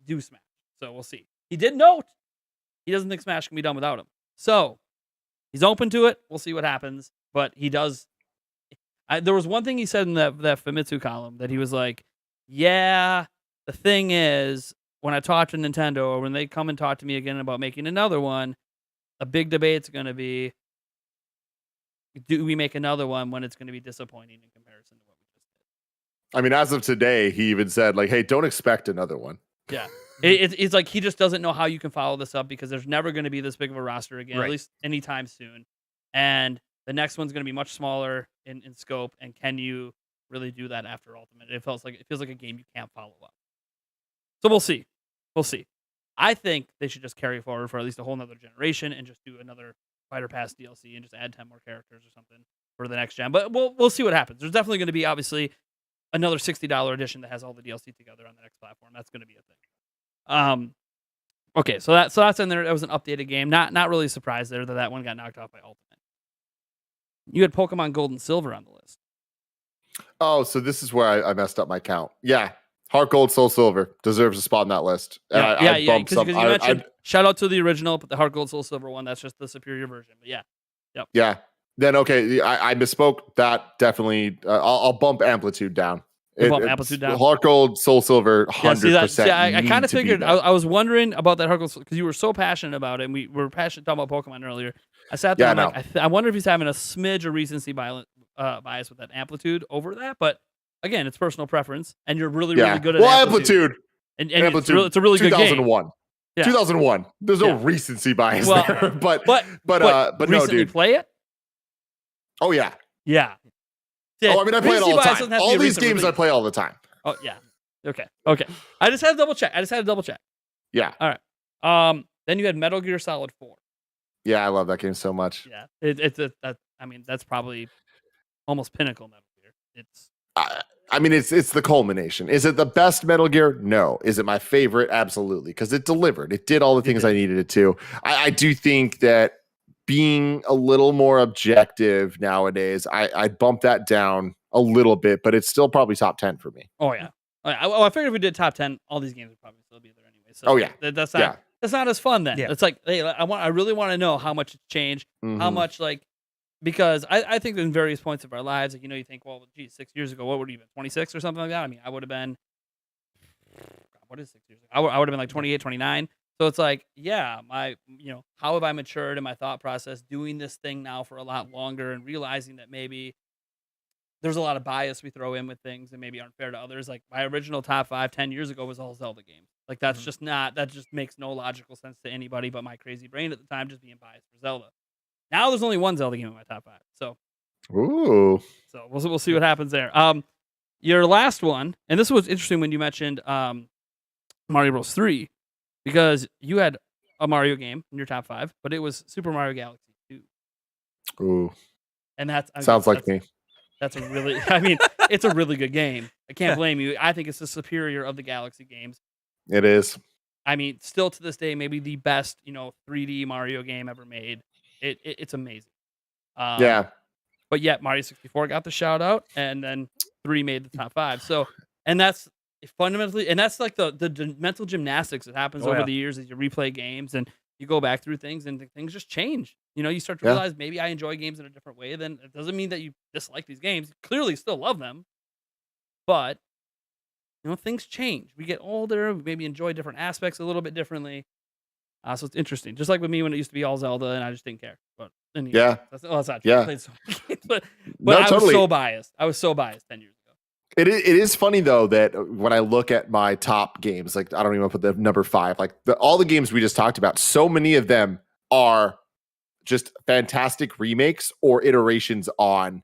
Speaker 1: do Smash. So we'll see. He did note he doesn't think Smash can be done without him. So he's open to it. We'll see what happens. But he does. There was one thing he said in that Famitsu column that he was like, yeah, the thing is, when I talk to Nintendo or when they come and talk to me again about making another one, a big debate's going to be, do we make another one when it's going to be disappointing in comparison to what we just did?
Speaker 3: I mean, as of today, he even said, like, hey, don't expect another one.
Speaker 1: Yeah. It's like he just doesn't know how you can follow this up because there's never going to be this big of a roster again,
Speaker 2: Right.
Speaker 1: at least anytime soon. And the next one's going to be much smaller in scope. And can you really do that after Ultimate? It feels like a game you can't follow up. So we'll see. We'll see. I think they should just carry forward for at least a whole nother generation and just do another Fighter Pass DLC and just add 10 more characters or something for the next gen. But we'll see what happens. There's definitely going to be obviously another $60 edition that has all the DLC together on the next platform. That's going to be a thing. Okay, so that's in there. That was an updated game. Not really surprised there that one got knocked off by Ultimate. You had Pokemon Gold and Silver on the list.
Speaker 3: Oh, so this is where I messed up my count. Yeah. Heart Gold, Soul Silver deserves a spot on that list.
Speaker 1: Yeah. Because you mentioned shout out to the original, but the Heart Gold, Soul Silver one, that's just the superior version. But yeah. Yep.
Speaker 3: Yeah. Then, okay, I misspoke. That definitely, I'll bump Amplitude down.
Speaker 1: Amplitude down.
Speaker 3: Heart Gold, Soul Silver, 100%.
Speaker 1: I kind of figured. I was wondering about that Heart Gold because you were so passionate about it, and we were passionate talking about Pokemon earlier. I sat there and I wonder if he's having a smidge of recency bias with that Amplitude over that. But again, it's personal preference, and you're really good at Amplitude. And Amplitude, it's a really good game.
Speaker 3: 2001. Yeah. 2001. There's no recency bias there, but no, dude.
Speaker 1: Play it?
Speaker 3: Oh yeah.
Speaker 1: Yeah.
Speaker 3: Oh, I mean, I play it all the time. All these games I play all the time.
Speaker 1: Oh yeah. Okay. I just had to double check.
Speaker 3: Yeah.
Speaker 1: All right. Then you had Metal Gear Solid 4.
Speaker 3: Yeah, I love that game so much.
Speaker 1: Yeah. That's probably almost pinnacle Metal Gear. It's.
Speaker 3: I mean, it's the culmination. Is it the best Metal Gear? No. Is it my favorite? Absolutely, because it delivered. It did all the things I needed it to. I do think that being a little more objective nowadays, I'd bump that down a little bit, but it's still probably top 10 for me.
Speaker 1: Oh yeah. I figured if we did top 10, all these games would probably still be there anyway. So that's not as fun then. Yeah. It's like, hey, I really want to know how much it's changed, how much because I think in various points of our lives, like, you think, well, geez, 6 years ago, what would you have been, 26 or something like that? I mean, I would have been, what is 6 years ago? I would have been like 28, 29. So it's like, yeah, how have I matured in my thought process doing this thing now for a lot longer and realizing that maybe there's a lot of bias we throw in with things that maybe aren't fair to others. Like my original top 5 10 years ago was all Zelda games. Like that's that just makes no logical sense to anybody but my crazy brain at the time, just being biased for Zelda. Now there's only one Zelda game in my top 5. So we'll see what happens there. Your last one, and this was interesting when you mentioned Mario Bros. 3, because you had a Mario game in your top 5, but it was Super Mario Galaxy 2.
Speaker 3: Ooh.
Speaker 1: And
Speaker 3: sounds like me.
Speaker 1: That's a really, it's a really good game. I can't blame you. I think it's the superior of the Galaxy games.
Speaker 3: It is.
Speaker 1: I mean, still to this day, maybe the best, 3D Mario game ever made. It's amazing.
Speaker 3: Yeah.
Speaker 1: But yet Mario 64 got the shout out, and then 3 made the top 5. So, and that's fundamentally, and that's like the mental gymnastics that happens over the years as you replay games and you go back through things and things just change. You start to realize maybe I enjoy games in a different way. Then it doesn't mean that you dislike these games. You clearly still love them, but things change. We get older. We maybe enjoy different aspects a little bit differently. So it's interesting. Just like with me when it used to be all Zelda and I just didn't care. But anyway, that's not true.
Speaker 3: Yeah.
Speaker 1: I played so many games, but I was so biased. I was so biased 10 years ago.
Speaker 3: It is funny though that when I look at my top games, like I don't even put the number 5, like all the games we just talked about, so many of them are just fantastic remakes or iterations on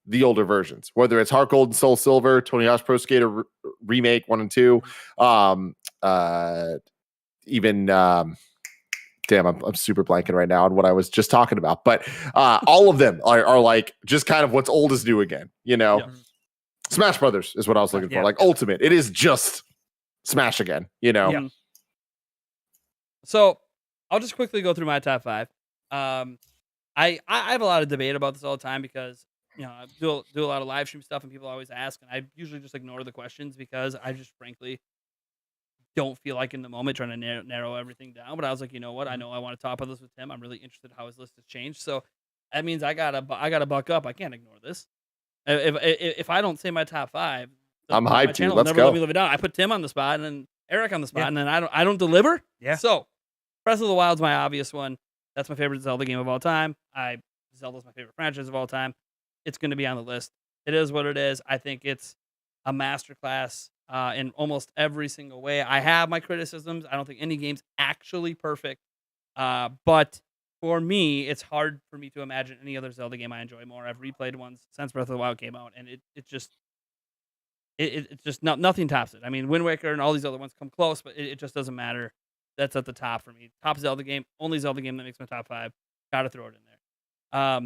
Speaker 3: the older versions, whether it's Heart Gold and Soul Silver, Tony Hawk's Pro Skater remake 1 and 2, damn, I'm super blanking right now on what I was just talking about, but all of them are like just kind of what's old is new again, Yeah. Smash Brothers is what I was looking for, like Ultimate. It is just Smash again,
Speaker 1: Yeah. So I'll just quickly go through my top 5. I have a lot of debate about this all the time because I do a lot of live stream stuff, and people always ask, and I usually just ignore the questions because I just frankly don't feel like in the moment trying to narrow everything down. But I was like, you know what? I
Speaker 2: Mhm.
Speaker 1: know I want to talk about this with Tim. I'm really interested in how his list has changed. So that means I gotta buck up. I can't ignore this. If I don't say my top five,
Speaker 3: I'm
Speaker 1: my
Speaker 3: hyped, dude.
Speaker 1: channel will
Speaker 3: Let's
Speaker 1: never let
Speaker 3: go.
Speaker 1: me live it down. I put Tim on the spot and then Eric on the spot,
Speaker 2: Yeah.
Speaker 1: and then I don't deliver.
Speaker 2: Yeah.
Speaker 1: So Breath of the Wild's my obvious one. That's my favorite Zelda game of all time. Zelda's my favorite franchise of all time. It's going to be on the list. It is what it is. I think it's a masterclass in almost every single way. I have my criticisms. I don't think any game's actually perfect. But for me, it's hard for me to imagine any other Zelda game I enjoy more. I've replayed ones since Breath of the Wild came out, and it's just nothing tops it. I mean, Wind Waker and all these other ones come close, but it just doesn't matter. That's at the top for me. Top Zelda game, only Zelda game that makes my top 5. Got to throw it in there.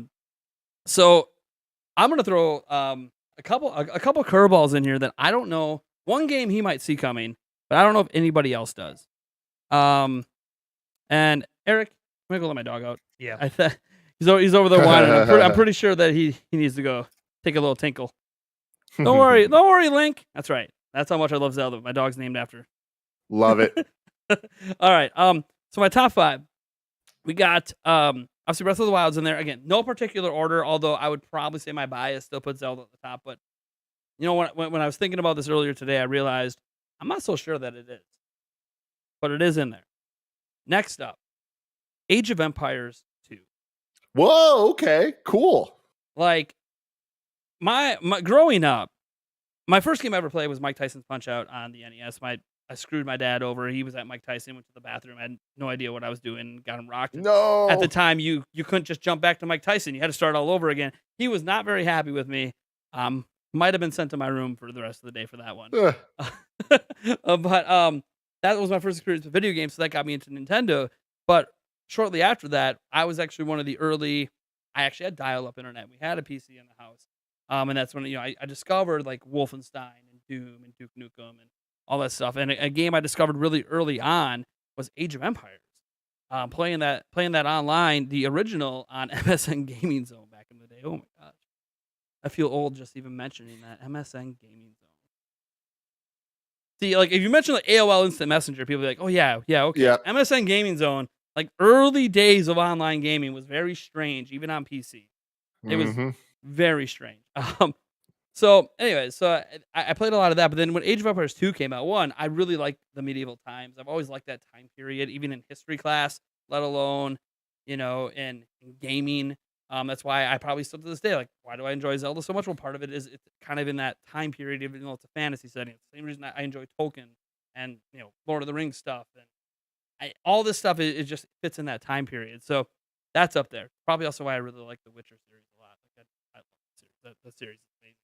Speaker 1: So I'm gonna throw a couple curveballs in here that I don't know. One game he might see coming, but I don't know if anybody else does. And Eric, I'm gonna go let my dog out.
Speaker 2: Yeah.
Speaker 1: He's over there whining. I'm pretty sure that he needs to go take a little tinkle. Don't worry, Link. That's right. That's how much I love Zelda. My dog's named after.
Speaker 3: Love it.
Speaker 1: All right. So my top 5, we got obviously Breath of the Wild's in there again. No particular order, although I would probably say my bias still puts Zelda at the top. But when I was thinking about this earlier today, I realized I'm not so sure that it is, but it is in there. Next up, Age of Empires 2.
Speaker 3: Whoa. Okay. Cool.
Speaker 1: Like my growing up, my first game I ever played was Mike Tyson's Punch Out on the NES. I screwed my dad over. He was at Mike Tyson, went to the bathroom. I had no idea what I was doing. Got him rocked.
Speaker 3: No.
Speaker 1: At the time, you couldn't just jump back to Mike Tyson. You had to start all over again. He was not very happy with me. Might have been sent to my room for the rest of the day for that one. But that was my first experience with video games, so that got me into Nintendo. But shortly after that, I was actually one of the early. I actually had dial-up internet. We had a PC in the house, and that's when I discovered like Wolfenstein and Doom and Duke Nukem and all that stuff. And a game I discovered really early on was Age of Empires. Playing that online, the original on MSN Gaming Zone back in the day. Oh my gosh, I feel old just even mentioning that MSN Gaming Zone. See, like if you mention like AOL Instant Messenger, people be like, "Oh yeah, okay."
Speaker 3: Yeah.
Speaker 1: MSN Gaming Zone, like early days of online gaming, was very strange, even on PC. It was very strange. So, anyways, I played a lot of that, but then when Age of Empires 2 came out, I really liked the medieval times. I've always liked that time period, even in history class, let alone, in gaming. That's why I probably still to this day, like, why do I enjoy Zelda so much? Well, part of it is it's kind of in that time period, even though it's a fantasy setting. It's the same reason I enjoy Tolkien and, Lord of the Rings stuff. And all this stuff, it just fits in that time period. So that's up there. Probably also why I really like the Witcher series a lot. Like, I love the series. The series is amazing.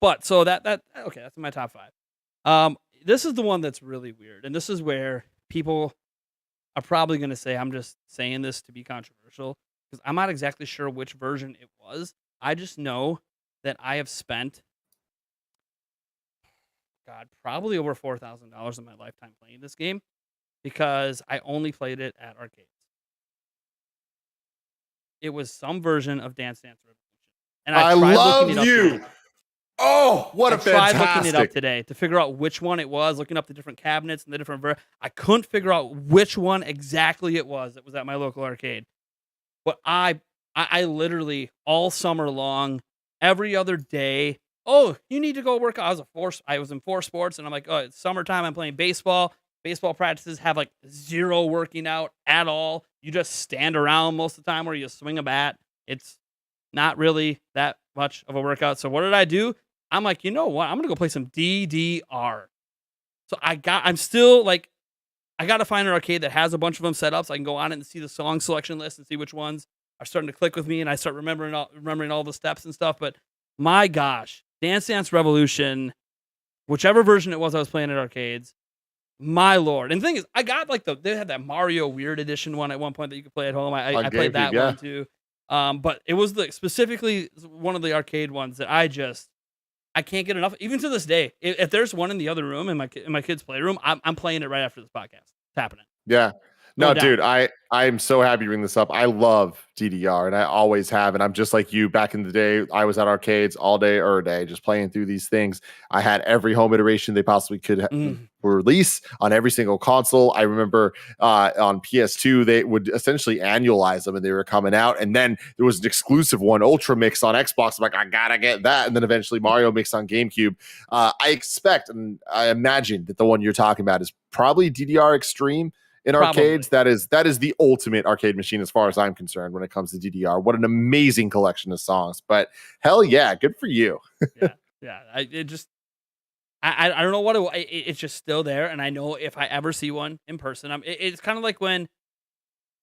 Speaker 1: But so okay, that's my top 5. This is the one that's really weird, and this is where people are probably going to say I'm just saying this to be controversial because I'm not exactly sure which version it was. I just know that I have spent, probably over $4,000 in my lifetime playing this game because I only played it at arcades. It was some version of Dance Dance Revolution, and I tried
Speaker 3: love
Speaker 1: looking it up
Speaker 3: you.
Speaker 1: today.
Speaker 3: Oh, what a
Speaker 1: I tried
Speaker 3: fantastic!
Speaker 1: looking it up today to figure out which one it was, looking up the different cabinets and the different I couldn't figure out which one exactly it was that was at my local arcade. But I literally all summer long, every other day, oh, you need to go work out. I was in 4 sports, and I'm like, oh, it's summertime, I'm playing baseball. Baseball practices have like 0 working out at all. You just stand around most of the time where you swing a bat. It's not really that much of a workout. So what did I do? I'm like, you know what? I'm gonna go play some DDR. So I'm still like, I gotta find an arcade that has a bunch of them set up so I can go on it and see the song selection list and see which ones are starting to click with me, and I start remembering all the steps and stuff. But my gosh, Dance Dance Revolution, whichever version it was I was playing at arcades, my lord. And the thing is, I got like they had that Mario Weird Edition one at one point that you could play at home. I played that one too. But it was specifically one of the arcade ones that I can't get enough. Even to this day, if there's one in the other room in my kids' playroom, I'm playing it right after this podcast. It's happening.
Speaker 3: Yeah. No,
Speaker 1: down.
Speaker 3: dude, I'm so happy you bring this up. I love DDR, and I always have. And I'm just like you. Back in the day, I was at arcades all day, every day, just playing through these things. I had every home iteration they possibly could release on every single console. I remember on PS2 they would essentially annualize them, and they were coming out. And then there was an exclusive one, Ultra Mix, on Xbox. I'm like, I gotta get that. And then eventually Mario Mix on GameCube. I expect and I imagine that the one you're talking about is probably DDR Extreme. In arcades, that is the ultimate arcade machine as far as I'm concerned when it comes to DDR. What an amazing collection of songs. But hell yeah, good for you.
Speaker 1: Yeah. I don't know what it's just still there, and I know if I ever see one in person, it's kind of like when,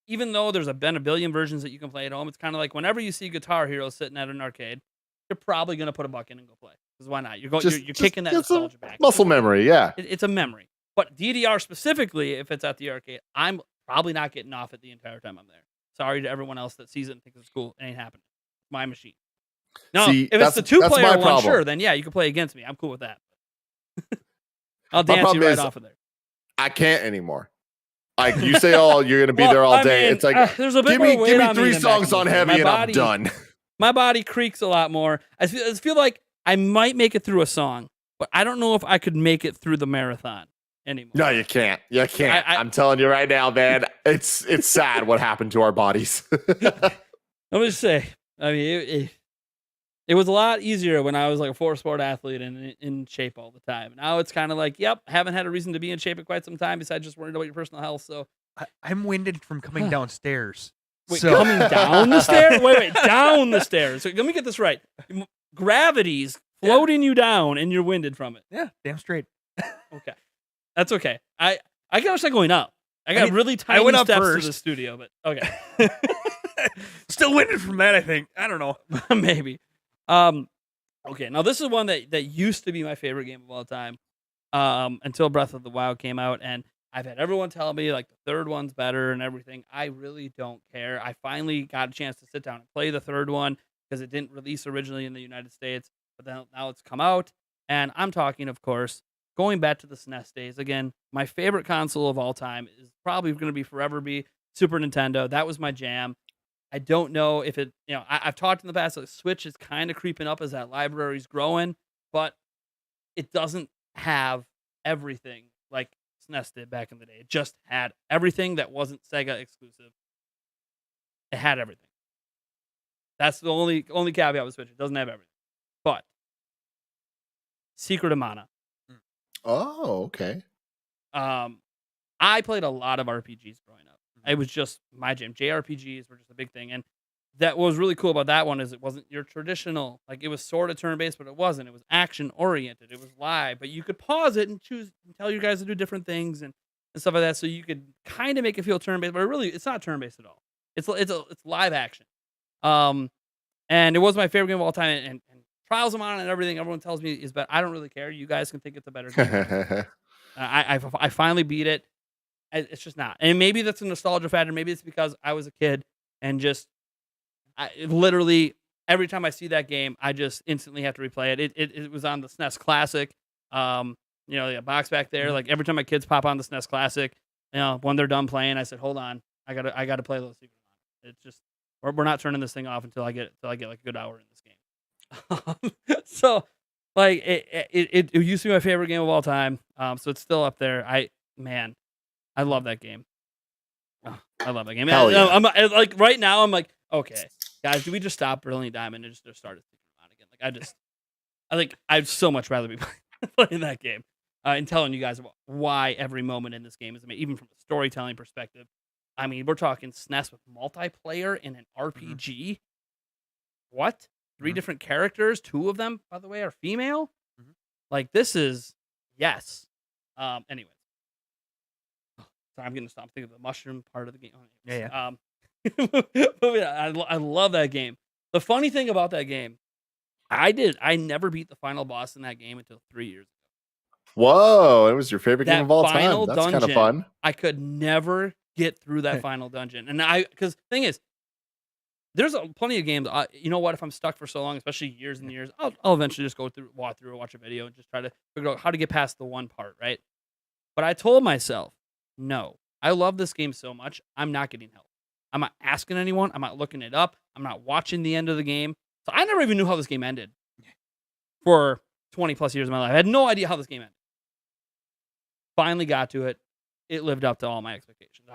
Speaker 1: even though there's been a billion versions that you can play at home, it's kind of like whenever you see Guitar Hero sitting at an arcade, you're probably gonna put a buck in and go play, because why not? You're kicking that nostalgia back.
Speaker 3: Muscle memory, yeah.
Speaker 1: It's a memory. But DDR specifically, if it's at the arcade, I'm probably not getting off it the entire time I'm there. Sorry to everyone else that sees it and thinks it's cool. It ain't happening. My machine. No, if it's the 2-player one, sure, then yeah, you can play against me. I'm cool with that. I'll dance you right off of there.
Speaker 3: I can't anymore. Like, you say, oh, you're going to be there all day. It's like,
Speaker 1: there's a bit
Speaker 3: give
Speaker 1: more
Speaker 3: me 3 songs on heavy and I'm done.
Speaker 1: My body creaks a lot more. I feel like I might make it through a song, but I don't know if I could make it through the marathon anymore.
Speaker 3: No, you can't. You can't. I'm telling you right now, man. It's sad what happened to our bodies.
Speaker 1: Let me just say, I mean, it was a lot easier when I was like a 4-sport athlete and in shape all the time. Now it's kind of like, yep, haven't had a reason to be in shape in quite some time besides just worrying about your personal health. So
Speaker 2: I'm winded from coming downstairs.
Speaker 1: Wait, coming down the stairs? Wait, down the stairs. So let me get this right. Gravity's floating you down and you're winded from it.
Speaker 2: Yeah, damn straight.
Speaker 1: Okay. That's okay. I gotta start going up. I got really tiny steps to the studio, but okay.
Speaker 2: Still winded from that, I think. I don't know.
Speaker 1: Maybe. Okay, now this is one that used to be my favorite game of all time, until Breath of the Wild came out, and I've had everyone tell me like the third one's better and everything. I really don't care. I finally got a chance to sit down and play the third one because it didn't release originally in the United States, but then now it's come out, and I'm talking, of course, going back to the SNES days. Again, my favorite console of all time is probably going to forever be Super Nintendo. That was my jam. I don't know if it, I've talked in the past, like Switch is kind of creeping up as that library's growing, but it doesn't have everything like SNES did back in the day. It just had everything that wasn't Sega exclusive. It had everything. That's the only caveat with Switch. It doesn't have everything. But Secret of Mana.
Speaker 3: Oh, okay.
Speaker 1: I played a lot of RPGs growing up. It was just my jam. JRPGs were just a big thing. And that what was really cool about that one is it wasn't your traditional, like it was sort of turn-based, but it wasn't. It was action-oriented. It was live, but you could pause it and choose and tell your guys to do different things and stuff like that. So you could kind of make it feel turn-based, but it's not turn-based at all. It's live action. And it was my favorite game of all time. And Trials of Mana and everything everyone tells me is better. I don't really care. You guys can think it's a better game. I finally beat it. It's just not. And maybe that's a nostalgia factor. Maybe it's because I was a kid and just literally every time I see that game, I just instantly have to replay it. It was on the SNES Classic. The box back there. Like every time my kids pop on the SNES Classic, when they're done playing, I said, "Hold on, I gotta play those Secret of Mana." It's just we're not turning this thing off until I get like a good hour in this game. So like it used to be my favorite game of all time. So it's still up there. I love that game. Oh, I love that game.
Speaker 3: Hell yeah.
Speaker 1: I'm like right now. I'm like, okay, guys, do we just stop Brilliant Diamond and just start Secret of Mana again? I'd so much rather be playing that game and telling you guys about why every moment in this game is amazing, even from a storytelling perspective. I mean, we're talking SNES with multiplayer in an RPG. What? 3 different characters. 2 of them, by the way, are female. Like this is yes. Anyways. Sorry, I'm getting to stop thinking of the mushroom part of the game.
Speaker 2: Yeah.
Speaker 1: I love that game. The funny thing about that game, I never beat the final boss in that game until 3 years ago.
Speaker 3: Whoa, it was your favorite game of all time.
Speaker 1: Final
Speaker 3: That's kind of
Speaker 1: dungeon,
Speaker 3: fun.
Speaker 1: I could never get through that final dungeon. And because the thing is, there's plenty of games. You know what? If I'm stuck for so long, especially years and years, I'll eventually just walk through or watch a video and just try to figure out how to get past the one part, right? But I told myself, no, I love this game so much. I'm not getting help. I'm not asking anyone. I'm not looking it up. I'm not watching the end of the game. So I never even knew how this game ended for 20 plus years of my life. I had no idea how this game ended. Finally got to it. It lived up to all my expectations.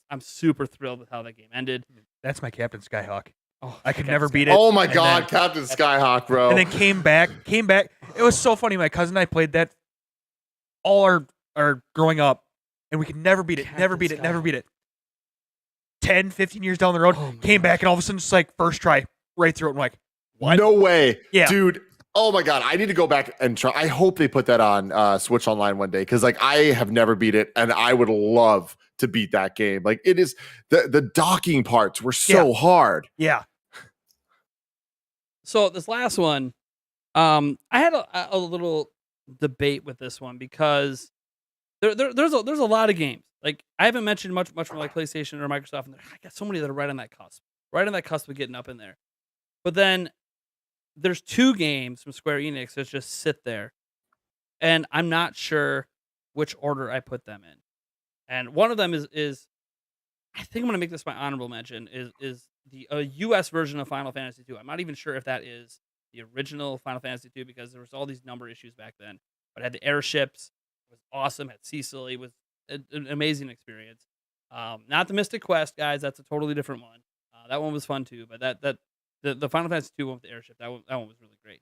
Speaker 1: I'm super thrilled with how that game ended.
Speaker 2: That's my Captain Skyhawk.
Speaker 1: Oh,
Speaker 2: I could never beat it.
Speaker 3: Oh my
Speaker 2: And
Speaker 3: God,
Speaker 2: then-
Speaker 3: Captain Skyhawk, bro.
Speaker 2: And then came back. It was so funny. My cousin and I played that all our growing up, and we could never beat it. Never beat it. Never beat it. 10, 15 years down the road, came back, and all of a sudden, just like first try, right through it. I'm like, what?
Speaker 3: No way.
Speaker 2: Yeah.
Speaker 3: Dude. Oh my God. I need to go back and try. I hope they put that on Switch Online one day, because like I have never beat it, and I would love to beat that game. Like it is the docking parts were so hard.
Speaker 2: Yeah.
Speaker 1: So this last one, I had a little debate with this one because there's a lot of games. Like I haven't mentioned much from like PlayStation or Microsoft, and I got so many that are right on that cusp of getting up in there. But then there's 2 games from Square Enix that just sit there, and I'm not sure which order I put them in. And one of them is I think I'm gonna make this my honorable mention is the U.S. version of Final Fantasy II. I'm not even sure if that is the original Final Fantasy II because there was all these number issues back then. But it had the airships, it was awesome. Had Cecil, it was an amazing experience. Not the Mystic Quest, guys. That's a totally different one. That one was fun too. But the Final Fantasy II one with the airship, that one was really great.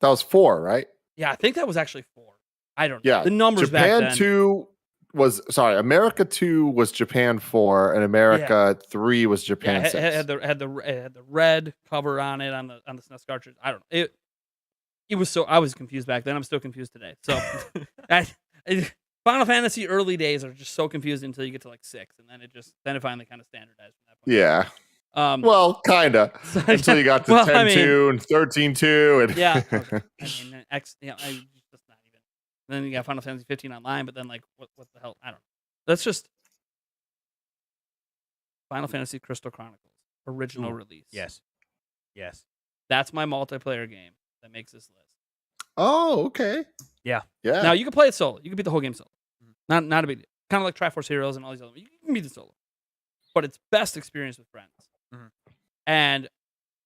Speaker 3: That was 4, right?
Speaker 1: Yeah, I think that was actually 4. I don't know.
Speaker 3: Yeah.
Speaker 1: The numbers
Speaker 3: Japan
Speaker 1: back then.
Speaker 3: 2 was America 2 was Japan 4, and America 3 was Japan 6.
Speaker 1: It had the red cover on it on the SNES cartridge. I don't know. It was so I was confused back then. I'm still confused today. So Final Fantasy early days are just so confusing until you get to like 6, and then it finally kind of standardized from that point.
Speaker 3: Yeah. Well, kinda
Speaker 1: So,
Speaker 3: until you got to 10-2 and 13-2, and
Speaker 1: yeah. Okay. I mean, X. Yeah, that's not even. Then you got Final Fantasy 15 online, but then like what the hell? I don't know. That's just Final Fantasy Crystal Chronicles original release.
Speaker 2: Yes.
Speaker 1: That's my multiplayer game that makes this list.
Speaker 3: Oh, okay.
Speaker 2: Yeah.
Speaker 1: Now you can play it solo. You can beat the whole game solo. Not a big deal. Kind of like Triforce Heroes and all these other. You can beat it solo, but it's best experience with friends.
Speaker 2: Mhm.
Speaker 1: And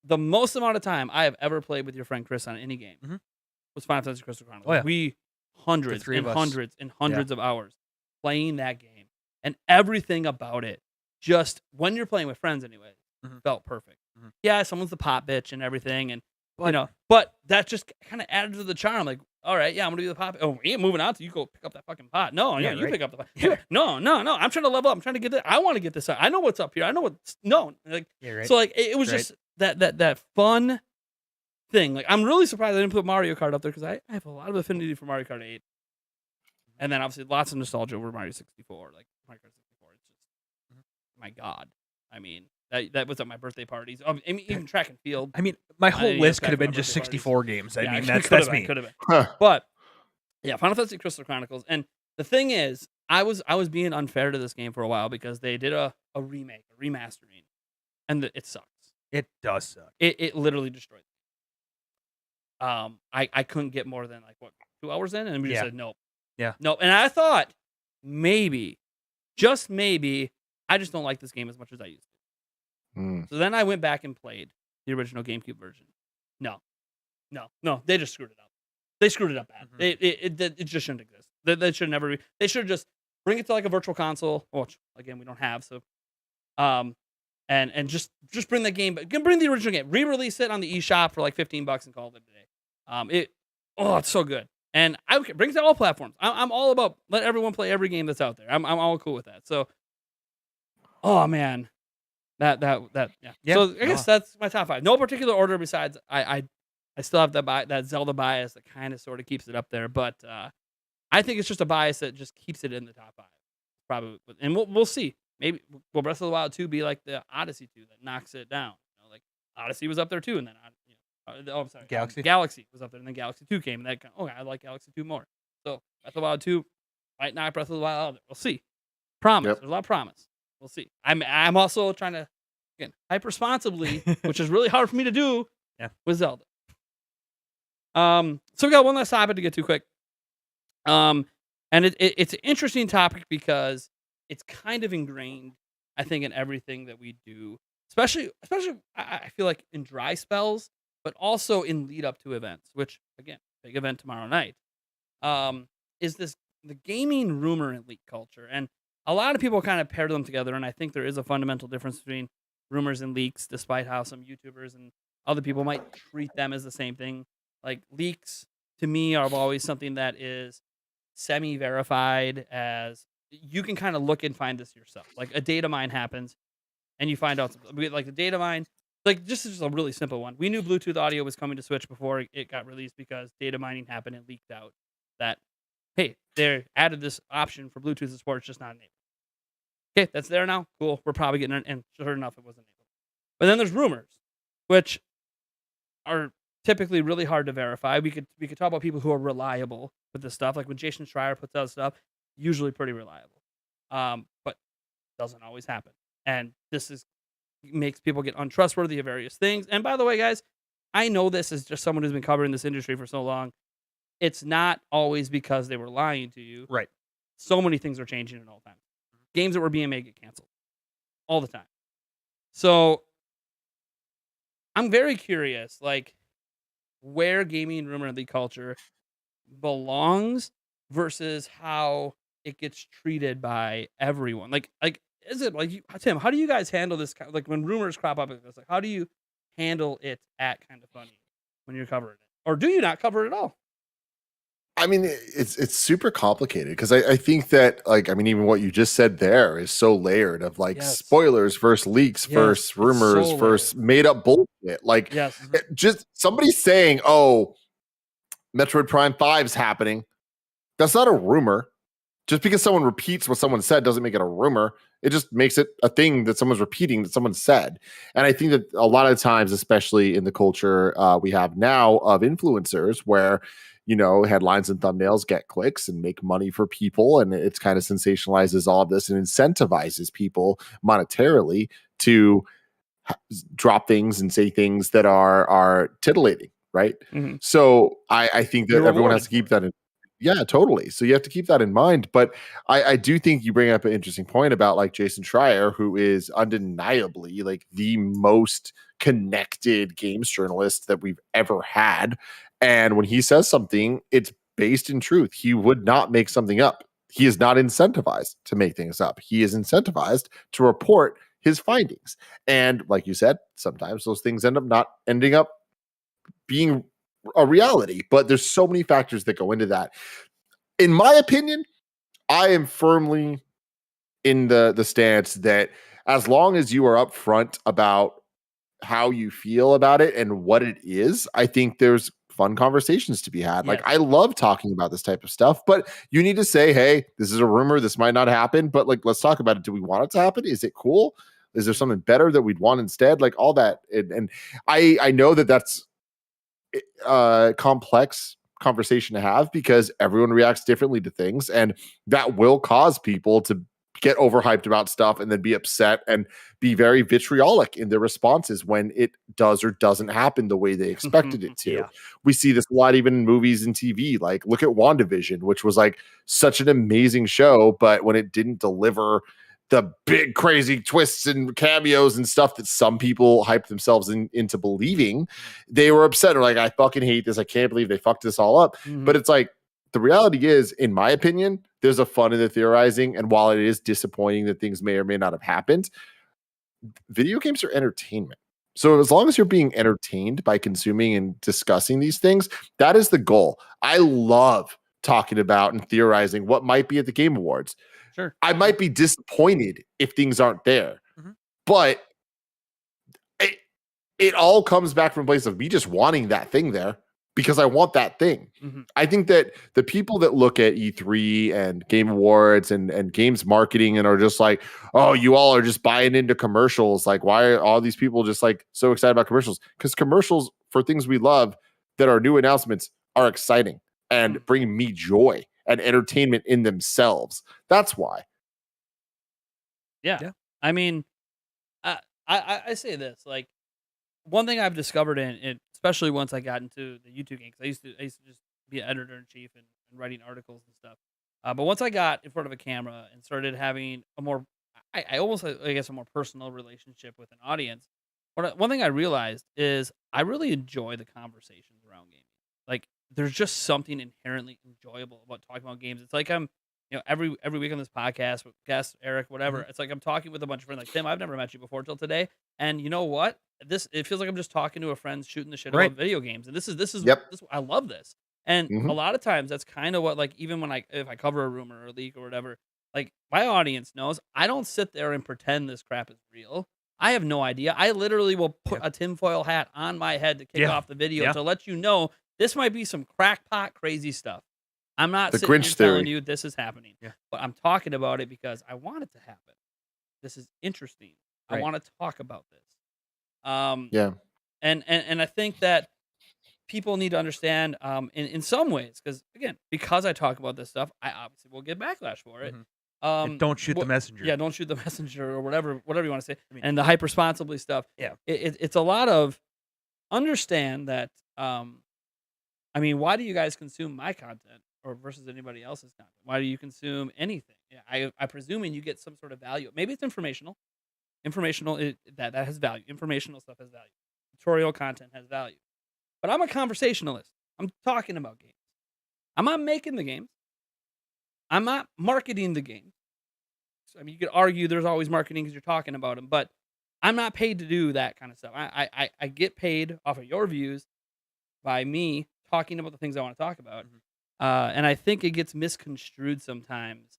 Speaker 1: the most amount of time I have ever played with your friend Chris on any game was Final Fantasy Crystal Chronicles.
Speaker 2: Oh, yeah.
Speaker 1: We hundreds
Speaker 2: three
Speaker 1: and
Speaker 2: of us.
Speaker 1: hundreds and hundreds of hours playing that game, and everything about it, just when you're playing with friends anyway, felt perfect. Yeah, someone's the pot bitch and everything, and but that just kind of added to the charm. Like, all right, yeah, I'm gonna be the pot. Oh, we ain't moving on to you. Go pick up that fucking pot. No,
Speaker 2: Yeah,
Speaker 1: you
Speaker 2: right.
Speaker 1: pick up the pot. No. I'm trying to level up. I'm trying to get this. I want to get this. I know what's up here. I know what's like.
Speaker 2: Yeah, right.
Speaker 1: So like, it was just that fun thing. Like, I'm really surprised I didn't put Mario Kart up there because I have a lot of affinity for Mario Kart 8, and then obviously lots of nostalgia over Mario 64. Like Mario Kart 64, it's just my god. I mean, that was at my birthday parties. I mean, even track and field.
Speaker 2: I mean, my whole
Speaker 1: didn't
Speaker 2: list
Speaker 1: get
Speaker 2: could have
Speaker 1: back
Speaker 2: been
Speaker 1: to my
Speaker 2: just
Speaker 1: birthday
Speaker 2: 64 games. I
Speaker 1: Yeah,
Speaker 2: mean,
Speaker 1: it
Speaker 2: that's
Speaker 1: could've been,
Speaker 2: me.
Speaker 1: could've been.
Speaker 3: Huh.
Speaker 1: But yeah, Final Fantasy Crystal Chronicles. And the thing is, I was being unfair to this game for a while because they did a remake, a remastering, and it sucks.
Speaker 2: It does suck.
Speaker 1: It literally destroyed it. I couldn't get more than like 2 hours in, and we just said nope.
Speaker 2: Yeah.
Speaker 1: Nope. And I thought maybe, just maybe, I just don't like this game as much as I used to. So then I went back and played the original GameCube version. No, they just screwed it up. They screwed it up bad. It just shouldn't exist. They should never. They should just bring it to like a virtual console, which again we don't have. So, and just bring the game, bring the original game, re-release it on the eShop for like $15 and call it a day. It's so good, and bring it to all platforms. I'm all about let everyone play every game that's out there. I'm all cool with that. So, oh man. That yeah. So I guess that's my top 5. No particular order besides I still have that Zelda bias that kind of sort of keeps it up there, but I think it's just a bias that just keeps it in the top 5. Probably, and we'll see. Maybe will Breath of the Wild 2 be like the Odyssey 2 that knocks it down? Like Odyssey was up there too, and then I'm sorry, Galaxy was up there, and then Galaxy 2 came, and that I like Galaxy 2 more. So Breath of the Wild 2 might knock Breath of the Wild out there. We'll see. Promise. There's a lot of promise. We'll see. I'm also trying to, again, hype responsibly, which is really hard for me to do with Zelda. So we got one last topic to get to quick. And it's an interesting topic because it's kind of ingrained, I think, in everything that we do, especially I feel like in dry spells, but also in lead up to events, which again, big event tomorrow night. Um, is this the gaming rumor and leak culture? And a lot of people kind of pair them together, and I think there is a fundamental difference between rumors and leaks, despite how some YouTubers and other people might treat them as the same thing. Like leaks to me are always something that is semi-verified, as you can kind of look and find this yourself. Like a data mine happens and you find out something. Like the data mine, like just a really simple one. We knew Bluetooth audio was coming to Switch before it got released because data mining happened and leaked out that, hey, they added this option for Bluetooth support, it's just not enabled. Okay, that's there now. Cool. We're probably getting it, and sure enough, it wasn't enabled. But then there's rumors, which are typically really hard to verify. We could talk about people who are reliable with this stuff. Like when Jason Schreier puts out stuff, usually pretty reliable. But doesn't always happen. And this is makes people get untrustworthy of various things. And by the way, guys, I know this is just someone who's been covering this industry for so long. It's not always because they were lying to you.
Speaker 2: Right.
Speaker 1: So many things are changing at all times. Games that were being made get canceled all the time. So I'm very curious, like, where gaming rumor and leak culture belongs versus how it gets treated by everyone. Like, is it like Tim? How do you guys handle this? Like when rumors crop up like this, like how do you handle it at Kind of Funny when you're covering it, or do you not cover it at all?
Speaker 3: I mean, it's super complicated because I think that, like, I mean, even what you just said there is so layered of like
Speaker 1: Yes.
Speaker 3: spoilers versus leaks
Speaker 1: Yes,
Speaker 3: versus
Speaker 1: it's
Speaker 3: rumors
Speaker 1: so
Speaker 3: versus
Speaker 1: layered.
Speaker 3: made up bullshit. Like,
Speaker 1: Yes.
Speaker 3: just somebody saying, "Oh, Metroid Prime 5 is happening." That's not a rumor. Just because someone repeats what someone said doesn't make it a rumor. It just makes it a thing that someone's repeating that someone said. And I think that a lot of times, especially in the culture we have now of influencers, where headlines and thumbnails get clicks and make money for people, and it's kind of sensationalizes all of this and incentivizes people monetarily to drop things and say things that are titillating, right?
Speaker 1: Mm-hmm.
Speaker 3: So I think that
Speaker 1: You're
Speaker 3: everyone has
Speaker 1: rewarded
Speaker 3: to keep
Speaker 1: for it.
Speaker 3: that in. Yeah, totally. So you have to keep that in mind. But I do think you bring up an interesting point about like Jason Schreier, who is undeniably like the most connected games journalist that we've ever had. And when he says something, it's based in truth. He would not make something up. He is not incentivized to make things up. He is incentivized to report his findings. And like you said, sometimes those things end up not ending up being a reality, but there's so many factors that go into that. In my opinion, I am firmly in the stance that as long as you are upfront about how you feel about it and what it is, I think there's fun conversations to be had. Like,
Speaker 1: Yes.
Speaker 3: I love talking about this type of stuff, but you need to say, hey, this is a rumor, this might not happen, but like, let's talk about it. Do we want it to happen? Is it cool? Is there something better that we'd want instead? Like all that. And I know that that's complex conversation to have because everyone reacts differently to things, and that will cause people to get overhyped about stuff and then be upset and be very vitriolic in their responses when it does or doesn't happen the way they expected it to.
Speaker 2: Yeah.
Speaker 3: We see this a lot even in movies and TV. Like look at WandaVision, which was like such an amazing show, but when it didn't deliver the big crazy twists and cameos and stuff that some people hyped themselves into believing, they were upset. Or like, I fucking hate this. I can't believe they fucked this all up.
Speaker 1: Mm-hmm.
Speaker 3: But it's like, the reality is, in my opinion, there's a fun in the theorizing. And while it is disappointing that things may or may not have happened, video games are entertainment. So as long as you're being entertained by consuming and discussing these things, that is the goal. I love talking about and theorizing what might be at the Game Awards.
Speaker 1: Sure.
Speaker 3: I might be disappointed if things aren't there,
Speaker 2: Mhm.
Speaker 3: but it all comes back from a place of me just wanting that thing there because I want that thing.
Speaker 1: Mm-hmm.
Speaker 3: I think that the people that look at E3 and Game Awards and games marketing and are just like, oh, you all are just buying into commercials. Like, why are all these people just like so excited about commercials? Because commercials for things we love that are new announcements are exciting and bring me joy and entertainment in themselves. That's why.
Speaker 1: Yeah. I mean, I say this, like, one thing I've discovered especially once I got into the YouTube game, because I used to just be an editor in chief and writing articles and stuff. But once I got in front of a camera and started having a more, I almost, I guess, a more personal relationship with an audience, one thing I realized is I really enjoy the conversations around gaming. Like, there's just something inherently enjoyable about talking about games. It's like I'm, every week on this podcast with guests, Eric, whatever.
Speaker 2: Mhm.
Speaker 1: It's like I'm talking with a bunch of friends. Like Tim, I've never met you before till today, and you know what? It feels like I'm just talking to a friend, shooting the shit
Speaker 2: Right.
Speaker 1: about video games, and
Speaker 3: Yep.
Speaker 1: this I love this. And
Speaker 3: Hmm.
Speaker 1: a lot of times that's kind of what, like, even when if I cover a rumor or a leak or whatever, like my audience knows I don't sit there and pretend this crap is real. I have no idea. I literally will put
Speaker 2: Yeah.
Speaker 1: a tinfoil hat on my head to kick
Speaker 2: Yeah.
Speaker 1: off the video
Speaker 2: Yeah.
Speaker 1: to let you know this might be some crackpot crazy stuff. I'm not
Speaker 3: The
Speaker 1: sitting here
Speaker 3: Grinch
Speaker 1: telling
Speaker 3: theory.
Speaker 1: you this is happening,
Speaker 2: Yeah.
Speaker 1: but I'm talking about it because I want it to happen. This is interesting. I
Speaker 2: Right.
Speaker 1: want to talk about this. Um,
Speaker 3: Yeah.
Speaker 1: and I think that people need to understand, in some ways, because again, because I talk about this stuff, I obviously will get backlash for it.
Speaker 2: Mhm. And don't shoot the
Speaker 1: What,
Speaker 2: messenger.
Speaker 1: yeah, don't shoot the messenger or whatever you want to say,
Speaker 2: I mean,
Speaker 1: and the hype responsibly stuff.
Speaker 2: yeah.
Speaker 1: It's a lot of understand that. I mean, why do you guys consume my content or versus anybody else's content? Why do you consume anything? Yeah, I presuming you get some sort of value. Maybe it's informational. Informational, that has value. Informational stuff has value. Tutorial content has value. But I'm a conversationalist. I'm talking about games. I'm not making the games. I'm not marketing the games. So, I mean, you could argue there's always marketing because you're talking about them, but I'm not paid to do that kind of stuff. I get paid off of your views by me talking about the things I want to talk about.
Speaker 2: Mhm.
Speaker 1: And I think it gets misconstrued sometimes.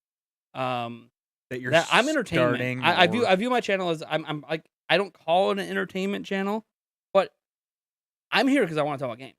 Speaker 1: Um,
Speaker 2: That you're
Speaker 1: that I'm entertainment.
Speaker 2: starting
Speaker 1: I
Speaker 2: or
Speaker 1: view my channel as I'm like, I don't call it an entertainment channel, but I'm here because I want to talk about games.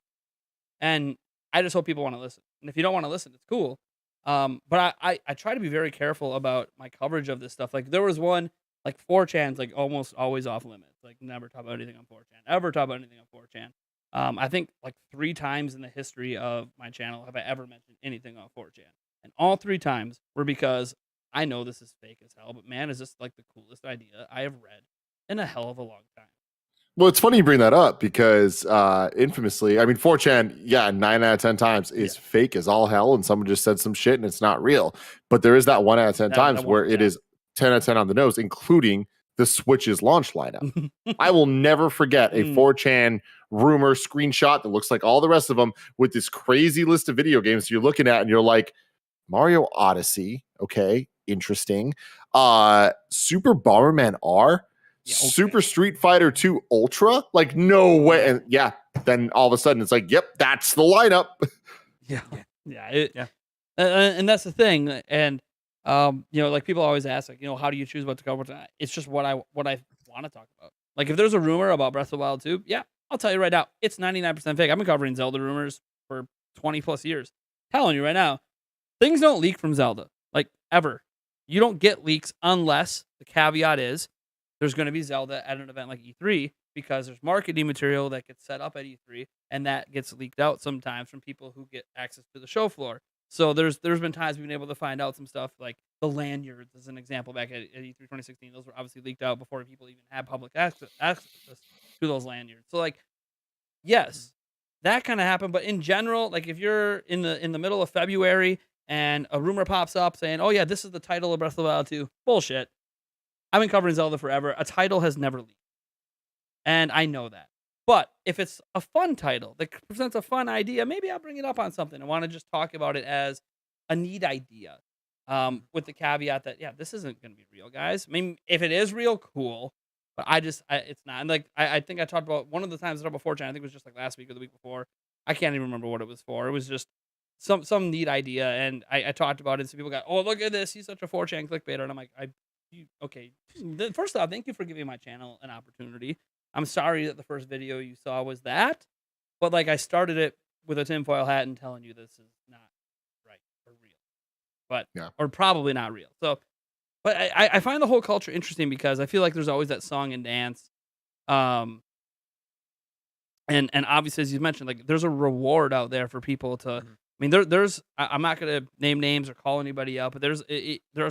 Speaker 1: And I just hope people want to listen. And if you don't want to listen, it's cool. But I try to be very careful about my coverage of this stuff. Like there was one, like 4chan's like almost always off limits. Like never talk about anything on 4chan. Ever talk about anything on 4chan. I think like 3 times in the history of my channel have I ever mentioned anything on 4chan. And all 3 times were because I know this is fake as hell, but man, is this like the coolest idea I have read in a hell of a long time.
Speaker 3: Well, it's funny you bring that up because infamously, I mean, 4chan, yeah, 9 out of 10 times is
Speaker 1: Yeah.
Speaker 3: fake as all hell, and someone just said some shit and it's not real. But there is that 1 out of 10
Speaker 1: That
Speaker 3: times
Speaker 1: one,
Speaker 3: where it
Speaker 1: yeah.
Speaker 3: is 10 out of 10 on the nose, including the Switch's launch lineup. I will never forget a 4chan rumor screenshot that looks like all the rest of them with this crazy list of video games you're looking at, and you're like, Mario Odyssey, okay, interesting. Super Bomberman R,
Speaker 1: Yeah, okay.
Speaker 3: Super Street Fighter 2 Ultra, like no way. And yeah, then all of a sudden it's like, yep, that's the lineup.
Speaker 1: Yeah.
Speaker 2: Yeah.
Speaker 1: And that's the thing. And like people always ask, like, how do you choose what to cover tonight? It's just what I want to talk about. Like if there's a rumor about Breath of the Wild 2, yeah, I'll tell you right now, it's 99% fake. I've been covering Zelda rumors for 20 plus years. Telling you right now, things don't leak from Zelda, like ever. You don't get leaks unless the caveat is there's going to be Zelda at an event like E3 because there's marketing material that gets set up at E3 and that gets leaked out sometimes from people who get access to the show floor. So there's been times we've been able to find out some stuff like the lanyards as an example back at E3 2016. Those were obviously leaked out before people even had public access to those lanyards. So like, yes, that kind of happened. But in general, like if you're in the middle of February and a rumor pops up saying, "Oh yeah, this is the title of Breath of the Wild 2," bullshit. I've been covering Zelda forever. A title has never leaked, and I know that. But if it's a fun title that presents a fun idea, maybe I'll bring it up on something. I want to just talk about it as a neat idea, with the caveat that yeah, this isn't going to be real, guys. I mean, if it is real, cool. But it's not. And like I think I talked about one of the times I talked about 4chan. I think it was just like last week or the week before. I can't even remember what it was for. It was just some neat idea, and I talked about it. And some people got, oh look at this, he's such a 4chan clickbaiter, and I'm like, okay. First off, thank you for giving my channel an opportunity. I'm sorry that the first video you saw was that, but like I started it with a tinfoil hat and telling you this is not right or real, but
Speaker 3: Yeah.
Speaker 1: or probably not real. So, but I find the whole culture interesting because I feel like there's always that song and dance, um, and obviously as you mentioned, like there's a reward out there for people to.
Speaker 2: Mhm.
Speaker 1: I mean, I'm not gonna name names or call anybody out, but there's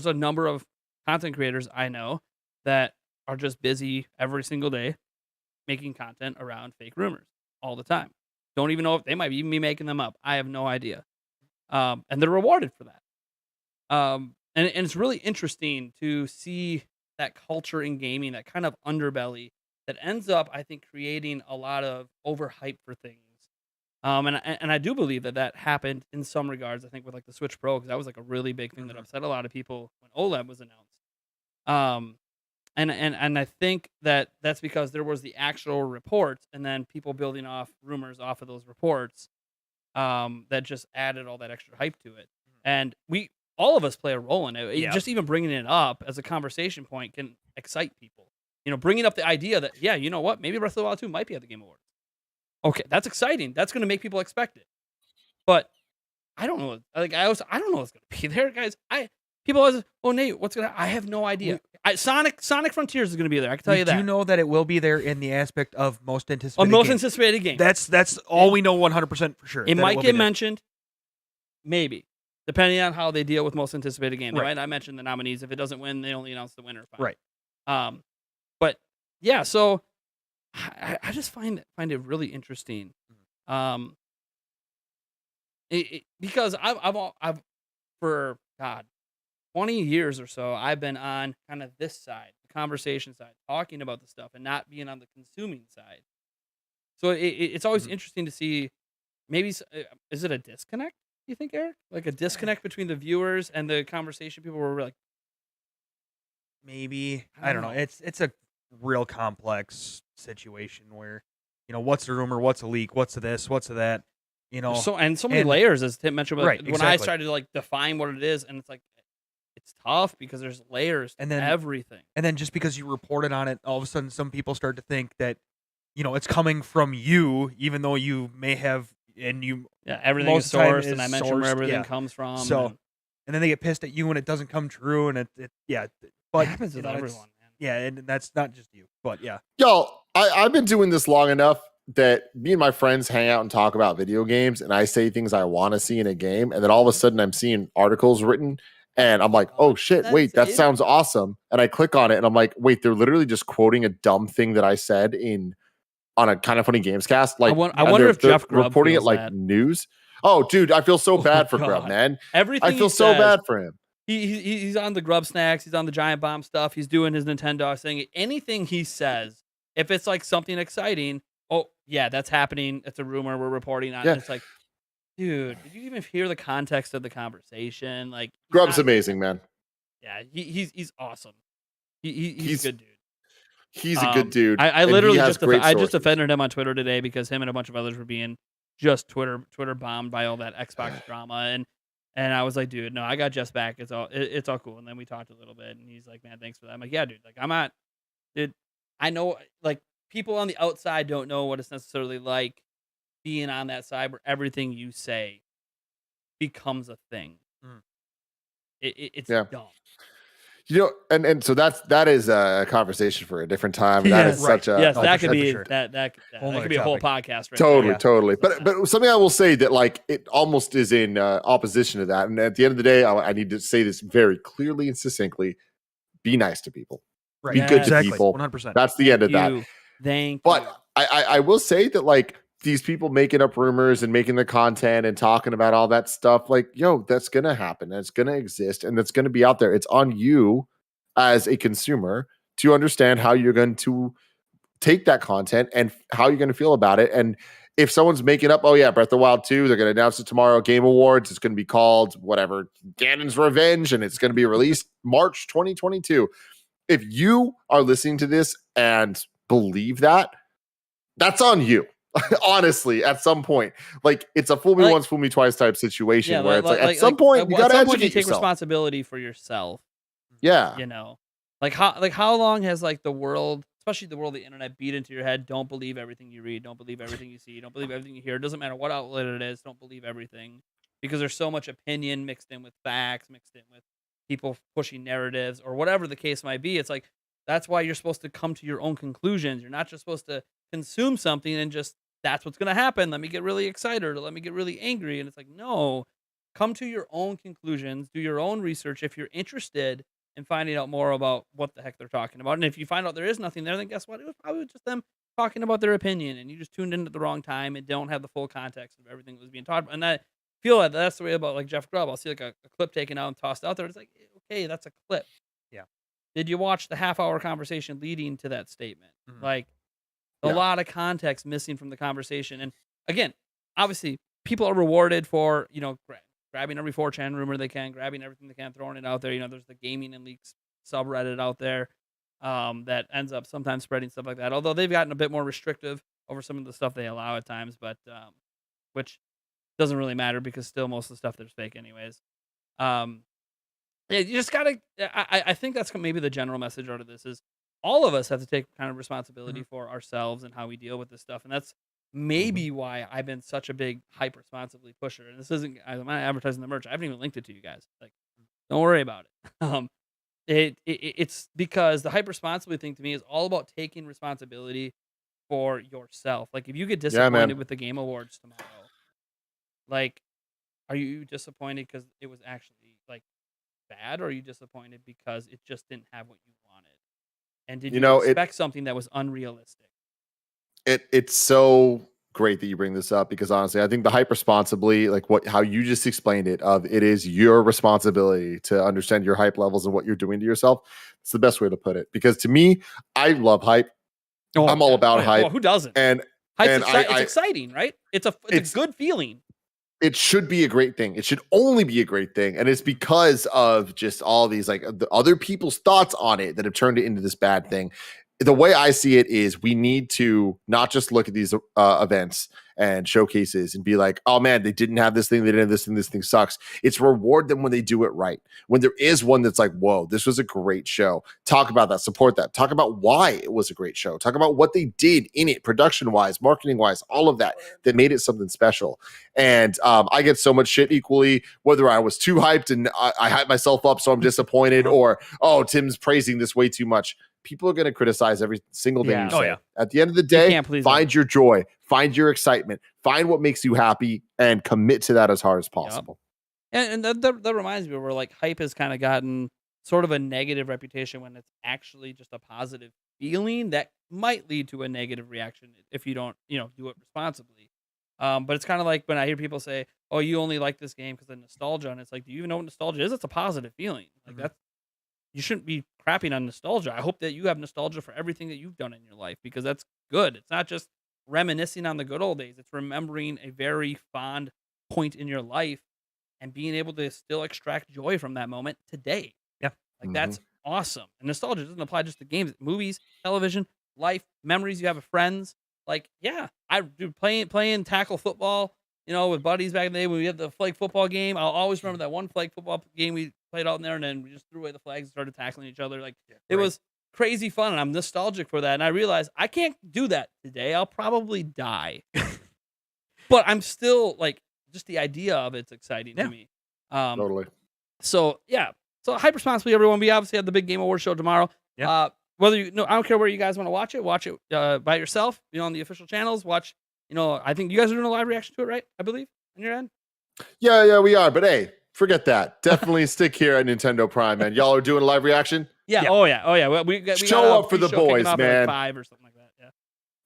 Speaker 1: a number of content creators I know that are just busy every single day making content around fake rumors all the time. Don't even know if they might even be making them up. I have no idea. And they're rewarded for that. And it's really interesting to see that culture in gaming, that kind of underbelly that ends up, I think, creating a lot of overhype for things. And I do believe that that happened in some regards. I think with like the Switch Pro, because that was like a really big thing that
Speaker 2: Mhm.
Speaker 1: upset a lot of people when OLED was announced. Um, and I think that that's because there was the actual report, and then people building off rumors off of those reports, that just added all that extra hype to it. And we all of us play a role in it.
Speaker 2: Yeah.
Speaker 1: Just even bringing it up as a conversation point can excite people. Bringing up the idea that, yeah, you know what, maybe Breath of the Wild 2 might be at the Game Awards. Okay, that's exciting. That's going to make people expect it. But I don't know. Like I don't know what's going to be there, guys. People always, oh Nate, what's gonna? I have no idea. Sonic Frontiers is going to be there. I can tell
Speaker 2: We
Speaker 1: you
Speaker 2: do
Speaker 1: that.
Speaker 2: know that it will be there in the aspect of most anticipated.
Speaker 1: Most
Speaker 2: game.
Speaker 1: anticipated game.
Speaker 2: That's all we know 100% for sure.
Speaker 1: It
Speaker 2: that
Speaker 1: might
Speaker 2: will
Speaker 1: get
Speaker 2: be there.
Speaker 1: mentioned, maybe, depending on how they deal with most anticipated game. They
Speaker 2: Right.
Speaker 1: might not mention the nominees. If it doesn't win, they only announce the winner. Fine.
Speaker 2: Right.
Speaker 1: But yeah, so I just find it really interesting. Um, because I've for God 20 years or so, I've been on kind of this side, the conversation side, talking about the stuff and not being on the consuming side. So it's always
Speaker 2: Mhm.
Speaker 1: interesting to see. Maybe is it a disconnect? You think, Eric? Like a disconnect between the viewers and the conversation people were like,
Speaker 2: Maybe
Speaker 1: I
Speaker 2: I
Speaker 1: don't
Speaker 2: don't know.
Speaker 1: know.
Speaker 2: It's a real complex situation where what's a rumor, what's a leak, what's a this, what's a that.
Speaker 1: so many
Speaker 2: and-
Speaker 1: ast, as Tim mentioned. But
Speaker 2: Right,
Speaker 1: when I
Speaker 2: exactly.
Speaker 1: started to like define what it is, and it's like it's tough because there's layers to
Speaker 2: And then-
Speaker 1: everything.
Speaker 2: And then just because you reported on it, all of a sudden some people start to think that it's coming from you, even though you may have
Speaker 1: Yeah, everything
Speaker 2: most
Speaker 1: is
Speaker 2: of the time
Speaker 1: sourced, and I
Speaker 2: is
Speaker 1: mentioned where
Speaker 2: sourced,
Speaker 1: everything
Speaker 2: yeah.
Speaker 1: comes from.
Speaker 2: So and then they get pissed at you when it doesn't come true, and it
Speaker 1: But
Speaker 2: but
Speaker 1: it happens with
Speaker 2: it's-
Speaker 1: everyone, man.
Speaker 2: Yeah, and that's not just you, but yeah.
Speaker 3: Yo, I've been doing this long enough that me and my friends hang out and talk about video games, and I say things I want to see in a game, and then all of a sudden I'm seeing articles written, and I'm like, oh shit, wait, that
Speaker 1: That's it.
Speaker 3: sounds awesome. And I click on it, and I'm like, wait, they're literally just quoting a dumb thing that I said on a Kind of Funny Games cast. Like,
Speaker 1: I
Speaker 3: and
Speaker 1: wonder
Speaker 3: they're-
Speaker 1: if Jeff
Speaker 3: they're
Speaker 1: Grubb
Speaker 3: reporting it
Speaker 1: feels
Speaker 3: like
Speaker 1: that.
Speaker 3: news. Oh, dude, I feel so
Speaker 1: Oh,
Speaker 3: bad for Grubb,
Speaker 1: God.
Speaker 3: man.
Speaker 1: Everything
Speaker 3: I feel
Speaker 1: he
Speaker 3: so
Speaker 1: says,
Speaker 3: bad for him.
Speaker 1: He's on the Grub Snacks. He's on the Giant Bomb stuff. He's doing his Nintendo thing. Anything he says, if it's like something exciting, oh yeah, that's happening. It's a rumor. We're reporting on.
Speaker 3: Yeah.
Speaker 1: It. It's like, dude, did you even hear the context of the conversation? Like, he's
Speaker 3: Grubb's
Speaker 1: not-
Speaker 3: amazing, man.
Speaker 1: Yeah, he's awesome. He's
Speaker 3: He's
Speaker 1: a good dude.
Speaker 3: He's a good dude.
Speaker 1: I
Speaker 3: and he
Speaker 1: literally
Speaker 3: has
Speaker 1: just
Speaker 3: great
Speaker 1: I just
Speaker 3: sources.
Speaker 1: offended him on Twitter today because him and a bunch of others were being just Twitter bombed by all that Xbox drama, and I was like, dude, no, I got Jeff's back. It's all cool. And then we talked a little bit, and he's like, man, thanks for that. I'm like, yeah, dude, like I'm not, dude. I know, like people on the outside don't know what it's necessarily like being on that side where everything you say becomes a thing.
Speaker 2: Mm.
Speaker 1: It's
Speaker 3: Yeah.
Speaker 1: dumb.
Speaker 3: And so that is a conversation for a different time. That
Speaker 1: Yes.
Speaker 3: is such a
Speaker 1: Yes,
Speaker 2: no,
Speaker 1: that
Speaker 2: for
Speaker 1: could
Speaker 2: sure, for
Speaker 1: be
Speaker 2: sure.
Speaker 1: that
Speaker 2: Whole
Speaker 1: could
Speaker 2: nother
Speaker 1: be a whole
Speaker 2: topic.
Speaker 1: podcast right
Speaker 3: totally,
Speaker 1: there.
Speaker 2: Yeah.
Speaker 3: totally.
Speaker 1: Stuff like
Speaker 3: But something I will say that like it almost is in opposition to that. And at the end of the day, I need to say this very clearly and succinctly: be nice to people.
Speaker 2: Right.
Speaker 3: Be good to
Speaker 2: Exactly.
Speaker 3: people.
Speaker 2: 100%.
Speaker 3: That's the end of that.
Speaker 1: Thank
Speaker 3: But
Speaker 1: you.
Speaker 3: I will say that like these people making up rumors and making the content and talking about all that stuff, like, yo, that's gonna happen. It's gonna exist and that's gonna be out there. It's on you as a consumer to understand how you're going to take that content and how you're going to feel about it. And if someone's making up, oh yeah, Breath of the Wild 2, they're going to announce it tomorrow, Game Awards, it's going to be called whatever, Ganon's Revenge, and it's going to be released March 2022. If you are listening to this and believe that, that's on you. Honestly, at some point, like it's a fool me
Speaker 1: Like-
Speaker 3: once, fool me twice type situation
Speaker 1: Yeah,
Speaker 3: where it's like at some point you
Speaker 1: at
Speaker 3: got to
Speaker 1: some point you
Speaker 3: educate
Speaker 1: take
Speaker 3: yourself.
Speaker 1: responsibility for yourself.
Speaker 3: Yeah.
Speaker 1: You know, how long has like the world, especially the world of the internet, beat into your head? Don't believe everything you read. Don't believe everything you see. Don't believe everything you hear. It doesn't matter what outlet it is. Don't believe everything because there's so much opinion mixed in with facts, mixed in with people pushing narratives or whatever the case might be. It's like that's why you're supposed to come to your own conclusions. You're not just supposed to consume something and just that's what's going to happen. Let me get really excited or let me get really angry. And it's like, no, come to your own conclusions, do your own research if you're interested in finding out more about what the heck they're talking about. And if you find out there is nothing there, then guess what? It was probably just them talking about their opinion and you just tuned in at the wrong time and don't have the full context of everything that was being taught. And feel like that's the way about like Jeff Grubb. I'll see like a clip taken out and tossed out there. It's like, okay, that's a clip.
Speaker 2: Yeah.
Speaker 1: Did you watch the half-hour conversation leading to that statement? Like a
Speaker 3: Yeah.
Speaker 1: lot of context missing from the conversation. And again, obviously, people are rewarded for grabbing every 4chan rumor they can, grabbing everything they can, throwing it out there. There's the gaming and leaks subreddit out there that ends up sometimes spreading stuff like that. Although they've gotten a bit more restrictive over some of the stuff they allow at times, but which doesn't really matter because still most of the stuff there's fake anyways. Yeah, you just gotta. I think that's maybe the general message out of this is all of us have to take kind of responsibility for ourselves and how we deal with this stuff, and that's maybe why I've been such a big hype responsibly pusher. And this isn't I'm not advertising the merch. I haven't even linked it to you guys. Like, don't worry about it. It's because the hype responsibly thing to me is all about taking responsibility for yourself. Like, if you get
Speaker 3: Yeah, man.
Speaker 1: disappointed with the Game Awards tomorrow, like, are you disappointed because it was actually like bad, or are you disappointed because it just didn't have what you wanted? And did you expect something that was unrealistic?
Speaker 3: It's so great that you bring this up because honestly, I think the hype responsibly, like how you just explained it, it is your responsibility to understand your hype levels and what you're doing to yourself. It's the best way to put it. Because to me, I love hype. I'm all about hype.
Speaker 1: Well, who doesn't?
Speaker 3: And
Speaker 1: Hype's it's exciting, right? It's a good feeling.
Speaker 3: It should be a great thing. It should only be a great thing. And it's because of just all these like the other people's thoughts on it that have turned it into this bad thing. The way I see it is we need to not just look at these events and showcases and be like, oh man, they didn't have this thing, they didn't have this thing, this thing sucks. It's reward them when they do it right. When there is one that's like, whoa, this was a great show. Talk about that, support that. Talk about why it was a great show. Talk about what they did in it, production-wise, marketing-wise, all of that made it something special. And I get so much shit equally, whether I was too hyped and I hyped myself up so I'm disappointed, or, oh, Tim's praising this way too much. People are going to criticize every single thing you say. At the end of the day, find your joy, find your excitement, find what makes you happy, and commit to that as hard as possible.
Speaker 1: Yep. And that reminds me where like hype has kind of gotten sort of a negative reputation when it's actually just a positive feeling that might lead to a negative reaction if you don't, do it responsibly. But it's kind of like when I hear people say, "Oh, you only like this game because of nostalgia," and it's like, do you even know what nostalgia is? It's a positive feeling. Like you shouldn't be crapping on nostalgia. I hope that you have nostalgia for everything that you've done in your life because that's good. It's not just reminiscing on the good old days. It's remembering a very fond point in your life and being able to still extract joy from that moment today.
Speaker 2: Yeah.
Speaker 1: Like that's awesome. And nostalgia doesn't apply just to games, movies, television, life, memories you have with friends. Like, yeah, I do playing tackle football, with buddies back in the day when we had the flag football game. I'll always remember that one flag football game we played out in there, and then we just threw away the flags and started tackling each other. Like, it was crazy fun, and I'm nostalgic for that. And I realized I can't do that today. I'll probably die. But I'm still, like, just the idea of it's exciting to me.
Speaker 3: Totally.
Speaker 1: So, yeah. So, hype responsibly, everyone. We obviously have the big Game Awards show tomorrow.
Speaker 2: Yeah.
Speaker 1: Whether I don't care where you guys want to watch it. Watch it by yourself, on the official channels. Watch, I think you guys are doing a live reaction to it, right? I believe, on your end?
Speaker 3: Yeah, we are. But hey, forget that. Definitely stick here at Nintendo Prime, man. Y'all are doing a live reaction?
Speaker 1: Yeah. Oh, yeah. Well, we
Speaker 3: show up for the boys, man.
Speaker 1: Like 5 or something like that. Yeah.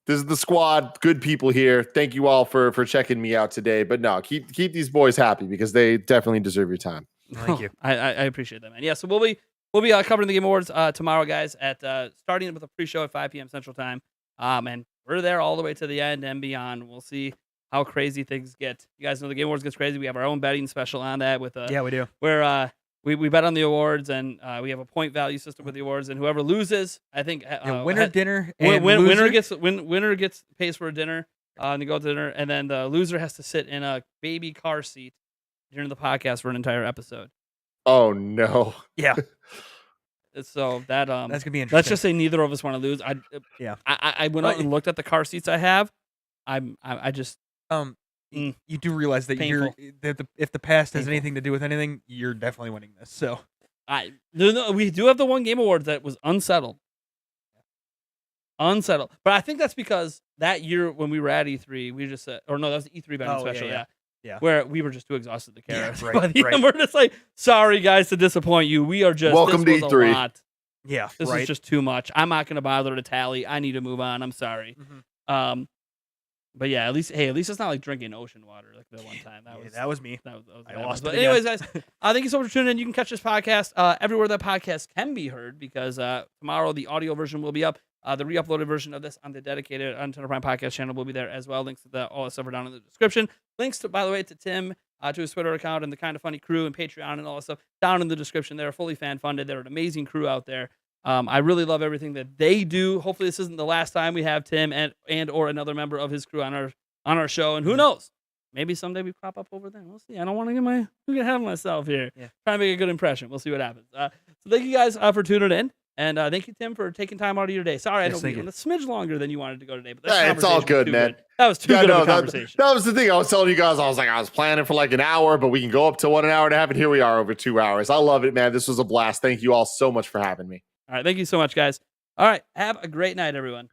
Speaker 3: This is the squad. Good people here. Thank you all for checking me out today. But no, keep these boys happy because they definitely deserve your time.
Speaker 2: Thank you.
Speaker 1: I appreciate that, man. Yeah. So we'll be covering the Game Awards tomorrow, guys. At starting with a pre-show at 5 p.m. Central Time. And we're there all the way to the end and beyond. We'll see how crazy things get. You guys know the Game Awards gets crazy. We have our own betting special on that with
Speaker 2: yeah, we do.
Speaker 1: Where we bet on the awards, and we have a point value system with the awards, and whoever loses, I think
Speaker 2: winner dinner and
Speaker 1: winner gets pays for a dinner and they go to dinner, and then the loser has to sit in a baby car seat during the podcast for an entire episode.
Speaker 3: Oh no.
Speaker 2: Yeah.
Speaker 1: So that's gonna be interesting. Let's just say neither of us want to lose. I went out and looked at the car seats I have. I just
Speaker 2: you do realize that if the past has anything to do with anything, you're definitely winning this. So
Speaker 1: we do have the one Game Awards that was unsettled, but I think that's because that year when we were at E3, we just said, or no, that was the E3 betting special, yeah, where we were just too exhausted to care.
Speaker 2: Yeah,
Speaker 1: by the end, we're just like, sorry guys to disappoint you. We are just
Speaker 3: welcome to E3.
Speaker 1: A lot.
Speaker 2: Yeah,
Speaker 1: this is just too much. I'm not going to bother to tally. I need to move on. I'm sorry. But yeah, at least it's not like drinking ocean water like the one time.
Speaker 2: That was me.
Speaker 1: That was
Speaker 2: I
Speaker 1: bad.
Speaker 2: lost
Speaker 1: But
Speaker 2: it
Speaker 1: anyways,
Speaker 2: again.
Speaker 1: guys, thank you so much for tuning in. You can catch this podcast everywhere that podcast can be heard because tomorrow the audio version will be up. The re-uploaded version of this on the dedicated Untunnel Prime podcast channel will be there as well. Links to all that stuff are down in the description. Links to, by the way, to Tim, to his Twitter account and the Kind of Funny crew and Patreon and all that stuff down in the description. They're fully fan funded. They're an amazing crew out there. I really love everything that they do. Hopefully, this isn't the last time we have Tim and or another member of his crew on our show. And who knows? Maybe someday we pop up over there. We'll see. I don't want to get ahead of myself here.
Speaker 2: Yeah.
Speaker 1: Trying to make a good impression. We'll see what happens. So thank you guys for tuning in. And thank you, Tim, for taking time out of your day. Sorry, I know we went a smidge longer than you wanted to go today. But
Speaker 3: It's all good, man.
Speaker 1: That was too good of a conversation.
Speaker 3: That was the thing I was telling you guys. I was planning for like an hour, but we can go up to 1 hour and a half, and here we are over 2 hours. I love it, man. This was a blast. Thank you all so much for having me.
Speaker 1: All right. Thank you so much, guys. All right. Have a great night, everyone.